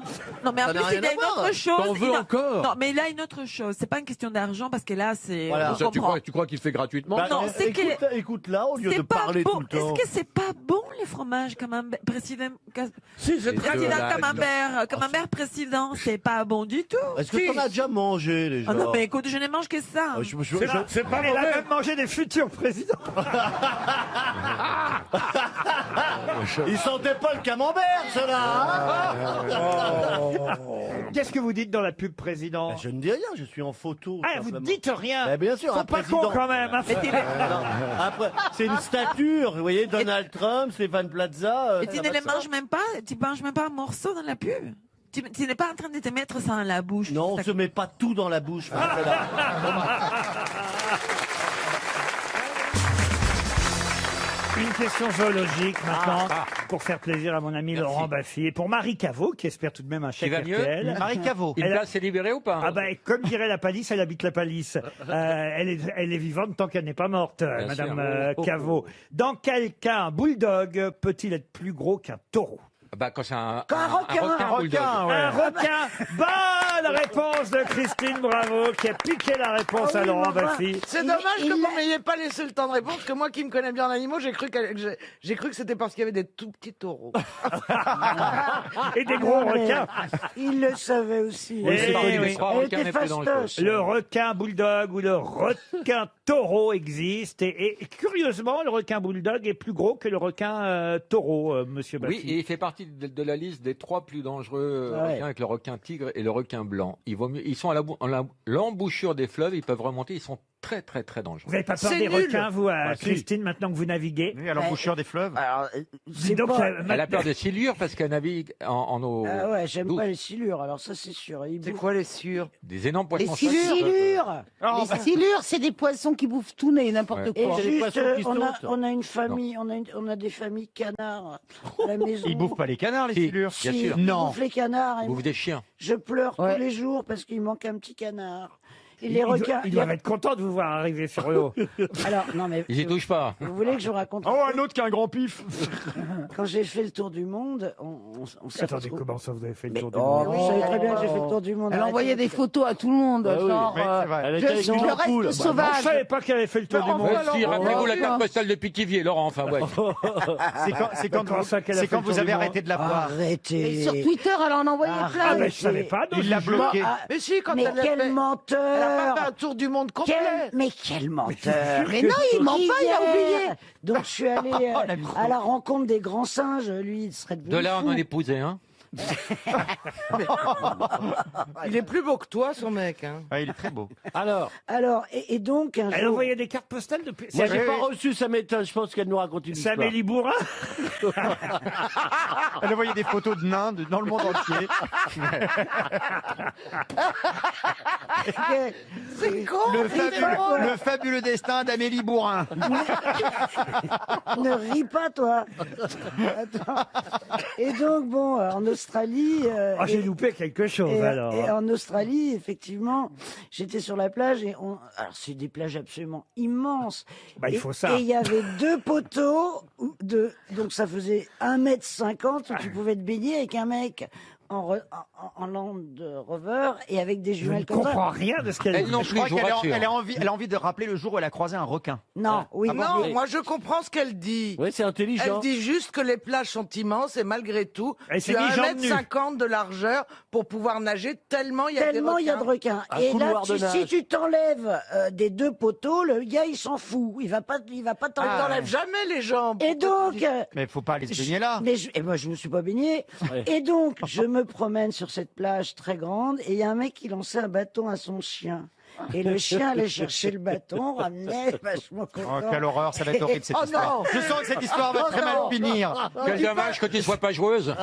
S12: Non, mais en plus, il y a une autre chose.
S13: T'en veux encore?
S12: Non, mais il a une autre chose. C'est pas une question d'argent parce que là, c'est.
S13: Voilà.
S12: On comprend.
S13: Tu crois qu'il fait gratuitement?
S12: Non, c'est que.
S16: Écoute là, au lieu de
S12: C'est pas
S16: parler
S12: bon.
S16: tout le temps.
S12: Est-ce que c'est pas bon les fromages camembert président?
S15: Si, c'est très
S12: Président
S15: bon.
S12: camembert président, c'est pas bon du tout.
S16: Est-ce que t'en as déjà mangé déjà?
S12: Ah non, mais écoute, je ne mange que ça.
S15: C'est pas
S1: Elle a
S15: mauvais.
S1: même mangé des futurs présidents.
S16: Ils sentaient pas le camembert, ceux-là.
S1: Qu'est-ce que vous dites dans la pub président?
S16: Je ne dis rien, je suis en photo.
S1: Ah, vous dites rien.
S16: Ben, bien sûr,
S1: Faut
S16: un
S1: pas
S16: président.
S1: con quand même. Hein.
S16: Non, après, c'est une stature, vous voyez, Donald Trump, Stéphane Plaza.
S12: Et tu ne les manges même pas, tu manges même pas un morceau dans la pub. Tu n'es pas en train de te mettre ça dans la bouche.
S16: Non, on se met pas tout dans la bouche.
S1: Une question zoologique maintenant, pour faire plaisir à mon ami Laurent Baffy et pour Marie Caveau, qui espère tout de même un chèque
S13: va mieux
S1: RTL.
S13: Marie Caveau. Une place est libérée ou pas?
S1: Ah bah, comme dirait la palisse, elle habite la palisse. Elle est vivante tant qu'elle n'est pas morte, Madame Caveau. Dans quel cas un bulldog peut-il être plus gros qu'un taureau?
S13: Bah, quand c'est un
S1: requin,
S13: bulldog.
S1: Un requin. Bonne réponse de Christine Bravo, qui a piqué la réponse à Laurent Baffy.
S10: C'est dommage que vous m'ayez pas laissé le temps de répondre, parce que moi qui me connais bien l'animal, j'ai cru que c'était parce qu'il y avait des tout petits taureaux.
S1: Et des gros requins.
S2: Il le savait aussi.
S1: Oui,
S2: Elle était fastoche.
S1: Le requin bulldog ou le requin taureau existe. Et curieusement, le requin bulldog est plus gros que le requin taureau, monsieur Baffy.
S13: Oui, et il fait partie de la liste des 3 plus dangereux requins, avec le requin tigre et le requin blanc. Il vaut mieux, ils sont à l'embouchure des fleuves, ils peuvent remonter, ils sont très très très dangereux.
S1: Vous n'avez pas peur des requins, vous, Christine, maintenant que vous naviguez?
S13: Oui, à l'embouchure des fleuves.
S2: Alors,
S1: Dis donc,
S13: Elle a peur des silures parce qu'elle navigue en eau.
S2: Ah ouais, j'aime
S13: douce.
S2: pas les silures, alors ça c'est sûr.
S10: C'est quoi les silures?
S13: Des énormes
S2: Les
S13: poissons.
S2: silures. Les silures, c'est des poissons qui bouffent tout et n'importe
S16: Ouais.
S2: quoi.
S16: Et juste,
S2: on a une famille, on a des familles canards à la maison.
S13: Ils bouffent pas les canards, les silures.
S2: Si,
S13: Bien sûr.
S2: ils bouffent les canards.
S13: Ils bouffent des chiens.
S2: Je pleure tous les jours parce qu'il manque un petit canard. Et les requins.
S1: Ils doivent être contents de vous voir arriver sur le haut.
S2: Alors, non mais.
S13: Ils y touchent pas.
S2: Vous voulez que je vous raconte?
S16: Oh, un autre qui a un grand pif.
S2: Quand j'ai fait le tour du monde, on s'est
S1: Attendez,
S2: retrouvé-
S1: comment ça vous avez fait le tour du
S2: Oh,
S1: monde?
S2: vous savez très bien que j'ai fait le tour du monde.
S22: Elle envoyait des photos à tout le monde,
S16: Ah oui,
S22: genre,
S16: mais c'est vrai. Elle était
S22: je
S16: avec
S22: suis
S16: une
S22: le
S16: ampoule.
S22: reste
S16: Bah,
S1: Je
S22: sauvage.
S1: savais pas qu'elle avait fait le tour du monde.
S13: Si, rappelez-vous la carte postale de Pithiviers, Laurent, enfin, ouais.
S1: Comment ça qu'elle a fait le tour du monde?
S13: de la voir.
S2: Arrêtez.
S22: Et sur Twitter, elle en envoyait plein.
S1: Ah ben je savais pas. donc je-
S10: Mais si, quand
S2: Mais
S10: elle a
S2: quel
S10: fait...
S2: menteur.
S10: Elle a pas fait un tour du monde complet.
S2: Mais quel menteur.
S22: Mais non, il ment pas, il a oublié.
S2: Donc je suis allé à la rencontre des grands singes. Lui, il serait devenu
S13: De là, on
S2: fou.
S13: en épousait, hein.
S10: Il est plus beau que toi, son mec. Hein.
S13: Ah, il est très beau.
S16: Alors,
S2: et donc un
S1: Elle
S2: jour...
S1: envoyait des cartes postales depuis.
S16: moi,
S1: C'est
S16: j'ai pas reçu, ça m'étonne. Je pense qu'elle nous raconte une
S1: c'est
S16: histoire.
S1: Amélie Bourrin.
S13: Elle envoyait des photos de nains dans le monde entier.
S2: C'est con.
S13: Le fabuleux destin d'Amélie Bourrin.
S2: Ne ris pas, toi. Attends. Et donc, bon, en Australie...
S1: Ah, j'ai loupé quelque chose alors.
S2: Et en Australie, effectivement, j'étais sur la plage et alors c'est des plages absolument immenses.
S1: Bah, il
S2: Et-
S1: faut ça.
S2: Et il y avait 2 poteaux, donc ça faisait 1,50 m où tu pouvais te baigner avec un mec en Land Rover et avec des
S1: Je ne
S2: jumelles comme ça.
S1: comprends rien de ce qu'elle
S13: Elle
S1: dit.
S13: non plus, je vous rassure.
S8: Elle a envie de rappeler le jour où elle a croisé un requin.
S2: Non, oui,
S10: Non,
S2: mais-
S10: moi je comprends ce qu'elle dit.
S16: Oui, c'est
S10: Elle
S16: intelligent.
S10: dit juste que les plages sont immenses et malgré tout,
S1: Et c'est
S10: tu as
S1: ni jambes nues.
S10: 1,50 m de largeur pour pouvoir nager tellement il y a
S2: Tellement il y a de
S10: des requins.
S2: requins.
S16: Un
S2: Et là,
S16: couloir de
S2: si
S16: nage.
S2: tu t'enlèves des 2 poteaux, le gars il s'en fout. Il va pas t'enlever.
S10: T'enlèves jamais les jambes.
S2: Et donc,
S8: Mais il faut pas aller se baigner là.
S2: et moi je me suis pas baigné. Et donc je me promène sur cette plage très grande et il y a un mec qui lançait un bâton à son chien. Et le chien allait chercher le bâton, ramenait, vachement content.
S5: Oh, quelle horreur, ça va être horrible cette
S2: Oh
S5: histoire.
S2: non.
S5: Je sens que cette histoire va très mal finir.
S13: Quel dommage que tu ne sois pas joueuse.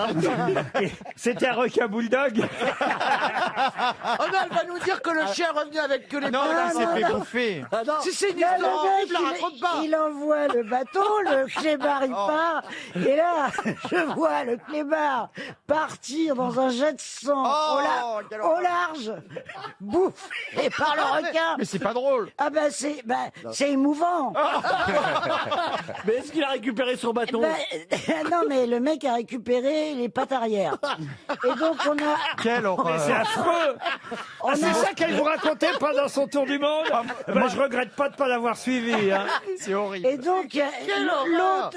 S1: C'était un requin bulldog.
S10: Oh non, elle va nous dire que le chien est revenu avec que les
S5: Non,
S10: pattes.
S5: il s'est fait bouffer.
S10: Si c'est une
S2: Là,
S10: histoire
S2: le
S10: horrible, la
S2: mec,
S10: raconte pas.
S2: il envoie le bâton, le clébard il part, et là, je vois le clébard partir dans un jet de sang au large, bouffé par le requin.
S5: Mais c'est pas drôle.
S2: Ah ben c'est émouvant.
S16: Mais est-ce qu'il a récupéré son bâton?
S2: Non mais le mec a récupéré les pattes arrière. Et donc on a...
S5: Quelle horreur.
S1: Mais c'est affreux.
S2: On
S1: C'est
S2: a-
S1: ça qu'elle vous racontait pendant son tour du monde. Je regrette pas de pas l'avoir suivi. Hein.
S5: C'est horrible.
S2: Et donc,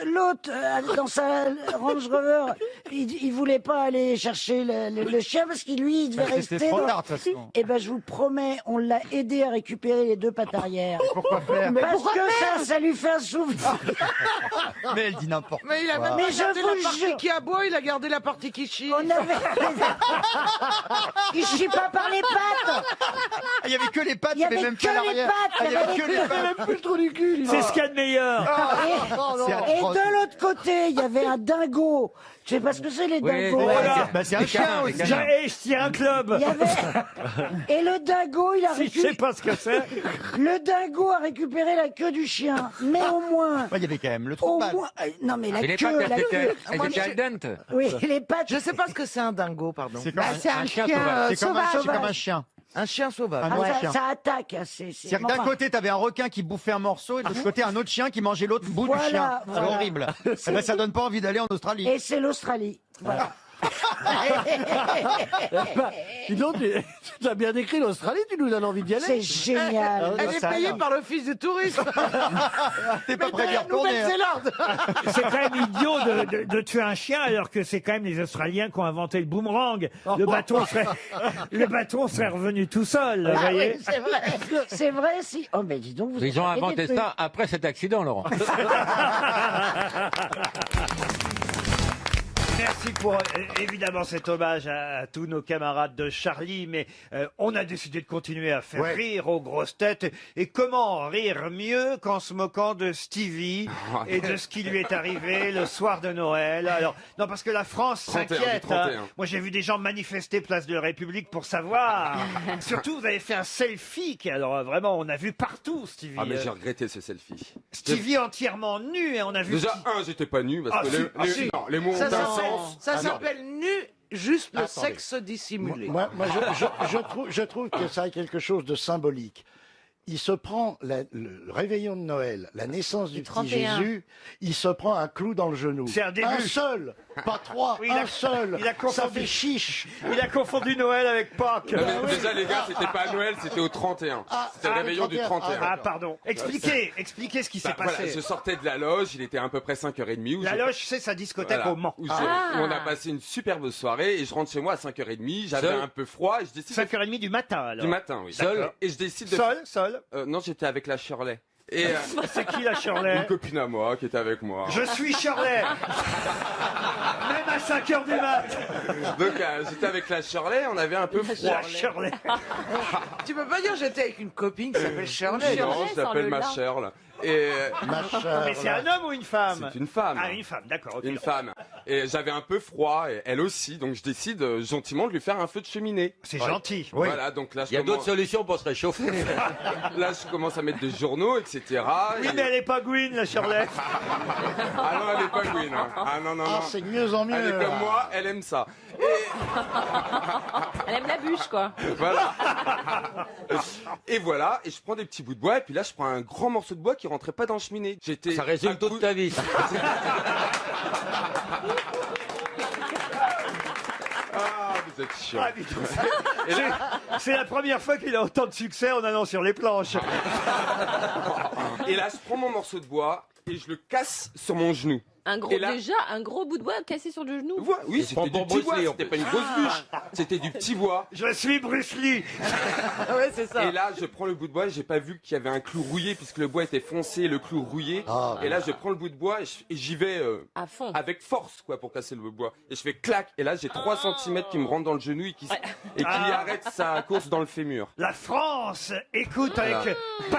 S2: l'autre, dans sa Range Rover, il voulait pas aller chercher le chien parce qu'il lui, il devait rester.
S5: C'était trop
S2: dans-
S5: tard de toute façon.
S2: Eh ben, je vous promets, on l'a aidé à récupérer les deux pattes arrière.
S5: Pourquoi faire?
S2: Parce que ça lui fait un souvenir.
S5: Mais elle dit n'importe quoi.
S10: Mais il a même
S2: Mais
S10: pas
S2: je
S10: gardé
S2: vous
S10: la partie
S2: jure.
S10: qui aboie, il a gardé la partie qui chie.
S2: On avait... Il chie pas par les pattes.
S5: Il y avait que les pattes,
S2: Il y avait
S5: même
S2: que
S5: pas
S2: les
S5: l'arrière.
S2: pattes.
S5: Il y avait que les pattes.
S16: Même plus le trou du cul.
S1: C'est ce qu'il y a de meilleur.
S2: Et de l'autre côté, il y avait un dingo. Je sais pas ce que c'est les dingos.
S1: Voilà.
S5: Bah, c'est un chien aussi.
S1: Je tiens un club.
S2: Il y avait... Et le dingo, il a
S1: Si je sais pas ce que c'est.
S2: Le dingo a récupéré la queue du chien. Mais au moins...
S5: Il y avait quand même le trou
S2: Au
S5: de balle.
S2: moins... Non mais la
S13: Et les
S2: queue,
S13: pattes,
S2: la queue.
S13: elles étaient al dente.
S2: Oui, les pattes.
S10: Je sais pas ce que c'est un dingo, pardon.
S5: C'est comme
S22: C'est un chien
S5: c'est comme un-
S22: sauvage.
S5: c'est comme un chien.
S10: Un chien sauvage.
S5: Un autre
S2: Ah,
S5: chien.
S2: ça attaque.
S5: C'est-à-dire que d'un côté, t'avais un requin qui bouffait un morceau et de l'autre côté, un autre chien qui mangeait l'autre bout
S2: Voilà,
S5: du chien.
S2: voilà.
S5: C'est horrible. Eh ben, ça donne pas envie d'aller en Australie.
S2: Et c'est l'Australie. Voilà.
S16: Dis donc, tu as bien décrit l'Australie, tu nous donnes envie d'y aller.
S2: C'est génial.
S10: Elle est payée par l'office du tourisme.
S5: T'es pas prêt d'y
S10: Mais
S5: retourner. hein.
S10: Nouvelle-Zélande.
S1: C'est quand même idiot de tuer un chien alors que c'est quand même les Australiens qui ont inventé le boomerang. Le bâton serait revenu tout seul, vous
S2: Ah
S1: voyez.
S2: oui, c'est vrai. C'est vrai, si. Oh, mais dis donc, vous
S13: Ils ont
S2: avez des
S13: inventé
S2: trucs.
S13: ça après cet accident, Laurent.
S1: Merci pour évidemment cet hommage à tous nos camarades de Charlie, mais on a décidé de continuer à faire rire aux grosses têtes. Et comment rire mieux qu'en se moquant de Stevie et de ce qui lui est arrivé le soir de Noël. Alors non, parce que la France
S7: 31,
S1: s'inquiète.
S7: du 31.
S1: Moi j'ai vu des gens manifester place de la République pour savoir. Surtout vous avez fait un selfie qui alors vraiment on a vu partout Stevie.
S7: Ah mais j'ai regretté ce selfie.
S1: Stevie entièrement nu et on a vu.
S7: Déjà, j'étais pas nu parce que les mots ont un sens.
S10: Ça s'appelle nu, juste le sexe dissimulé.
S6: Moi, je trouve que ça a quelque chose de symbolique. Il se prend le réveillon de Noël, la naissance du petit
S21: 31.
S6: Jésus, il se prend un clou dans le genou.
S1: C'est un début.
S6: Un seul, pas trois,
S1: Oui,
S6: un seul.
S1: il a confondu.
S6: Ça fait chiche.
S1: Il a confondu Noël avec Pâques.
S7: Non, mais déjà les gars, c'était pas à Noël, c'était au 31. C'était le réveillon du 31.
S1: Ah, pardon. Expliquez ce qui s'est
S7: Voilà,
S1: passé.
S7: je sortais de la loge, il était à peu près 5h30.
S1: La loge, c'est sa discothèque au Mans.
S7: Où on a passé une superbe soirée et je rentre chez moi à 5h30, j'avais
S1: Seul
S7: un peu froid et je décide...
S1: 5h30 du matin, alors.
S7: Du matin, oui.
S1: D'accord.
S7: Et je décide de...
S1: Seul
S7: Non, j'étais avec la Shirley. Et
S1: C'est qui la Shirley?
S7: Une copine à moi qui était avec moi.
S1: Je suis Shirley. Même à 5h du mat.
S7: Donc j'étais avec la Shirley, on avait un peu froid.
S1: La Shirley.
S10: Tu peux pas dire j'étais avec une copine qui s'appelle Shirley.
S7: Non, je l'appelle ma Shirley. Et
S1: Mais c'est un homme ou une femme?
S7: C'est une femme.
S1: Ah, une femme, d'accord. ok.
S7: Une femme. Et j'avais un peu froid, et elle aussi, donc je décide gentiment de lui faire un feu de cheminée.
S1: C'est gentil.
S7: Voilà, donc là je
S13: Il y a
S7: commence...
S13: d'autres solutions pour se réchauffer.
S7: Là je commence à mettre des journaux, etc.
S1: Oui,
S7: et-
S1: mais elle est pas Gwyn, la Shirley.
S7: Ah non, elle est pas Gwyn. Hein. Ah non, non, non.
S6: C'est de mieux en mieux.
S7: Elle est comme moi, elle aime ça.
S21: Elle aime la bûche, quoi.
S7: Voilà. Et voilà, et je prends des petits bouts de bois, et puis là je prends un grand morceau de bois qui rentrait pas dans la cheminée. J'étais...
S13: Ça résume toute ta vie.
S7: Ah, vous êtes chiant.
S1: Ah, putain, c'est la première fois qu'il a autant de succès en allant sur les planches.
S7: Et là, je prends mon morceau de bois et je le casse sur mon genou.
S3: Un gros,
S7: Et là-
S3: déjà, un gros bout de bois cassé sur le genou.
S7: Oui, c'était du petit bois, c'était pas une grosse bûche. C'était du petit bois.
S1: Je suis Bruce Lee.
S10: Ouais, c'est ça.
S7: Et là, je prends le bout de bois, j'ai pas vu qu'il y avait un clou rouillé puisque le bois était foncé, le clou rouillé. Et là, je prends le bout de bois et j'y vais
S3: À fond.
S7: avec force quoi pour casser le bout de bois. Et je fais clac. Et là, j'ai 3 cm qui me rentrent dans le genou et qui arrête sa course dans le fémur.
S1: La France écoute avec
S7: Voilà.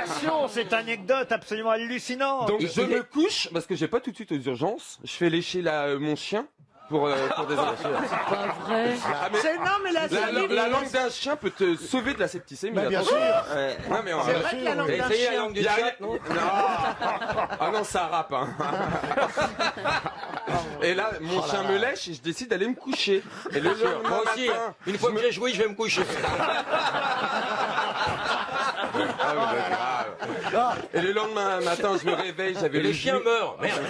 S1: passion cette anecdote absolument hallucinante.
S7: Donc je me couche parce que j'ai pas tout de suite aux urgences. Je fais lécher mon chien pour des
S3: Pas vrai.
S7: Ah, mais
S10: Non, mais
S7: la langue d'un chien peut te sauver de la septicémie.
S6: Bah, bien
S7: attention.
S6: sûr.
S7: Ouais. Non mais
S10: C'est vrai que la langue d'un chien.
S7: Il y a rien- non. Ah non, ça rappe. Hein. Et là, mon chien me lèche et je décide d'aller me coucher. Et le lendemain
S13: Moi aussi,
S7: matin,
S13: une fois que j'ai joué, je vais me coucher.
S7: Ah, mais c'est grave. Et le lendemain matin, je me réveille, j'avais
S13: Et
S7: le
S13: le chien
S7: genou-
S13: meurt. Merde.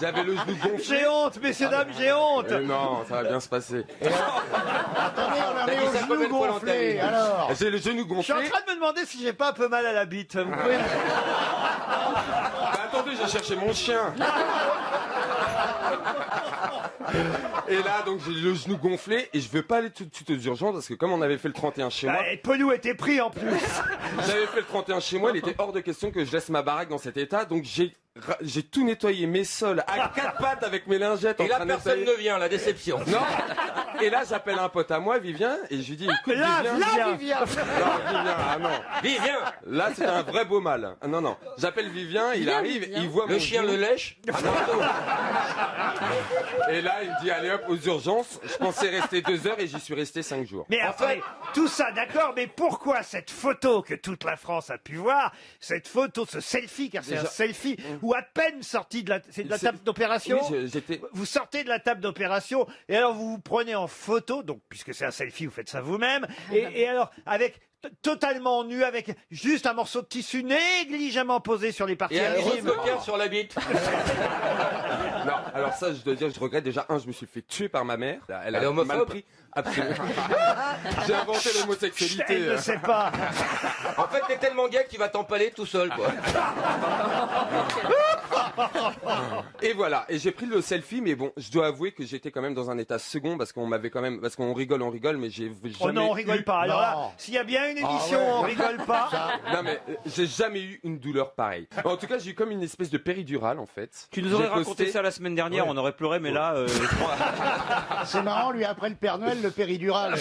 S7: J'avais le genou gonflé.
S1: J'ai honte, messieurs, dames, j'ai honte.
S7: Non, ça va bien se passer.
S6: Attendez, on
S7: T'as
S6: avait
S7: dit
S6: au
S7: ça combien
S6: genou
S7: de fois dans ta
S6: gonflé,
S7: vie
S6: alors.
S7: J'ai le genou
S1: Je suis en
S7: gonflé.
S1: train de me demander si j'ai pas un peu mal à la bite. Vous pouvez...
S7: Bah, attendez, j'ai cherché mon chien. Et là, donc, j'ai le genou gonflé et je veux pas aller tout de suite aux urgences parce que comme on avait fait le 31 chez moi,
S1: Et Pelou était pris en plus.
S7: j'avais fait le 31 chez moi, il était hors de question que je laisse ma baraque dans cet état, donc j'ai tout nettoyé, mes sols, à 4 pattes avec mes lingettes.
S13: Et
S7: en
S13: là,
S7: train de
S13: personne
S7: nettoyer.
S13: ne vient, la déception.
S7: Non. Et là, j'appelle un pote à moi, Vivien, et je lui dis, écoute,
S1: Là,
S7: Vivien.
S1: Vivien.
S7: Non, Vivien, ah non.
S13: Vivien.
S7: Là, c'est un vrai beau mal. Ah, non, non. J'appelle Vivien, il arrive, il voit
S13: Le
S7: mon
S13: chien
S7: genou.
S13: le lèche.
S7: Et là, il me dit, allez hop, aux urgences. Je pensais rester 2 heures et j'y suis resté 5 jours.
S1: Mais après, tout ça, d'accord, mais pourquoi cette photo que toute la France a pu voir, cette photo, ce selfie, car c'est
S7: Déjà-
S1: un selfie, ou à peine sorti de la, c'est de la
S7: C'est-
S1: table d'opération,
S7: Oui, j'étais.
S1: vous sortez de la table d'opération, et alors vous vous prenez en photo, donc puisque c'est un selfie, vous faites ça vous-même, et alors avec totalement nu, avec juste un morceau de tissu négligemment posé sur les parties
S13: Et un gros
S1: intimes.
S13: coquin sur la bite.
S7: Non, alors ça, je dois dire, je regrette déjà. Je me suis fait tuer par ma mère. Elle
S13: Elle est
S7: a
S13: homophobe
S7: mal pris. Absolument. J'ai inventé l'homosexualité.
S1: Elle ne sait pas.
S13: En fait, t'es tellement gay que tu vas t'empaler tout seul, quoi.
S7: Et voilà. Et j'ai pris le selfie, mais bon, je dois avouer que j'étais quand même dans un état second parce qu'on m'avait quand même, parce qu'on rigole, mais j'ai jamais.
S1: Oh non, on rigole
S7: eu-
S1: pas. Alors là,
S6: Non.
S1: s'il y a bien une émission où on rigole pas.
S7: Non mais j'ai jamais eu une douleur pareille. En tout cas, j'ai eu comme une espèce de péridurale en fait.
S8: Tu nous aurais
S7: J'ai posté-
S8: raconté ça la semaine dernière,
S7: Ouais.
S8: on aurait pleuré, mais là,
S6: C'est marrant, lui, après le Père Noël, le péridural.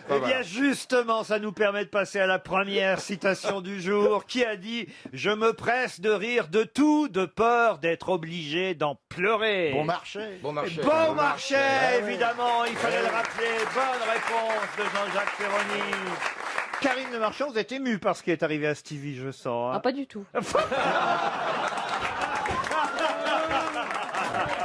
S1: Eh bien, justement, ça nous permet de passer à la première citation du jour. Qui a dit « Je me presse de rire de tout, de peur d'être obligé d'en pleurer ».
S6: Bon marché.
S13: Bon marché.
S1: Bon marché, évidemment, il fallait le rappeler. Bonne réponse de Jean-Jacques Perroni. Karine Le Marchand, vous êtes ému par ce qui est arrivé à Stevie, je sens. hein.
S3: Ah, pas du tout.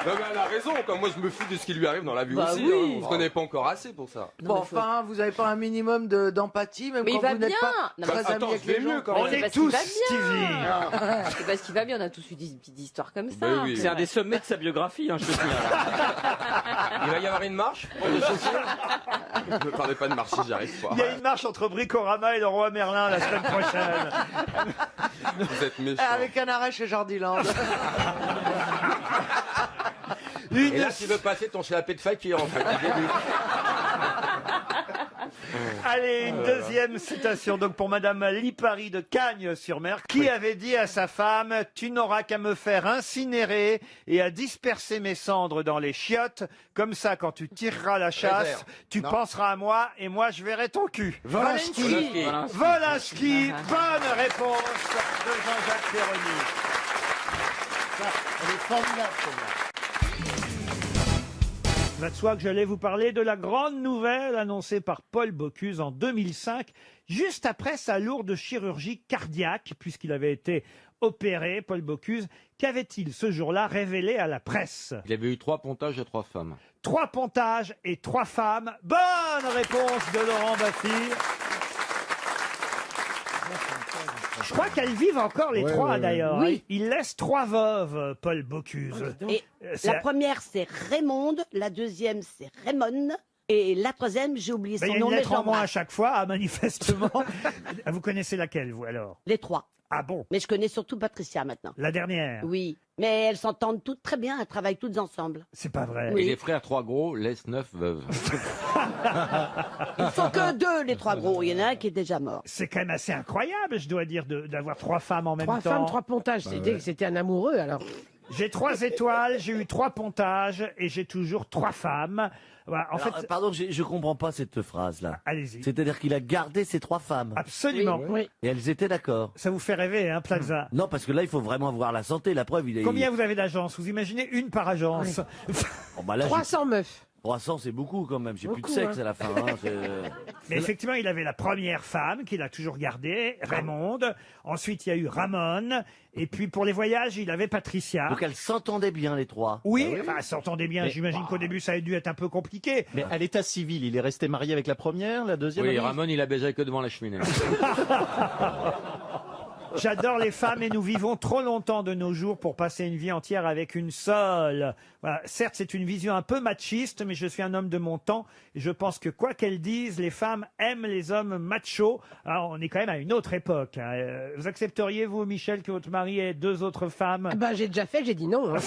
S7: Non mais elle a raison, comme moi je me fous de ce qui lui arrive dans la vie
S3: Bah
S7: aussi.
S3: oui.
S7: Hein. On se connaît pas encore assez pour ça.
S10: Bon, enfin, vous avez pas un minimum d'empathie, même
S3: Mais
S10: quand
S3: il va
S10: vous n'êtes
S3: bien.
S10: pas
S3: Non,
S10: très
S3: mais
S10: amis
S7: attends,
S10: avec
S7: je vais
S10: les gens.
S7: mieux quand
S1: On
S7: même.
S1: est
S3: parce
S1: tous
S3: qu'il va bien.
S1: Stevie.
S3: C'est parce qu'il va bien, on a tous eu des petites histoires comme ça.
S7: Ben oui.
S8: c'est un des sommets de sa biographie, hein, je te signale.
S13: Il va y avoir une marche.
S7: Ne parlez pas de marché, j'y arrive pas.
S1: Il y a une marche entre Bricorama et le Roi Merlin la semaine prochaine.
S7: Vous êtes méchants.
S10: Avec un arrêt chez Jardiland.
S13: Et là, tu veux passer ton CAP de fakir, en fait. au début.
S1: Allez, une deuxième citation donc pour Madame Lipari de Cagnes-sur-Mer, qui avait dit à sa femme « Tu n'auras qu'à me faire incinérer et à disperser mes cendres dans les chiottes. Comme ça, quand tu tireras la chasse,
S13: Réserve.
S1: tu penseras à moi et moi je verrai ton cul. »
S13: Volinsky.
S1: Volinsky, bonne réponse de Jean-Jacques Perroni.
S6: Elle est formidable, celle-là.
S1: Va de soi que j'allais vous parler de la grande nouvelle annoncée par Paul Bocuse en 2005, juste après sa lourde chirurgie cardiaque, puisqu'il avait été opéré, Paul Bocuse. Qu'avait-il ce jour-là révélé à la presse?
S13: Il avait eu 3 pontages et 3 femmes.
S1: 3 pontages et 3 femmes. Bonne réponse de Laurent Baffy. Je crois qu'elles vivent encore les 3 d'ailleurs.
S22: Oui.
S1: Il laisse 3 veuves, Paul Bocuse.
S22: Et
S1: C'est-
S22: la première, c'est Raymonde. La deuxième, c'est Raymond.
S19: Et la troisième, j'ai oublié
S1: Ben,
S19: son
S1: il y a
S19: nom,
S1: une
S19: mais
S1: lettre en moins à
S19: j'embrasse.
S1: chaque fois, ah, manifestement. Vous connaissez laquelle, vous, alors?
S19: Les trois.
S1: Ah bon?
S19: Mais je connais surtout Patricia maintenant.
S1: La dernière?
S19: Oui, mais elles s'entendent toutes très bien, elles travaillent toutes ensemble.
S1: C'est pas vrai.
S19: Oui.
S13: Et les frères trois gros laissent 9 veuves.
S19: Ils sont que deux, les trois gros. Il y en a un qui est déjà mort.
S1: C'est quand même assez incroyable, je dois dire, d'avoir 3 femmes en même
S11: Trois
S1: temps.
S11: femmes, 3 pontages. C'était un amoureux, alors.
S1: J'ai 3 étoiles, j'ai eu 3 pontages et j'ai toujours 3 femmes. Voilà, en
S16: Alors,
S1: fait,
S16: pardon, je comprends pas cette phrase-là.
S1: allez-y.
S16: C'est-à-dire qu'il a gardé ses 3 femmes.
S1: Absolument.
S11: Oui.
S16: Et elles étaient d'accord.
S1: Ça vous fait rêver, hein, Plaza?
S16: Non, parce que là, il faut vraiment voir la santé. La preuve, il est.
S1: Combien vous avez d'agences? Vous imaginez une par agence?
S16: Oh, bah là,
S11: 300 meufs.
S16: 300, c'est beaucoup quand même. J'ai plus de
S11: Beaucoup,
S16: sexe
S11: hein.
S16: à la fin. Hein,
S1: Mais effectivement, il avait la première femme qu'il a toujours gardée, Raymonde. Ensuite, il y a eu Ramon. Et puis, pour les voyages, il avait Patricia.
S16: Donc elles s'entendaient bien, les 3.
S1: Oui, enfin, elles s'entendaient bien.
S20: Mais-
S1: J'imagine qu'au début, ça a dû être un peu compliqué.
S20: Mais à l'état civil, il est resté marié avec la première, la deuxième
S13: Oui,
S20: elle-
S13: Ramon, il a baisé que devant la cheminée.
S1: J'adore les femmes et nous vivons trop longtemps de nos jours pour passer une vie entière avec une seule. Voilà. Certes, c'est une vision un peu machiste, mais je suis un homme de mon temps et je pense que quoi qu'elles disent, les femmes aiment les hommes machos. Alors, on est quand même à une autre époque. Hein. Vous accepteriez, vous, Michel, que votre mari ait 2 autres femmes?
S11: Ben, j'ai déjà fait, j'ai dit non. hein.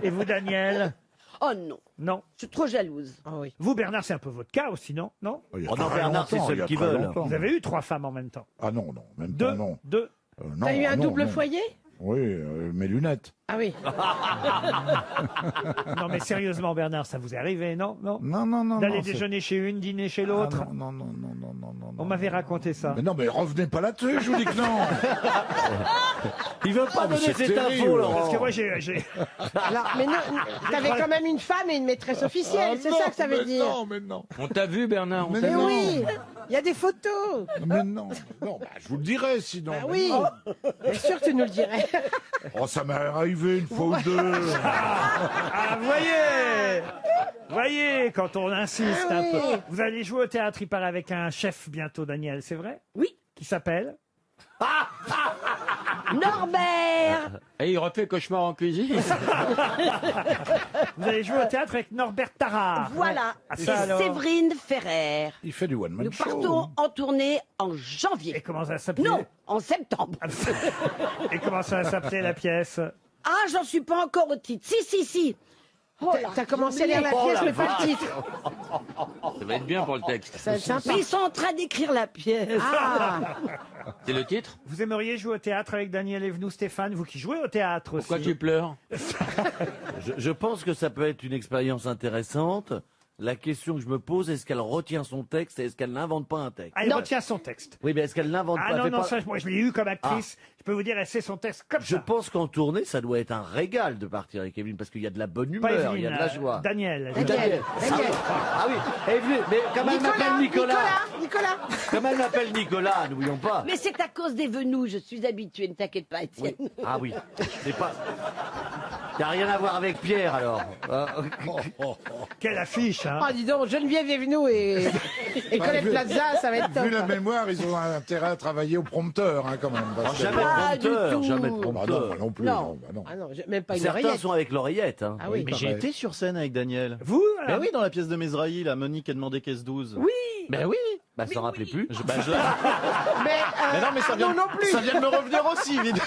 S1: Et vous, Daniel?
S19: Oh non,
S1: Non.
S19: je suis trop jalouse.
S11: Ah oui.
S1: Vous, Bernard, c'est un peu votre cas aussi, non? Non?
S14: Il y a
S16: Oh non,
S14: très
S16: Bernard, c'est
S14: longtemps,
S16: ceux
S14: il y a
S16: qui
S14: très
S16: veulent.
S14: longtemps.
S1: Vous avez eu 3 femmes en même temps?
S14: Ah non, non, même
S1: 2?
S14: pas, non.
S1: 2?
S14: Non,
S11: T'as eu un
S14: non,
S11: double
S14: non.
S11: foyer?
S14: Oui, mes lunettes.
S11: Ah oui.
S1: Non, mais sérieusement, Bernard, ça vous est arrivé, non? Non?
S14: Non, non, non.
S1: D'aller
S14: non, c'est-
S1: déjeuner chez une, dîner chez l'autre?
S14: Ah, non, non, non, non, non, non,
S1: On
S14: non.
S1: m'avait raconté ça.
S14: Mais non, mais revenez pas là-dessus, je vous dis que non.
S16: Il veut pas
S14: mais
S16: donner
S14: c'est
S16: cette
S14: terrible.
S16: info, Laurent.
S1: Parce que moi, j'ai...
S11: Alors, mais non, t'avais quand même une femme et une maîtresse officielle, c'est ça que ça veut dire.
S14: Non, mais non.
S13: On t'a vu, Bernard, on
S14: Mais
S13: t'a
S11: Mais
S13: vu.
S14: non.
S11: oui, il y a des photos.
S14: Mais non, non, bah, je vous le dirai sinon.
S11: Ah
S14: mais
S11: oui,
S14: non.
S11: bien sûr que tu nous le dirais.
S14: Oh, ça m'est arrivé une fois ou deux.
S1: Ah, voyez, quand on insiste
S11: Ah
S1: un
S11: oui.
S1: peu. Vous allez jouer au théâtre, il paraît, avec un chef bientôt, Daniel, c'est vrai?
S19: Oui.
S1: Qui s'appelle?
S19: Norbert.
S13: Et il refait cauchemar en cuisine.
S1: Vous allez jouer au théâtre avec Norbert Tarard.
S19: Voilà,
S1: Ah,
S19: c'est
S1: ça, alors.
S19: Séverine Ferrer.
S14: Il fait du one-man
S19: Nous
S14: show.
S19: partons en tournée en
S1: Et
S19: janvier.
S1: comment ça s'appelait?
S19: Non, en septembre.
S1: Et comment ça s'appelait la pièce?
S19: Ah, j'en suis pas encore au titre. Si. Oh là,
S11: T'as commencé à
S19: j'ai
S11: lire la
S19: oublié.
S11: pièce, mais pas le titre.
S13: Ça va être bien pour le texte.
S11: Ça va être sympa.
S19: Mais ils sont en train d'écrire la pièce.
S11: Ah,
S13: C'est le titre?
S1: Vous aimeriez jouer au théâtre avec Daniel Evenou, Stéphane, vous qui jouez au théâtre aussi?
S13: Pourquoi tu pleures?
S16: Je pense que ça peut être une expérience intéressante. La question que je me pose, est-ce qu'elle retient son texte et est-ce qu'elle n'invente pas un texte?
S1: Ah, elle retient son texte.
S16: Oui, mais est-ce qu'elle n'invente
S1: Ah
S16: pas
S1: non,
S16: fait
S1: non,
S16: pas-
S1: ça, moi je l'ai eu comme actrice. Je peux vous dire, elle sait son texte comme
S16: Je
S1: ça.
S16: pense qu'en tournée, ça doit être un régal de partir avec Evelyne, parce qu'il y a de la bonne
S1: Pas
S16: humeur, il y a
S1: Evelyne,
S16: de la joie.
S1: Daniel.
S11: Daniel.
S16: Ah oui, Evelyne, mais comme elle m'appelle Nicolas,
S11: Nicolas.
S16: comme elle m'appelle Nicolas, n'oublions pas.
S19: Mais c'est à cause des venous, je suis habituée, ne t'inquiète pas, Étienne.
S16: Ah oui, c'est pas... T'as rien à voir avec Pierre, alors.
S1: Quelle affiche, hein.
S11: Ah, dis donc, Geneviève Evenou et Colette
S14: vu-
S11: Plaza, ça va être top.
S14: Vu la mémoire, ils ont intérêt à travailler au prompteur, hein, quand même. parce que-
S16: Jamais de
S19: Pas du
S16: prompteur,
S19: tout.
S16: jamais de
S14: Bah non,
S16: prompteur.
S14: non plus.
S11: Non.
S14: Non, bah non.
S11: Ah non, même pas une
S16: Certains
S11: oreillette.
S16: sont avec l'oreillette. Hein.
S11: Ah oui.
S20: Mais j'ai
S14: pareil.
S20: été sur scène avec Daniel.
S1: Vous
S20: Ben oui, dans la pièce de Mesrahi, la Monique a demandé caisse 12.
S19: Oui.
S20: Ben oui.
S16: Bah, s'en rappelait plus.
S20: Ben, mais non, mais ça vient,
S11: non plus.
S20: ça vient de me revenir aussi, évidemment.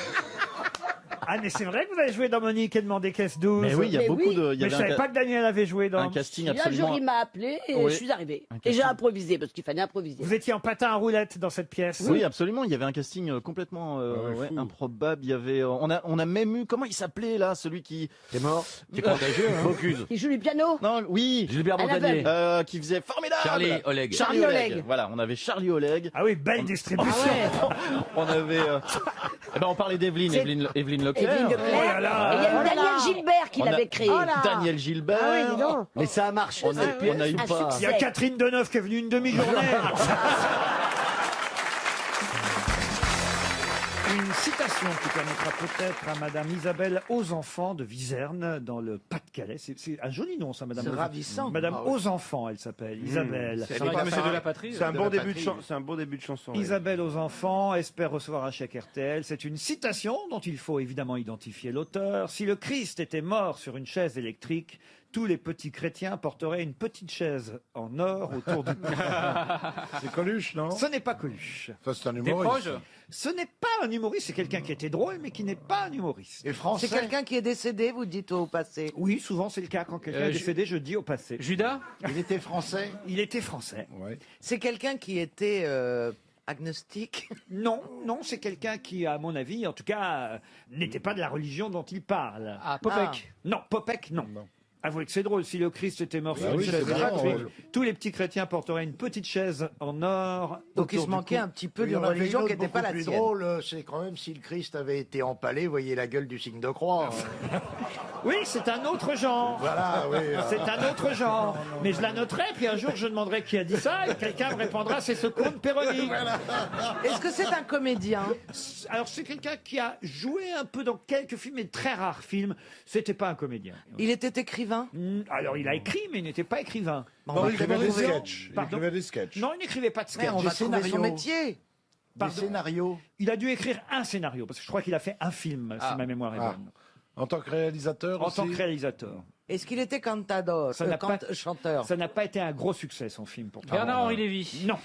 S1: Ah, mais c'est vrai que vous avez joué dans Monique et demandé caisse 12.
S20: Mais oui, il y a
S19: Mais
S20: beaucoup
S19: oui.
S20: de. Il y
S1: Mais je
S20: avait
S1: savais pas que Daniel avait joué dans...
S20: un casting
S19: Et un jour,
S20: absolument.
S19: il m'a appelé et
S20: Oui.
S19: je suis arrivée.
S20: Un
S19: Et j'ai
S20: casting.
S19: improvisé, parce qu'il fallait improviser.
S1: Vous étiez en patin à roulette dans cette pièce.
S20: Oui, absolument. Il y avait un casting complètement
S14: ouais, fou.
S20: improbable. Il y avait, on a même eu, comment il s'appelait là, celui qui
S16: T'es mort.
S20: qui est contagieux, hein.
S16: Focus.
S19: Qui joue du piano.
S20: Non, oui,
S16: Gilbert
S19: À
S16: Montagnier.
S19: l'aveugle.
S20: qui faisait formidable.
S13: Charlie Oleg.
S20: Charlie
S11: Charlie
S20: Oleg.
S11: Oleg.
S20: Voilà, on avait Charlie Oleg.
S1: Ah oui, belle distribution.
S20: On avait. Eh ben, on parlait d'Evelyne, Evelyne Leclerc.
S19: Evelyne Leclerc.
S1: Oh là là.
S19: Et il y a
S11: Oh là
S19: eu Daniel
S11: là.
S19: Gilbert qui
S20: On a-
S19: l'avait créé.
S11: Oh là.
S20: Daniel Gilbert.
S11: Ah oui, dis donc.
S16: Mais ça a marché,
S20: On a-
S16: cette pièce,
S20: on a eu
S16: ou
S19: un
S16: pas
S19: succès.
S1: Il y a Catherine Deneuve qui est venue une demi-journée. Une citation qui permettra peut-être à Madame Isabelle Ausenfants de Viserne, dans le Pas-de-Calais. C'est un joli nom, ça, Madame.
S10: C'est ravissant.
S1: Madame
S10: Ah oui.
S1: Ausenfants, elle s'appelle. Isabelle.
S7: C'est un bon début de chanson. oui.
S1: Isabelle aux enfants espère recevoir un chèque RTL. C'est une citation dont il faut évidemment identifier l'auteur. Si le Christ était mort sur une chaise électrique, tous les petits chrétiens porteraient une petite chaise en or autour du cou.
S14: C'est Coluche, non?
S1: Ce n'est pas Coluche.
S14: Ça, c'est un humoriste.
S1: Ce n'est pas un humoriste, c'est quelqu'un qui était drôle, mais qui n'est pas un humoriste.
S6: Et français.
S10: C'est quelqu'un qui est décédé, vous dites au passé.
S1: Oui, souvent c'est le cas. Quand quelqu'un est décédé, je dis au passé.
S17: Judas?
S6: Il était français.
S1: Il était français.
S10: C'est quelqu'un qui était agnostique.
S1: Non, non, c'est quelqu'un qui, à mon avis, en tout cas, n'était pas de la religion dont il parle.
S17: Ah, Popek.
S1: Non, Popek, non. Avouez que c'est drôle, si le Christ était mort sur
S14: Bah
S1: une
S14: oui,
S1: chaise
S14: c'est vraiment
S1: électrique,
S14: drôle.
S1: tous les petits chrétiens porteraient une petite chaise en or.
S10: Donc il
S1: autour
S10: se
S1: du
S10: manquait
S1: cou.
S10: un petit peu
S6: Il y
S10: d'une
S6: en avait
S10: religion
S6: une
S10: qui
S6: autre
S10: n'était pas
S6: beaucoup
S10: la
S6: plus
S10: sienne.
S6: drôle, c'est quand même si le Christ avait été empalé, voyez la gueule du signe de croix.
S1: Oui, c'est un autre genre.
S6: Voilà, oui.
S1: C'est un autre genre. Mais je la noterai, puis un jour je demanderai qui a dit ça, et quelqu'un me répondra, c'est ce comte Péroni.
S10: Est-ce que c'est un comédien?
S1: Alors c'est quelqu'un qui a joué un peu dans quelques films, mais très rares films. C'était pas un comédien.
S10: Il était écrivain?
S1: Alors il a écrit, mais il n'était pas écrivain.
S14: Non, il écrivait des
S10: trouver-
S14: sketchs. Il
S1: Pardon
S14: écrivait des sketchs.
S1: Non, il n'écrivait pas de
S10: Mais
S1: sketch.
S10: on va
S6: Des
S10: trouver son
S6: scénarios.
S10: métier.
S6: Des scénarios.
S1: Il a dû écrire un scénario, parce que je crois qu'il a fait un film, si ma mémoire est bonne.
S14: En tant que réalisateur
S1: En
S14: aussi.
S1: tant que réalisateur.
S10: Est-ce qu'il était cantador,
S1: Ça n'a pas-
S10: chanteur?
S1: Ça n'a pas été un gros succès, son film, pourtant.
S17: Bernard-Henri Lévy.
S1: Non,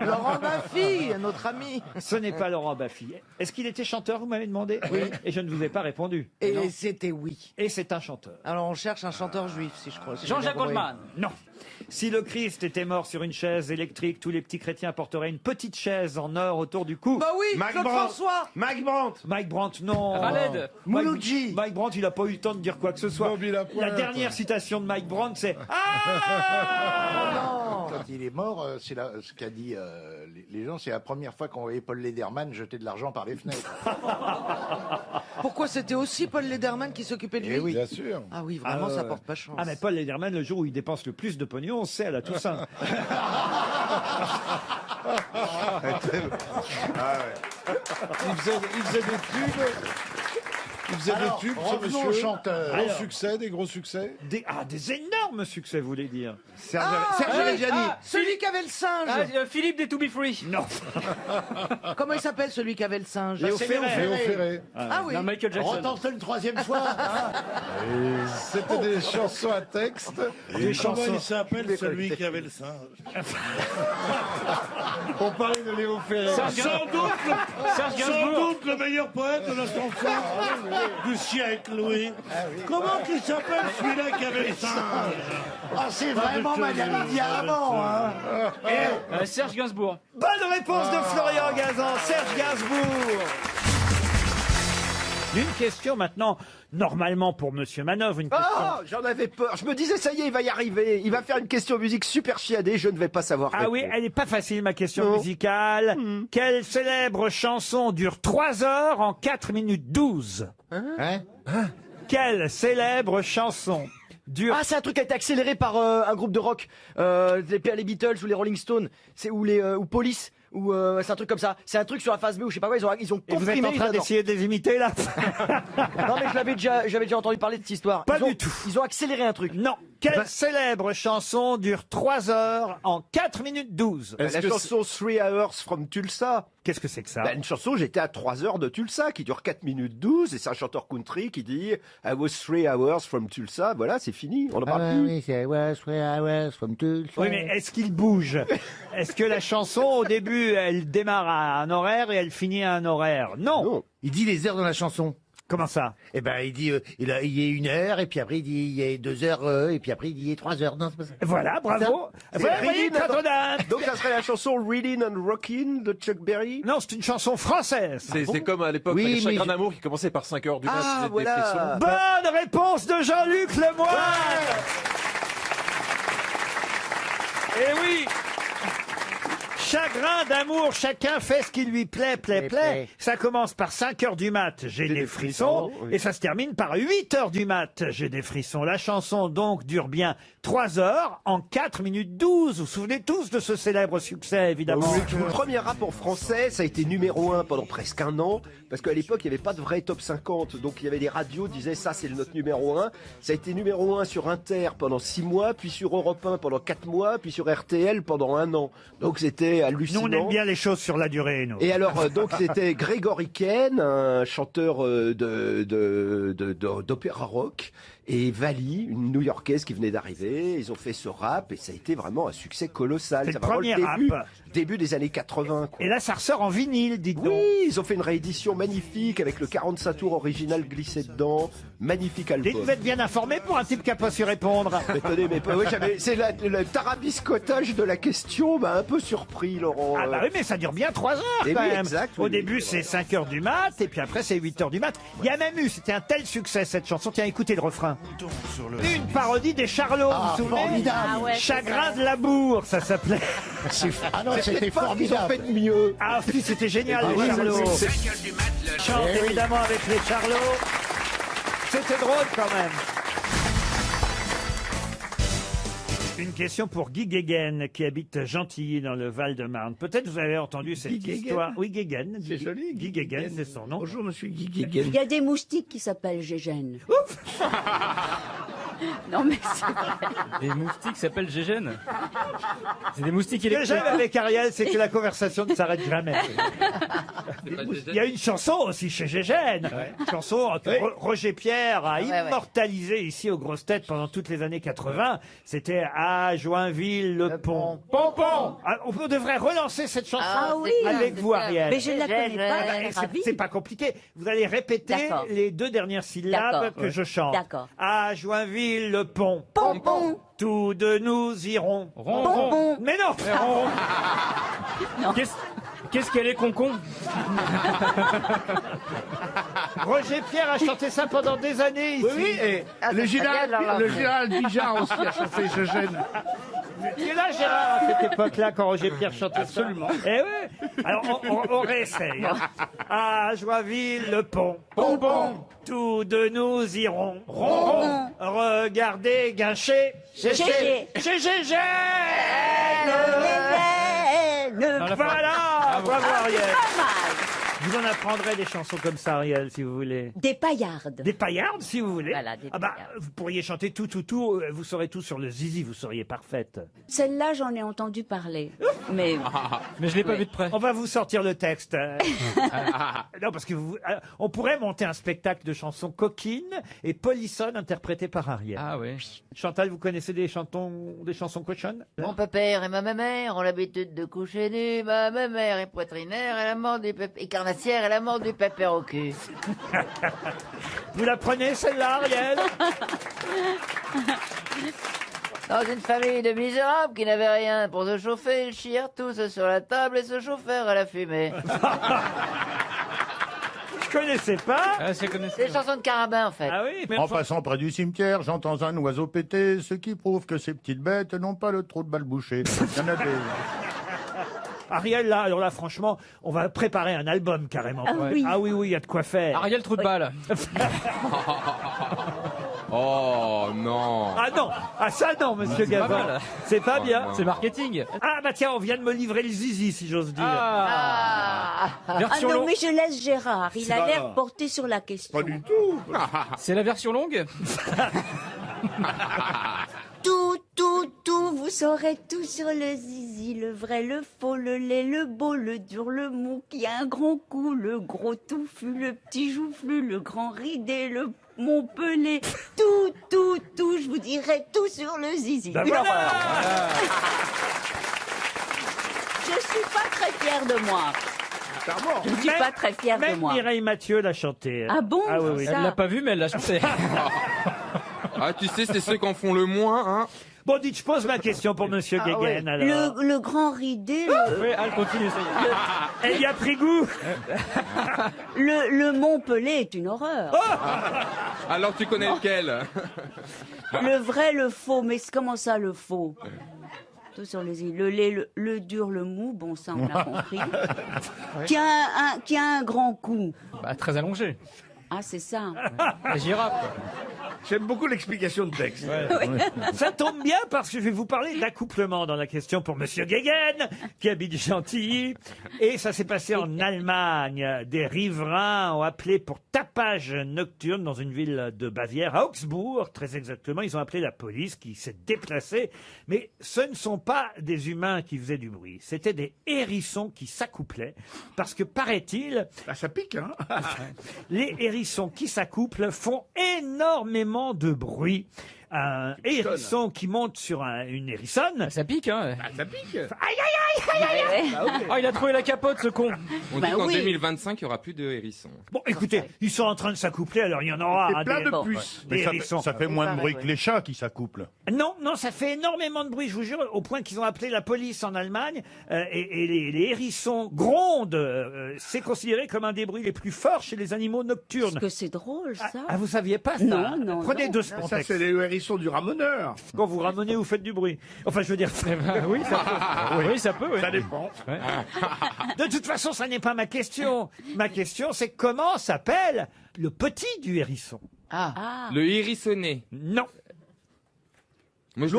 S10: Laurent Baffy, notre ami.
S1: ce n'est pas Laurent Baffy. Est-ce qu'il était chanteur, vous m'avez demandé? Oui. Et je ne vous ai pas répondu.
S10: Et
S1: Non.
S10: c'était oui.
S1: Et c'est un chanteur.
S10: Alors on cherche un chanteur juif, si je crois. si j'ai
S17: Jean-Jacques
S10: bien compris.
S17: Goldman.
S1: Non. Si le Christ était mort sur une chaise électrique, tous les petits chrétiens porteraient une petite chaise en or autour du cou.
S10: Bah oui,
S4: Mike
S10: Claude
S4: Brandt.
S10: François.
S4: Mike Brandt.
S1: Mike Brandt, non.
S17: Khaled.
S6: Mouloudji.
S1: Mike Brandt, il n'a pas eu le temps de dire quoi que ce soit.
S14: Bobby Lapointe.
S1: La dernière citation de Mike Brandt, c'est Ah
S6: Quand il est mort, c'est ce qu'a dit les gens, c'est la première fois qu'on voyait Paul Lederman jeter de l'argent par les fenêtres.
S10: Pourquoi c'était aussi Paul Lederman qui s'occupait de lui?
S6: Eh oui.
S14: Bien sûr.
S10: Ah oui, vraiment, ça porte pas chance.
S1: Ah, mais Paul Lederman, le jour où il dépense le plus de pognon, c'est à la Toussaint.
S14: Il faisait des pubs. Il faisait
S6: Alors,
S14: des tubes, ce
S6: revenons
S14: monsieur.
S6: au chanteur.
S14: Gros
S1: Alors.
S14: succès, des gros succès.
S1: Des énormes succès, vous voulez dire.
S4: Serge
S10: oui,
S4: Reggiani.
S10: celui qui avait le singe.
S17: Philippe des To Be Free.
S1: Non.
S10: Comment il s'appelle celui qui avait le singe?
S1: Léo
S10: C'est
S1: Ferré.
S14: Léo Ferré.
S10: Ah oui.
S17: Non, Michael Jackson.
S6: Retentez une troisième fois. hein.
S14: C'était des chansons à texte.
S1: Des
S15: Comment
S1: chansons.
S15: il s'appelle celui qui avait le singe?
S14: On parlait de Léo Ferré.
S15: Sans doute,
S17: Serge
S15: sans
S17: Gainsbourg.
S15: doute le meilleur poète de notre enfance du siècle, oui. Comment il s'appelle celui-là qui avait le singe?
S6: Ah, c'est vraiment Madame Diamant. Hein.
S17: Serge Gainsbourg.
S1: Bonne réponse de Florian Gazan, Serge Gainsbourg. Une question maintenant, normalement pour Monsieur Manœuvre, une question.
S8: Ah, j'en avais peur. Je me disais, ça y est, il va y arriver. Il va faire une question musique super chiadée. Je ne vais pas savoir.
S1: Ah oui, elle n'est pas facile ma question musicale. Quelle célèbre chanson dure 3 heures en 4 minutes 12?
S6: Hein?
S1: Quelle célèbre chanson dure...
S8: Ah, c'est un truc qui a été accéléré par un groupe de rock, les Beatles ou les Rolling Stones, ou Police, ou c'est un truc comme ça. C'est un truc sur la phase B ou je sais pas quoi. Ils ont
S1: Et vous êtes
S8: comprimé.
S1: en train d'essayer de les imiter là?
S8: Non mais j'avais déjà entendu parler de cette histoire.
S1: Pas du tout.
S8: Ils ont accéléré un truc.
S1: Non. Quelle célèbre chanson dure 3 heures en 4 minutes 12?
S8: La chanson 3 Hours from Tulsa.
S1: Qu'est-ce que c'est que ça?
S8: Une chanson, j'étais à 3 heures de Tulsa, qui dure 4 minutes 12, et c'est un chanteur country qui dit I was 3 hours from Tulsa. Voilà, c'est fini, on en parle plus.
S6: Oui, c'est from Tulsa.
S1: Oui, mais est-ce qu'il bouge? Est-ce que la chanson, au début, elle démarre à un horaire et elle finit à un horaire? Non.
S6: Il dit les heures dans la chanson.
S1: Comment ça?
S6: Eh ben, il dit il y a 1 heure, et puis après il dit il y a 2 heures, et puis après il dit 3 heures. Non, c'est pas ça.
S1: Voilà, bravo. Voilà, voyez, quand on a...
S8: Donc ça serait la chanson Reading and Rockin' de Chuck Berry.
S1: Non, c'est une chanson française.
S7: C'est comme à l'époque,
S6: Oui,
S7: les
S6: mais
S7: Chagrins d'amour qui commençaient par 5 heures du matin.
S8: Ah, voilà.
S1: Bonne réponse de Jean-Luc Lemoyne. Eh oui. Chagrin d'amour, chacun fait ce qui lui plaît. Ça commence par 5 heures du mat, j'ai des frissons, et ça se termine par 8 heures du mat, j'ai des frissons. La chanson donc dure bien 3 heures en 4 minutes 12. Vous vous souvenez tous de ce célèbre succès, évidemment.
S8: Le premier rap en français, ça a été numéro 1 pendant presque un an, parce qu'à l'époque, il n'y avait pas de vrai top 50, donc il y avait des radios qui disaient ça, c'est notre numéro 1. Ça a été numéro 1 sur Inter pendant 6 mois, puis sur Europe 1 pendant 4 mois, puis sur RTL pendant 1 an. Donc c'était
S9: assez hallucinant.
S1: Nous, on aime bien les choses sur la durée, nous.
S9: Et alors, donc, c'était Grégory Ken, un chanteur d'opéra rock, et Vali, une New-Yorkaise qui venait d'arriver. Ils ont fait ce rap et ça a été vraiment un succès colossal.
S1: C'est
S9: Ça
S1: le
S9: va
S1: premier
S9: vraiment
S1: rap.
S9: début des années 80. Quoi.
S1: Et là, ça ressort en vinyle, dites donc.
S9: Oui, ils ont fait une réédition magnifique avec le 45 tours original glissé dedans. Magnifique album.
S1: Vous êtes bien informé pour un type qui n'a pas su répondre.
S9: Mais tenez, mais oui, c'est le tarabiscotage de la question m'a un peu surpris, Laurent.
S1: Ah bah oui, mais ça dure bien 3 heures
S9: Eh
S1: quand
S9: oui,
S1: même.
S9: exact,
S1: Au
S9: oui,
S1: début,
S9: oui.
S1: c'est 5 heures du mat, et puis après, c'est 8 heures du mat. Il y a même eu, c'était un tel succès cette chanson. Tiens, écoutez le refrain. Une parodie des Charlots, vous vous souvenez
S6: formidable. Ah ouais,
S1: Chagrin de l'amour, ça s'appelait.
S6: Ah non,
S9: C'est
S6: c'était
S9: peut-être pas qu'ils ont
S6: formidable.
S9: fait de mieux.
S1: Ah si, c'était génial,
S6: Ah
S1: les
S6: oui,
S1: Charlots.
S6: oui,
S1: Chante
S6: Eh oui.
S1: évidemment avec les Charlots. C'était drôle quand même. Une question pour Guy Guéguen, qui habite Gentilly dans le Val-de-Marne. Peut-être vous avez entendu cette
S6: Guy Guéguen.
S1: histoire. Oui, Guéguen.
S6: C'est joli,
S1: Guy Guéguen, c'est son nom.
S6: Bonjour, monsieur Guy
S19: Il
S6: Guéguen.
S19: y a des moustiques qui s'appellent Gégène. Non mais c'est vrai.
S17: Les moustiques s'appellent Gégène. C'est des moustiques
S1: Ce que
S17: électriques.
S1: j'aime avec Ariel, c'est que la conversation ne s'arrête jamais. Il y a une chanson aussi chez Gégène. Une chanson que Roger Pierre a immortalisée ici aux grosses têtes pendant toutes les années 80. C'était à Joinville-le-Pont. Pompon. On devrait relancer cette chanson
S19: Ah oui,
S1: avec vous, Ariel.
S19: mais je ne la connais pas.
S1: Ah bah, c'est pas compliqué. Vous allez répéter
S19: D'accord.
S1: les 2 dernières syllabes
S19: D'accord.
S1: que je chante.
S19: D'accord.
S1: À Joinville-le-Pont.
S19: Pompon.
S1: Tous de nous irons.
S19: Pompon.
S1: Mais non.
S17: Qu'est-ce qu'elle est concon?
S1: Roger Pierre a chanté ça pendant des années ici.
S6: Oui, et le général Bijard aussi a chanté Gégène.
S1: Tu es là, Gérard, à cette époque-là, quand Roger Pierre chantait
S6: Absolument.
S1: ça. Eh oui. Alors, on réessaye. Hein. À Joinville-le-Pont. Pompon. Tous de nous irons. Ronron. Regardez Guinchet.
S19: Gégé.
S1: Gégé.
S19: Gégène.
S1: Voilà. Bravo, Ariel.
S19: Pas mal.
S1: Vous en apprendrez des chansons comme ça, Ariel, si vous voulez.
S19: Des paillardes.
S1: Des paillardes, si vous voulez.
S19: Voilà, des
S1: Ah bah,
S19: paillardes.
S1: vous pourriez chanter tout, vous saurez tout sur le zizi, vous seriez parfaite.
S19: Celle-là, j'en ai entendu parler. Mais
S17: Mais je l'ai pas vu de près.
S1: On va vous sortir le texte. Non, parce que on pourrait monter un spectacle de chansons coquines et polissonnes interprétées par Ariel.
S17: Ah oui.
S1: Chantal, vous connaissez des chansons cochonnes?
S18: Mon pépère et ma mère ont l'habitude de coucher nus. Ma mère est poitrinaire et la mort du et carnassière et la mort du pépère au cul.
S1: Vous la prenez, celle-là, Ariel?
S18: Dans une famille de misérables qui n'avaient rien pour se chauffer, ils chièrent tous sur la table et se chauffèrent à la fumée.
S1: Je connaissais pas.
S17: Ah, c'est
S18: C'est des chansons de Carabin, en fait.
S1: Ah oui, mais
S14: En passant près du cimetière, j'entends un oiseau péter, ce qui prouve que ces petites bêtes n'ont pas le trou de balle bouché. Il y en a des...
S1: Ariel, là, alors là, franchement, on va préparer un album carrément.
S19: Ah oui.
S1: Ah oui, il y a de quoi faire.
S17: Ariel trou de balle.
S7: Oh non.
S1: Ah non, ah ça non, monsieur
S17: C'est pas
S1: Gavin.
S17: mal.
S1: C'est pas bien.
S17: C'est marketing.
S1: Ah bah tiens, on vient de me livrer le zizi, si j'ose dire.
S19: Ah
S17: Version
S19: non,
S17: longue.
S19: mais je laisse Gérard. Il a
S14: Ça
S19: l'air
S14: va.
S19: porté sur la question.
S14: Pas du tout.
S17: C'est la version longue.
S19: Tout, vous saurez tout sur le zizi, le vrai, le faux, le laid, le beau, le dur, le mou, qui a un grand cou, le gros touffu, le petit joufflu, le grand ridé, le Montpellier, tout, je vous dirai tout sur le zizi.
S1: Ben
S19: Une
S1: voilà.
S19: horreur. Je suis pas très fière de moi. Je ne suis pas très fière de
S1: Même
S19: moi.
S1: Mireille Mathieu l'a chanté.
S19: Ah bon,
S1: Ah oui, oui.
S19: ça.
S17: Elle l'a pas vu, mais elle l'a chanté.
S7: Ah, tu sais, c'est ceux qui en font le moins, hein.
S1: Bon, dites, je pose ma question pour monsieur
S19: Ah ouais.
S1: Guéguen, alors.
S19: Le grand ridé,
S17: Oui, elle continue, ça y est.
S1: Elle y a pris goût.
S19: le Montpellier est une horreur.
S7: Alors tu connais lequel?
S19: Le vrai, le faux, mais comment ça le faux? Tout sur les îles. Le lait, le dur, le mou, bon ça on a compris. Qui a un grand cou.
S17: Bah, très allongé.
S19: Ah, c'est ça.
S17: La girafe.
S15: J'aime beaucoup l'explication de texte.
S1: Ça tombe bien parce que je vais vous parler d'accouplement dans la question pour Monsieur Guéguen, qui habite Chantilly. Et ça s'est passé en Allemagne. Des riverains ont appelé pour tapage nocturne dans une ville de Bavière, à Augsbourg, très exactement. Ils ont appelé la police qui s'est déplacée. Mais ce ne sont pas des humains qui faisaient du bruit. C'était des hérissons qui s'accouplaient. Parce que paraît-il...
S15: ça pique, hein.
S1: Les hérissons qui s'accouplent font énormément de bruit. Un hérisson qui monte sur une hérissonne.
S17: Ça pique, hein.
S15: Ça pique.
S1: Aïe, aïe, aïe, aïe, aïe.
S17: Oh, il a trouvé la capote, ce con.
S7: On dit qu'en 2025, il n'y aura plus de hérissons.
S1: Bon, écoutez, ils sont en train de s'accoupler, alors il y en aura.
S14: Et plein de
S15: puces.
S1: Des
S14: Mais
S1: hérissons.
S14: ça fait moins de bruit que les chats qui s'accouplent.
S1: Non, non, ça fait énormément de bruit, je vous jure, au point qu'ils ont appelé la police en Allemagne. Et les hérissons grondent. C'est considéré comme un des bruits les plus forts chez les animaux nocturnes.
S19: Parce que c'est drôle, ça.
S1: Ah, vous saviez pas ça?
S19: Non, non,
S1: Prenez
S19: non.
S1: deux
S15: Ça,
S1: Spontex.
S15: c'est les hérissons du ramoneur.
S1: Quand vous ramenez, vous faites du bruit. Enfin, je veux dire...
S17: Oui, ça peut. Oui, ça peut. Oui.
S15: Ça dépend.
S1: De toute façon, ça n'est pas ma question. Ma question, c'est comment s'appelle le petit du hérisson?
S7: Le hérissonné.
S1: Non.
S7: Moi, je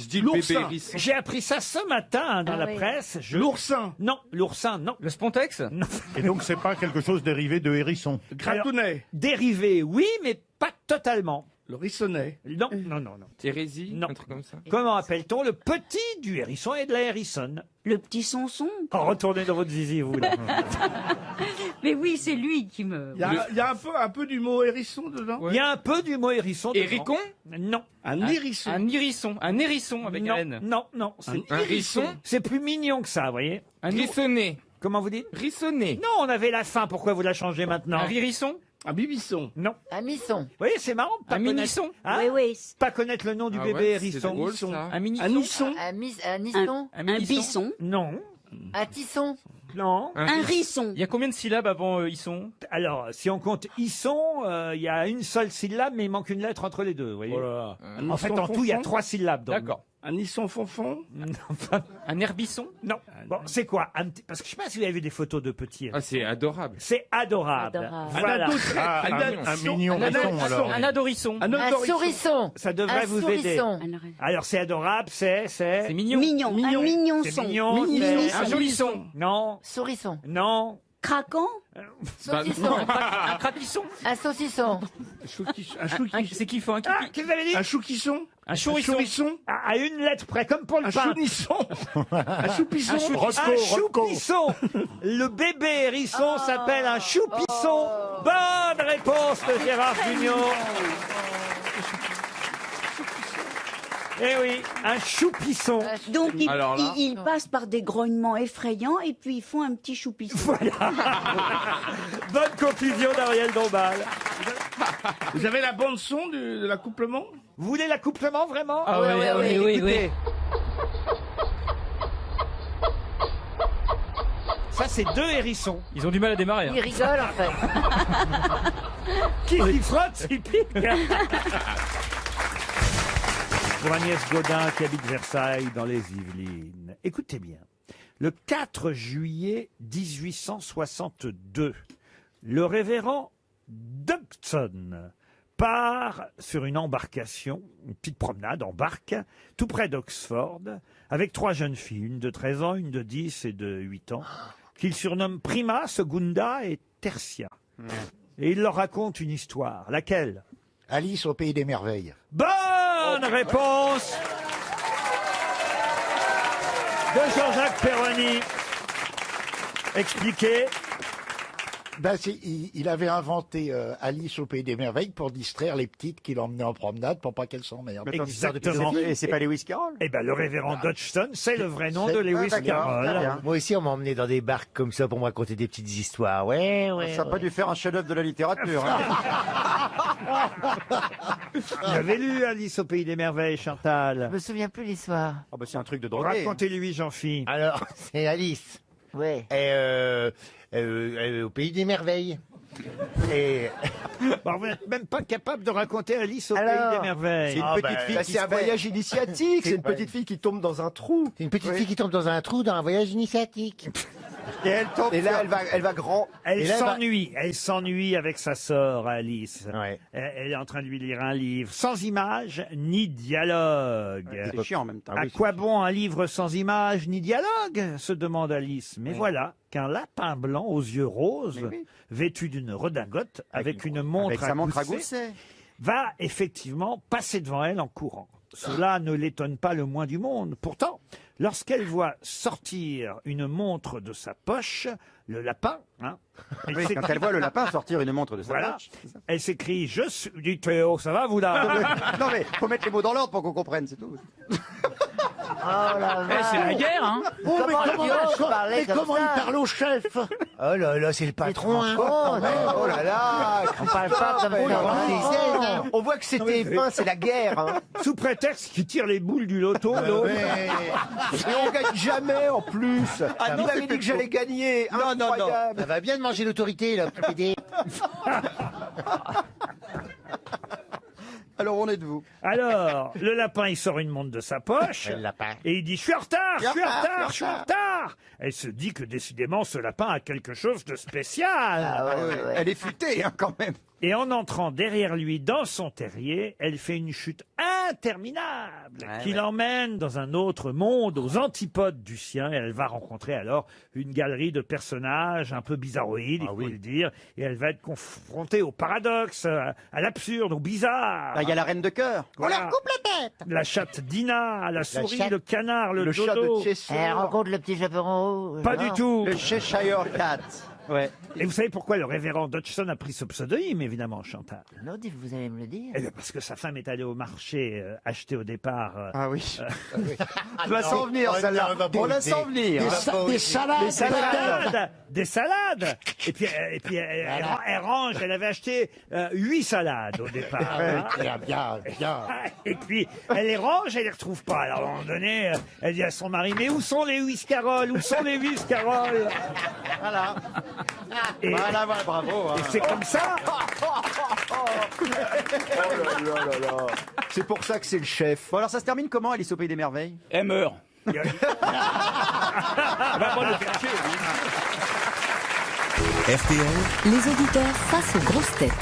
S7: dis le bébé hérisson.
S1: J'ai appris ça ce matin dans la presse.
S15: L'oursin.
S1: Non, l'oursin, non.
S17: Le Spontex.
S1: Non.
S14: Et donc, c'est pas quelque chose dérivé de hérisson.
S15: Gratounet.
S1: Dérivé, oui, mais pas totalement.
S15: Le rissonnet.
S1: Non, non, non, non.
S7: Hérésie,
S1: Non.
S7: un truc comme ça.
S1: Comment appelle-t-on le petit du hérisson et de la hérissonne?
S19: Le petit Sanson.
S1: Oh, retournez dans votre zizi, vous, là.
S19: Mais oui, c'est lui qui me...
S15: Il y a un peu du mot hérisson dedans.
S1: Il y a un peu du mot hérisson dedans.
S7: Héricon?
S1: Non.
S15: Un hérisson.
S17: Un hérisson. Un hérisson avec
S1: Non,
S17: un N.
S1: non, non.
S7: Un hérisson?
S1: C'est plus mignon que ça, vous voyez.
S7: Rissonné.
S1: Comment vous dites?
S7: Rissonné.
S1: Non, on avait la fin, pourquoi vous la changez maintenant?
S17: Un ririsson.
S15: Un bibisson.
S1: Non.
S18: Un misson.
S1: Vous voyez, c'est marrant de pas
S17: Un
S1: connaître...
S17: minisson.
S1: Hein?
S19: Oui, oui.
S1: Pas connaître le nom du
S7: Ah
S1: bébé
S7: ouais,
S1: hérisson.
S7: c'est drôle, ça.
S17: Un minisson.
S15: Un nisson.
S18: Un nisson.
S19: Un bisson.
S1: Non.
S18: Un tisson.
S1: Non.
S19: Un risson.
S17: Il y a combien de syllabes avant Isson?
S1: Alors, si on compte Isson, il y a une seule syllabe, mais il manque une lettre entre les deux, vous voyez. En fait, en tout, il y a 3 syllabes.
S17: D'accord.
S15: Un nisson fonfon.
S17: Un herbisson.
S1: Non. Bon, c'est quoi parce que je sais pas si vous avez vu des photos de petits.
S7: Ah, c'est adorable.
S1: C'est adorable.
S19: Adorable.
S1: Voilà.
S14: Un mignon hérisson, alors.
S17: Un adorisson.
S18: Un sourisson.
S1: Ça devrait
S18: Un
S1: vous aider.
S18: sourisson.
S1: Alors, c'est adorable, c'est...
S17: C'est mignon.
S19: Mignon. Un mignon
S1: C'est
S19: son.
S1: mignon, c'est...
S17: Un jolisson.
S1: Non,
S18: Sourisson.
S1: non.
S19: Craquant.
S18: Saucisson.
S17: Un crapisson.
S18: Un saucisson.
S17: C'est qui faut un
S1: Ah, qu'est-ce que vous avez dit?
S15: Un chouquisson.
S17: Un chourisson.
S1: À une lettre près, comme pour le
S15: Un
S1: pain.
S15: chounisson. Un choupisson.
S1: Un choupisson. Le bébé hérisson s'appelle un choupisson. Bonne réponse de Gérard Junior. Eh oui, un choupisson.
S19: Donc,
S7: Alors là-
S19: ils passent par des grognements effrayants et puis ils font un petit choupisson.
S1: Voilà. Bonne conclusion d'Ariel Dombal.
S15: Vous avez la bande son de l'accouplement?
S1: Vous voulez l'accouplement vraiment?
S17: Ah oui, oui.
S1: Écoutez. Ça, c'est 2 hérissons.
S17: Ils ont du mal à démarrer.
S18: Il rigole en fait.
S1: Qui frotte, il pique. Pour Agnès Godin, qui habite Versailles, dans les Yvelines. Écoutez bien. Le 4 juillet 1862, le révérend Dodgson part sur une embarcation, une petite promenade en barque, tout près d'Oxford, avec 3 jeunes filles, une de 13 ans, une de 10 et de 8 ans, qu'il surnomme Prima, Segunda et Tertia. Et il leur raconte une histoire. Laquelle?
S6: Alice au pays des merveilles.
S1: Bonne réponse de Jean-Jacques Perroni. Expliquez.
S6: Ben, il avait inventé Alice au pays des merveilles pour distraire les petites qu'il emmenait en promenade pour pas qu'elles s'emmerdent.
S1: Exactement.
S9: Et c'est pas Lewis Carroll?
S1: Eh ben, le révérend Dodgson, c'est le vrai nom de Lewis Carroll.
S9: Moi aussi, on m'a emmené dans des barques comme ça pour me raconter des petites histoires. Ouais. Ça n'a pas dû faire un chef-d'œuvre de la littérature.
S1: Vous avez lu Alice au pays des merveilles, Chantal?
S18: Je me souviens plus l'histoire.
S9: Ah bah c'est un truc de drogué.
S1: Racontez-lui, Jean-Philippe.
S9: Alors, c'est Alice.
S18: Ouais.
S9: Et au pays des merveilles. Et
S1: Bon, vous n'êtes même pas capable de raconter Alice au
S18: Alors,
S1: pays des merveilles.
S9: c'est une petite fille qui
S5: C'est un voyage initiatique, c'est une petite fille qui tombe dans un trou.
S9: C'est une petite fille qui tombe dans un trou dans un voyage initiatique. Et elle tombe. Et là, elle va grand.
S1: Elle
S9: Et là,
S1: s'ennuie avec sa sœur Alice. Elle est en train de lui lire un livre sans images ni dialogue.
S8: C'est chiant en même temps.
S1: À quoi bon un livre sans images ni dialogue se demande Alice. Mais voilà qu'un lapin blanc aux yeux roses, vêtu d'une redingote, avec une montre
S8: avec sa montre à
S1: gousset,
S8: gousset.
S1: va effectivement passer devant elle en courant. Cela ne l'étonne pas le moins du monde. Pourtant, lorsqu'elle voit sortir une montre de sa poche, le lapin,
S8: Oui, quand elle voit le lapin sortir une montre de sa
S1: voilà,
S8: poche. c'est ça.
S1: elle s'écrie, je suis... Dites, Théo, ça va vous là?
S8: Non mais faut mettre les mots dans l'ordre pour qu'on comprenne, c'est tout.
S22: C'est la guerre, hein.
S6: Oh, mais
S18: parlait comme
S6: comment
S18: ça.
S6: il parle au chef?
S9: Oh là là, c'est le patron. Hein. Oh là là.
S18: On parle pas comme ça.
S9: On voit que c'était fin, c'est la guerre. Hein.
S1: Sous prétexte qu'il tire les boules du loto, l'autre.
S9: Et on gagne jamais en plus. Il m'avait dit que j'allais gagner. Incroyable.
S22: Ça va bien de manger l'autorité, là, petit PD.
S8: Alors on est de vous.
S1: Alors, le lapin, il sort une montre de sa poche. Et il dit, je suis en retard, je suis en retard, je suis en retard. Elle se dit que décidément, ce lapin a quelque chose de spécial.
S8: Elle est futée hein, quand même.
S1: Et en entrant derrière lui dans son terrier, elle fait une chute interminable qui l'emmène dans un autre monde, aux antipodes du sien. Et elle va rencontrer alors une galerie de personnages un peu bizarroïdes, il faut le dire. Et elle va être confrontée au paradoxe, à l'absurde, au bizarre.
S8: Il y a la reine de cœur.
S1: Voilà.
S22: On leur coupe la tête.
S1: La chatte Dina, la souris,
S22: chatte.
S1: le canard, le
S8: chat
S1: dodo.
S8: de Cheshire.
S18: Elle rencontre le petit chaperon rouge.
S1: Pas
S18: non.
S1: du tout.
S8: Le Cheshire Cat. Ouais.
S1: Et vous savez pourquoi le révérend Dodgson a pris ce pseudonyme, évidemment, Chantal?
S18: Non, vous allez me le dire.
S1: Eh bien, parce que sa femme est allée au marché acheter au départ.
S8: Ah oui. Je la sens venir, celle-là. On la sent venir.
S6: Des salades.
S1: Des salades. Et puis elle range. Elle avait acheté 8 salades au départ.
S6: Bien.
S1: Et puis elle les range, elle les retrouve pas. Alors à un moment donné, elle dit à son mari, mais où sont les whiscaroles? Où sont les whiscaroles?
S8: Voilà.
S1: Et,
S8: Voilà, bravo.
S1: et c'est comme ça.
S9: Oh là là là. C'est pour ça que c'est le chef.
S8: Bon alors ça se termine comment, Alice au Pays des Merveilles?
S16: Elle meurt.
S5: RTL, les auditeurs face aux grosses têtes.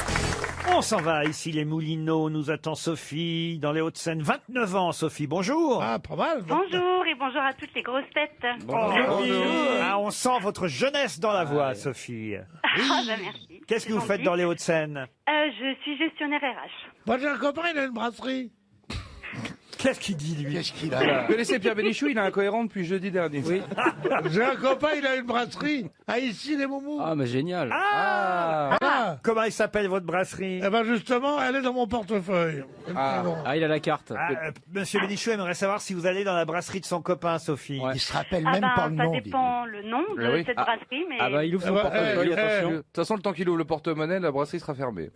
S1: On s'en va, ici les Moulineaux, nous attend Sophie, dans les Hauts-de-Seine, 29 ans, Sophie, bonjour.
S15: Ah, pas mal.
S12: Bonjour et bonjour à toutes les grosses têtes.
S1: Ah, on sent votre jeunesse dans la voix, Sophie.
S12: Ah, bah merci.
S1: Qu'est-ce que vous faites dans les Hauts-de-Seine?
S12: Je suis gestionnaire RH.
S15: Moi, j'ai un copain, il a une brasserie.
S1: Qu'est-ce qu'il dit, lui?
S6: Qu'est-ce qu'il a?
S23: Vous connaissez Pierre Bénichou, il est incohérent depuis jeudi dernier. Oui.
S15: J'ai un copain, il a une brasserie. À ici, les Moumous.
S17: Ah, mais génial.
S1: Comment il s'appelle, votre brasserie?
S15: Eh ben, justement, elle est dans mon portefeuille.
S17: Il a la carte.
S1: Monsieur Bénichou aimerait savoir si vous allez dans la brasserie de son copain, Sophie.
S6: Il se rappelle
S12: Ah
S6: même
S12: ben,
S6: pas le nom.
S12: ça dépend le nom de cette brasserie, mais...
S17: Ah bah il ouvre son portefeuille, attention.
S23: De toute façon, le temps qu'il ouvre le porte-monnaie, la brasserie sera fermée.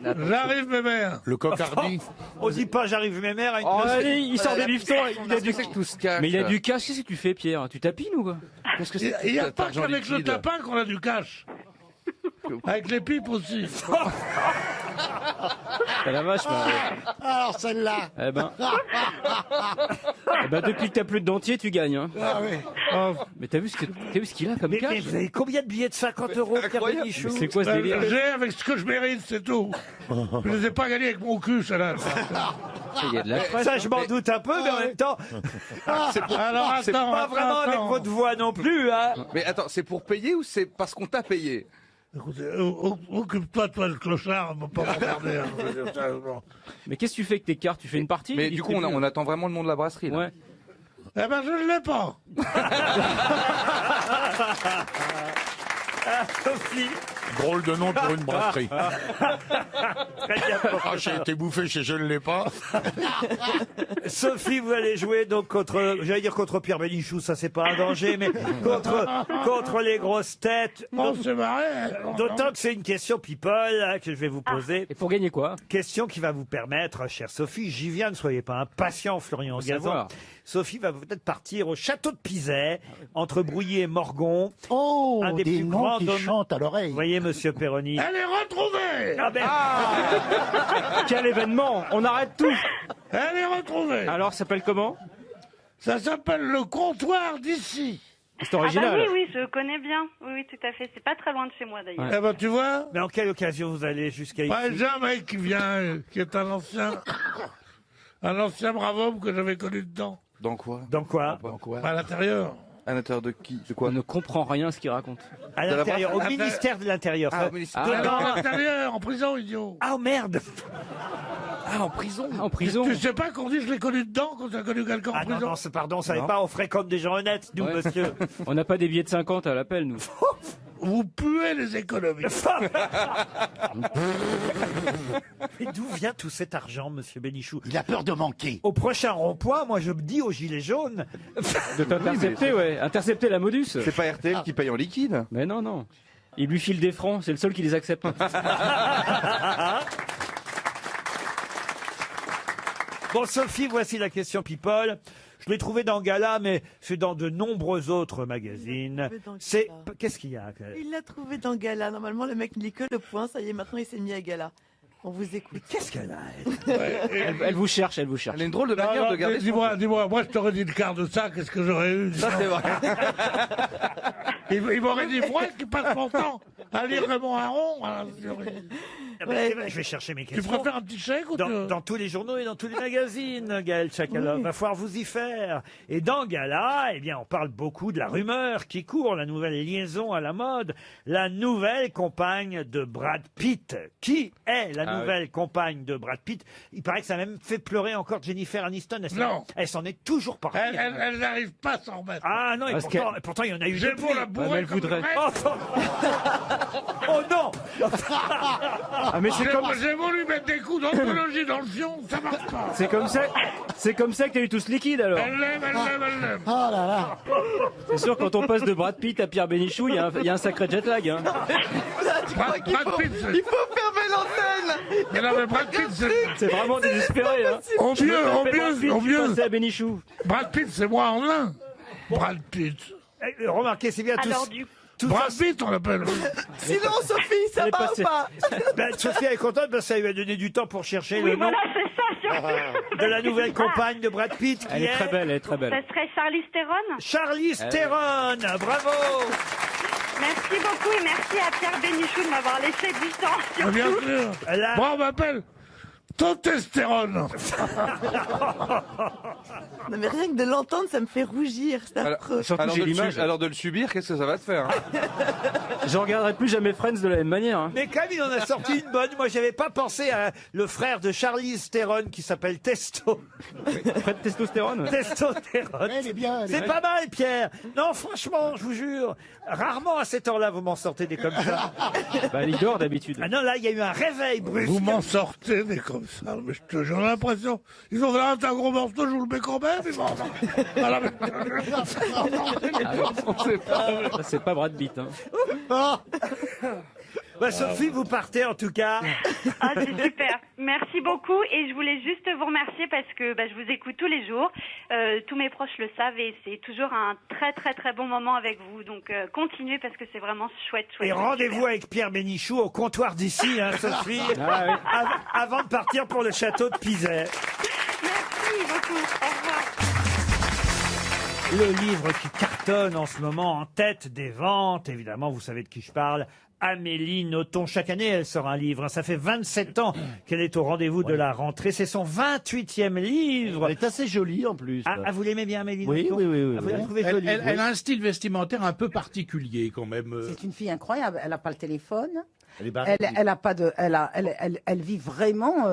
S15: J'arrive, mes mères.
S23: Le cocardi.
S1: On dit pas j'arrive mes mères à une
S17: Oh,
S1: brasserie.
S17: allez, il sort des liftons, il a du
S23: que tout se cache.
S17: Mais il a du cash, qu'est-ce que tu fais, Pierre? Tu tapines ou quoi?
S23: Qu'est-ce que
S15: Il
S23: c'est
S15: n'y a
S23: cet
S15: pas
S23: argent
S15: qu'avec le
S23: liquide
S15: tapin qu'on a du cash. Avec les pipes aussi.
S17: Ah la vache,
S6: Alors celle-là.
S17: eh ben, depuis que t'as plus de dentier, tu gagnes. Hein.
S6: Ah oui.
S17: Mais t'as vu ce qu'il a comme
S1: Mais
S17: cash?
S1: vous avez combien de billets de 50 euros, Pierre Bénichou?
S17: C'est quoi ce délire?
S15: J'ai avec ce que je mérite, c'est tout. Je les ai pas gagnés avec mon cul, celle-là.
S17: Il y a de la fraîche,
S1: Ça,
S17: hein.
S1: je m'en doute un peu, mais en même temps,
S15: Alors
S1: c'est pas vraiment avec votre voix non plus, hein.
S23: Mais attends, c'est pour payer ou c'est parce qu'on t'a payé?
S15: Écoutez, occupe-toi, toi, le clochard, on va pas m'emmerder. Hein.
S17: Mais qu'est-ce que tu fais avec tes cartes? Tu fais une partie?
S23: Mais du coup, on attend vraiment le nom de la brasserie. Là.
S17: Ouais.
S15: Eh ben, je ne l'ai pas.
S1: Sophie.
S14: Drôle de nom pour une brasserie.
S1: Très bien.
S14: Ah, j'ai été bouffé chez je ne l'ai pas.
S1: Sophie, vous allez jouer donc contre Pierre Bénichou, ça c'est pas un danger, mais contre les grosses têtes.
S15: On se marrer.
S1: D'autant que c'est une question people hein, que je vais vous poser.
S17: Et pour gagner quoi?
S1: Question qui va vous permettre, chère Sophie, j'y viens, ne soyez pas impatient, Florian Gazan.
S17: savoir.
S1: Sophie va peut-être partir au château de Pizet, entre Brouilly et Morgon.
S6: Oh,
S1: Un
S6: des
S1: plus
S6: noms
S1: grands
S6: qui
S1: domaines.
S6: chantent à l'oreille.
S1: Vous voyez, monsieur Perroni.
S15: Elle est retrouvée.
S1: Ah ben,
S17: Quel événement! On arrête tout!
S15: Elle est retrouvée.
S17: Alors, ça s'appelle comment?
S15: Ça s'appelle le comptoir d'ici.
S17: C'est original.
S12: Ah bah oui, je connais bien. Oui, tout à fait. C'est pas très loin de chez moi d'ailleurs.
S15: Eh ben, tu vois,
S1: Mais en quelle occasion vous allez jusqu'à ici?
S15: j'ai un mec qui vient, qui est un ancien brave homme que j'avais connu dedans,
S23: Dans quoi
S1: Dans quoi?
S15: à l'intérieur.
S23: À l'intérieur de qui? De
S17: On
S23: quoi?
S17: ne comprend rien à ce qu'il raconte.
S1: À
S23: De la
S1: l'intérieur, au
S15: brasserie.
S1: ministère de l'Intérieur.
S23: Ah,
S1: Ça-
S23: au ministère.
S1: dedans-
S15: À l'intérieur, en prison, idiot.
S1: Ah, merde!
S23: Ah, en prison.
S17: En prison.
S15: Tu sais pas qu'on dit je l'ai connu dedans quand tu as connu quelqu'un en
S1: Ah non,
S15: prison?
S1: non, pardon, on savait
S23: Non.
S1: pas, on fréquente des gens honnêtes, nous,
S17: Ouais.
S1: monsieur.
S17: On n'a pas des billets de 50 à l'appel, nous.
S15: Vous puez les économies.
S1: Mais d'où vient tout cet argent, monsieur Bénichou?
S6: Il a peur de manquer.
S1: Au prochain rond-point, moi je me dis aux gilets jaunes.
S17: De t'intercepter, ouais. Intercepter la Modus.
S23: C'est pas RTL qui paye en liquide?
S17: Mais non, non. Il lui file des francs, c'est le seul qui les accepte.
S1: Bon, Sophie, voici la question People. Je l'ai trouvé dans Gala, mais c'est dans de nombreux autres magazines. C'est qu'est-ce qu'il y a?
S2: Il l'a trouvé dans Gala. Normalement, le mec ne lit que le point. Ça y est, maintenant, il s'est mis à Gala. On vous écoute.
S1: Qu'est-ce qu'elle a,
S17: Elle vous cherche, elle vous cherche.
S23: Elle a une drôle de
S15: Non,
S23: manière
S15: non,
S23: de garder.
S15: dis-moi, moi je t'aurais dit le quart de ça, qu'est-ce que j'aurais eu?
S23: Ça, c'est vrai.
S15: Il m'aurait dit, moi qui passe mon temps à lire Raymond Aron.
S1: Ah ben, c'est vrai, je vais chercher mes
S15: Tu
S1: questions.
S15: préfères un petit chèque ou
S1: Dans tous les journaux et dans tous les magazines, Gaël Tchakalov. Va falloir vous y faire. Et dans Gala, eh bien, on parle beaucoup de la rumeur qui court, la nouvelle liaison à la mode, la nouvelle compagne de Brad Pitt. Qui est la nouvelle compagne de Brad Pitt? Il paraît que ça a même fait pleurer encore Jennifer Aniston.
S15: Non.
S1: Elle s'en est toujours pas remise.
S15: Elle n'arrive pas à s'en remettre.
S1: Ah non, et
S17: Parce
S1: pourtant, il y en a eu
S15: J'ai
S1: depuis.
S15: beau la bourrer
S17: elle
S15: comme
S17: voudrait.
S15: le mec.
S1: Oh non.
S17: Ah, mais c'est comme,
S15: J'ai voulu mettre des coups d'anthologie dans le fion, ça marche pas.
S17: c'est comme ça que t'as eu tout ce liquide, alors.
S15: Elle l'aime, elle l'aime, elle l'aime.
S6: Oh là là.
S17: C'est sûr, quand on passe de Brad Pitt à Pierre Bénichou, il y a un sacré jet lag, hein.
S15: Brad Pitt, c'est...
S2: Il faut fermer l'antenne.
S15: Mais non, mais Brad Pitt, c'est...
S17: C'est vraiment désespéré, hein.
S15: Au
S17: Je me
S15: mieux,
S17: tapais Brad Pitt, je suis passé à Bénichou.
S15: Brad Pitt, c'est moi en un. Brad Pitt.
S1: Remarquez, c'est bien
S12: Alors,
S1: tous.
S12: du
S15: Brad Pitt, on l'appelle.
S2: Sinon, Sophie, ça
S17: Elle est
S2: va ou
S17: passée.
S2: pas?
S1: Ben, Sophie elle est contente parce que ça lui a donné du temps pour chercher
S12: Oui,
S1: le nom
S12: voilà, c'est ça, surtout.
S1: de la nouvelle compagne de Brad Pitt qui
S17: Elle est très belle, elle est très belle.
S12: Ça serait Charlize Theron.
S1: Charlize Theron. Bravo.
S12: Merci beaucoup et merci à Pierre Bénichou de m'avoir laissé du temps.
S15: Ah, bien
S12: Surtout.
S15: sûr.
S1: La-
S15: Moi, on m'appelle Testostérone.
S2: Non, mais rien que de l'entendre, ça me fait rougir. C'est affreux.
S17: Surtout, j'ai l'image.
S23: Alors de le subir, qu'est-ce que ça va te faire?
S17: Je regarderai plus jamais Friends de la même manière, hein.
S1: Mais quand même, il en a sorti une bonne. Moi, j'avais pas pensé à le frère de Charlize Theron qui s'appelle Testo.
S17: Fred Testostérone.
S1: Testostérone.
S6: Elle est bien.
S1: C'est pas mal, Pierre. Non, franchement, je vous jure. Rarement à cette heure-là, vous m'en sortez des comme ça.
S17: Bah, il dort d'habitude.
S1: Ah non, là, il y a eu un réveil brusque.
S15: Vous m'en sortez des comme ça, mais je te jure, j'ai l'impression. Ils ont fait un gros morceau, je vous le mets quand même. Ils vont... Voilà, mais-
S17: On sait pas. Ça, c'est pas Brad Pitt, hein.
S1: Bah, Sophie, vous partez en tout cas.
S12: Ah, c'est super. Merci beaucoup. Et je voulais juste vous remercier parce que je vous écoute tous les jours. Tous mes proches le savent et c'est toujours un très, très, très bon moment avec vous. Donc, continuez parce que c'est vraiment chouette, chouette.
S1: Et rendez-vous avec Pierre Bénichou au comptoir d'ici, hein, Sophie,
S17: Ah, oui.
S1: avant de partir pour le château de Pizet.
S12: Merci beaucoup. Au revoir.
S1: Le livre qui cartonne en ce moment en tête des ventes, évidemment, vous savez de qui je parle. Amélie Nothomb. Chaque année, elle sort un livre. Ça fait 27 ans qu'elle est au rendez-vous de la rentrée. C'est son 28e livre.
S6: Elle est assez jolie en plus.
S1: Ah, vous l'aimez bien, Amélie
S6: Oui,
S1: Nothomb?
S6: oui, oui, oui,
S1: Ah, vous la
S6: oui.
S1: trouvez jolie?
S14: Elle a un style vestimentaire un peu particulier quand même.
S11: C'est une fille incroyable. Elle n'a pas le téléphone.
S6: Elle est barrée.
S11: Elle a pas de. Elle vit vraiment,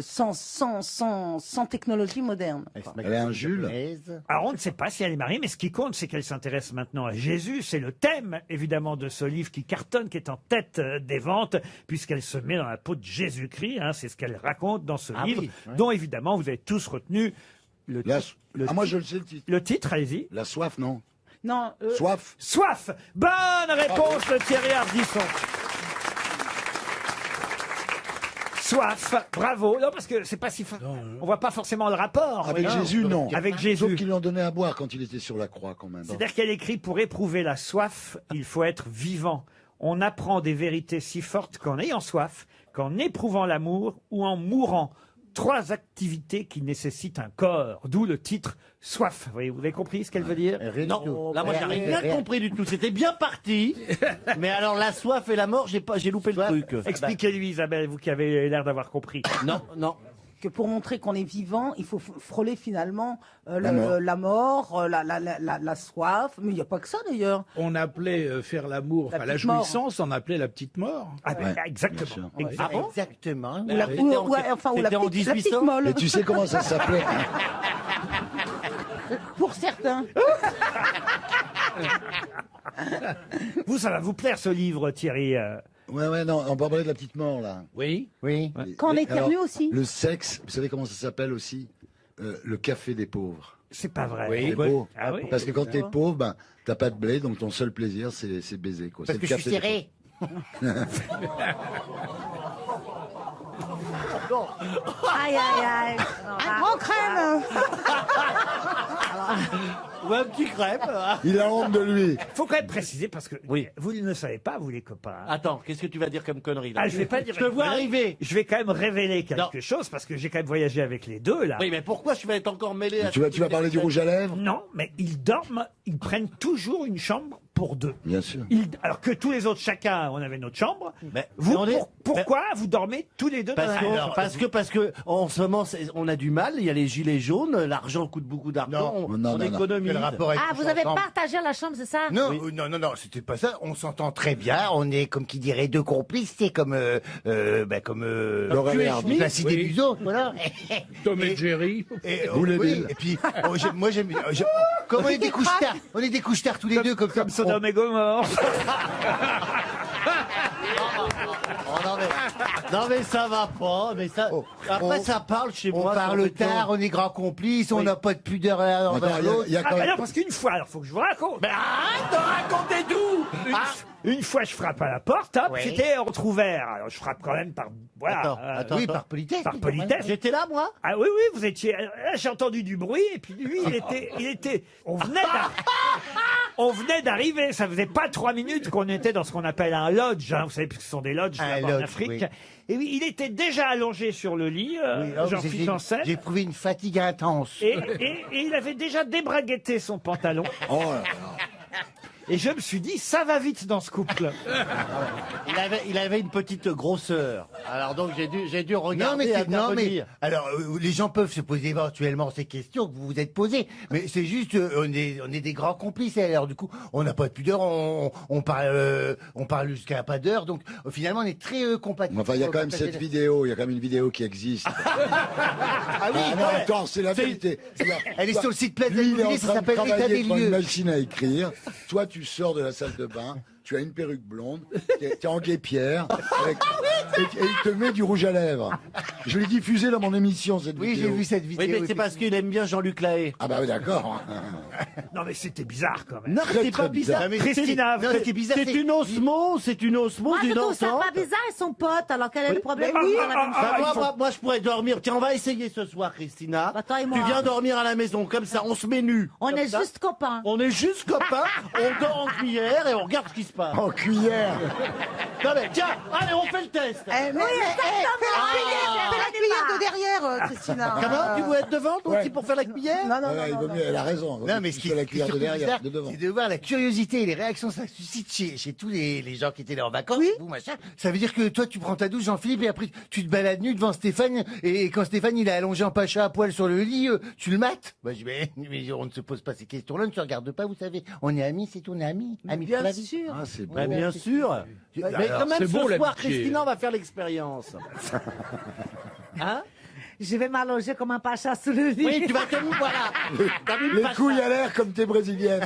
S11: sans technologie moderne.
S6: Elle est un Jules.
S1: Alors, on ne sait pas si elle est mariée, mais ce qui compte, c'est qu'elle s'intéresse maintenant à Jésus. C'est le thème, évidemment, de ce livre qui cartonne, qui est en tête des ventes, puisqu'elle se met dans la peau de Jésus-Christ. Hein, c'est ce qu'elle raconte dans ce livre,
S6: oui, ouais.
S1: dont, évidemment, vous avez tous retenu le
S6: moi je le sais le titre.
S1: Le titre, allez-y.
S6: La soif, non.
S11: Non.
S6: Soif.
S1: Soif. Bonne réponse de Thierry Ardisson. Soif, bravo. Non, parce que c'est pas si. On voit pas forcément le rapport.
S6: Avec
S1: voyez.
S6: Jésus, non.
S1: Avec
S6: Sauf
S1: Jésus.
S6: qu'ils l'ont donné à boire quand il était sur la croix, quand même.
S1: C'est-à-dire qu'elle écrit pour éprouver la soif, il faut être vivant. On apprend des vérités si fortes qu'en ayant soif, qu'en éprouvant l'amour ou en mourant. 3 activités qui nécessitent un corps, d'où le titre Soif. Vous avez compris ce qu'elle veut dire?
S16: Non, là moi j'ai rien compris du tout. C'était bien parti, mais alors la soif et la mort, j'ai loupé le truc.
S1: Expliquez-lui, Isabelle, vous qui avez l'air d'avoir compris.
S16: Non.
S11: Que pour montrer qu'on est vivant, il faut frôler finalement
S3: La mort.
S11: la soif. Mais il n'y a pas que ça d'ailleurs.
S3: On appelait faire l'amour,
S11: La
S3: enfin la
S11: petite mort.
S3: jouissance, on appelait la petite mort.
S1: Ah ben, exactement.
S3: Ah bon
S11: Exactement. Ou
S3: Ben
S11: la,
S3: oui.
S11: ou la petite molle.
S6: Et tu sais comment ça s'appelait?
S11: Pour certains.
S1: Vous, ça va vous plaire ce livre, Thierry.
S6: Ouais, non, on va parler de la petite mort, là.
S3: Oui.
S6: Oui.
S11: Quand on éternue
S6: Alors,
S11: aussi.
S6: Le sexe, vous savez comment ça s'appelle aussi? Le café des pauvres.
S1: C'est pas vrai.
S6: Les
S1: Oui.
S6: pauvres.
S1: Ah oui.
S6: Parce que quand t'es pauvre, ben, t'as pas de blé, donc ton seul plaisir, c'est baiser, quoi.
S11: Parce
S6: C'est
S11: que
S6: le
S11: je suis
S6: café des
S11: serré.
S22: Aïe, aïe, aïe.
S11: Un grand crème.
S16: Ou un petit crêpe.
S6: Il a honte de lui.
S1: Faut quand même préciser parce que vous ne le savez pas, vous les copains.
S16: Attends, qu'est-ce que tu vas dire comme connerie là?
S1: Ah, je vais pas dire.
S16: Je te vois arriver.
S1: Je vais quand même révéler quelque chose parce que j'ai quand même voyagé avec les deux là.
S16: Oui, mais pourquoi je vais être encore mêlé à
S6: Tu vas parler du rouge à lèvres?
S1: Non, mais ils dorment, ils prennent toujours une chambre pour deux.
S6: Bien sûr.
S1: Alors que tous les autres, chacun, on avait notre chambre.
S16: Mais
S1: Vous,
S16: on est-
S1: pourquoi vous dormez tous les deux dans la même chambre?
S16: parce que en ce moment on a du mal. Il y a les gilets jaunes. L'argent coûte beaucoup d'argent. On économise.
S22: Ah, vous avez partagé la chambre, c'est ça?
S3: Non, non, c'était pas ça. On s'entend très bien. On est, comme qui dirait, deux complices. C'est comme,
S6: Laurel et Hardy.
S3: Placide et Museau, voilà.
S23: Tom et Jerry.
S3: Oui, et puis, moi j'aime. Comme on est des couches-tard, tous les deux, comme
S1: Sodome et Gomorrhe.
S16: Non mais ça va pas. Mais ça. Après ça parle chez moi.
S3: On parle tard, on est grands complices, on n'a pas de pudeur envers l'autre.
S1: Ah, mais non, parce qu'une fois, alors faut que je vous raconte.
S16: Mais arrête de raconter tout.
S1: Une fois, je frappe à la porte, hop,
S16: Oui.
S1: c'était entrouvert. Alors, je frappe quand même par, voilà.
S3: Oui, par politesse.
S1: Par politesse.
S16: J'étais là, moi.
S1: Ah oui, oui, vous étiez. Là, j'ai entendu du bruit, et puis lui, il était. On venait d'arriver. Ça faisait pas 3 minutes qu'on était dans ce qu'on appelle un lodge. Hein, vous savez, puisque ce sont des lodges là-bas en
S3: lodge,
S1: Afrique.
S3: oui.
S1: Et oui, il était déjà allongé sur le lit, Jean-Philippe Janssen.
S3: J'ai éprouvé une fatigue intense.
S1: Et il avait déjà débraguetté son pantalon.
S6: Oh là là.
S1: Et je me suis dit, ça va vite dans ce couple.
S16: Il avait une petite grosseur. Alors donc j'ai dû regarder.
S3: alors les gens peuvent se poser éventuellement ces questions que vous vous êtes posées, mais c'est juste on est des grands complices. Alors du coup, on n'a pas de pudeur, on parle jusqu'à pas d'heure, donc finalement on est très compatibles.
S6: Enfin, il y a quand même cette vidéo, il y a quand même une vidéo qui existe.
S3: Ah oui,
S6: non, attends, c'est la vérité.
S3: Elle est sur le site Place
S6: Lui, il est en
S3: d'Immobilier, ça
S6: train de
S3: s'appelle État
S6: travailler
S3: des
S6: devant une
S3: lieux.
S6: machine à écrire. Toi, tu sors de la salle de bain, tu as une perruque blonde, t'es en guépière, et il te met du rouge à lèvres. Je l'ai diffusé dans mon émission, cette vidéo.
S3: Oui, j'ai vu cette vidéo.
S16: Oui, mais c'est parce qu'il aime bien Jean-Luc Lahaye.
S6: Ah bah oui, d'accord.
S1: Non, mais c'était bizarre quand même.
S16: Non,
S6: Très,
S16: c'est
S6: très
S16: pas bizarre.
S6: bizarre.
S3: mais
S1: Christina,
S3: non, c'était bizarre.
S16: C'est une osmose,
S22: Moi, je
S16: d'une
S22: trouve ça
S16: entente.
S22: pas bizarre, ils sont potes, alors quel est le problème?
S1: Mais oui,
S22: Dans la même chambre.
S16: Moi, je pourrais dormir. Tiens, on va essayer ce soir, Christina.
S22: Bah, toi et moi.
S16: Tu viens dormir à la maison, comme ça, on se met nu.
S22: On
S16: Comme
S22: est
S16: ça.
S22: juste copains.
S16: On est juste copains, on dort en cuillère et on regarde ce qui se passe.
S6: En cuillère.
S16: Non mais tiens, allez, on fait le test.
S11: Fais la cuillère de derrière, Christina.
S16: Comment tu veux être devant toi aussi pour faire la cuillère?
S11: Non, non,
S6: Ouais, il vaut mieux, elle a raison.
S3: Non, mais ce qui
S6: fait la
S3: est
S6: cuillère de
S3: surtout
S6: derrière,
S3: bizarre,
S6: de devant.
S3: c'est de voir la curiosité et les réactions que ça suscite chez tous les gens qui étaient là en vacances, vous, machin. Ça veut dire que toi, tu prends ta douche, Jean-Philippe, et après, tu te balades nu devant Stéphane, et quand Stéphane, il est allongé en pacha à poil sur le lit, tu le mates. Bah, je dis, mais on ne se pose pas ces questions-là, on ne se regarde pas, vous savez. On est amis, c'est tout, on est amis. Amis pour
S11: Bien
S3: la vie.
S11: sûr.
S6: Ah, c'est beau.
S16: Ouais, bien sûr. Mais quand même,
S23: c'est beau,
S16: ce soir,
S23: l'amitié.
S16: Christina, on va faire l'expérience. Hein?
S22: Je vais m'allonger comme un pacha sous le lit.
S16: Oui, tu vas te voilà. T'as vu le
S6: Les
S16: passage.
S6: couilles à l'air comme t'es brésilienne.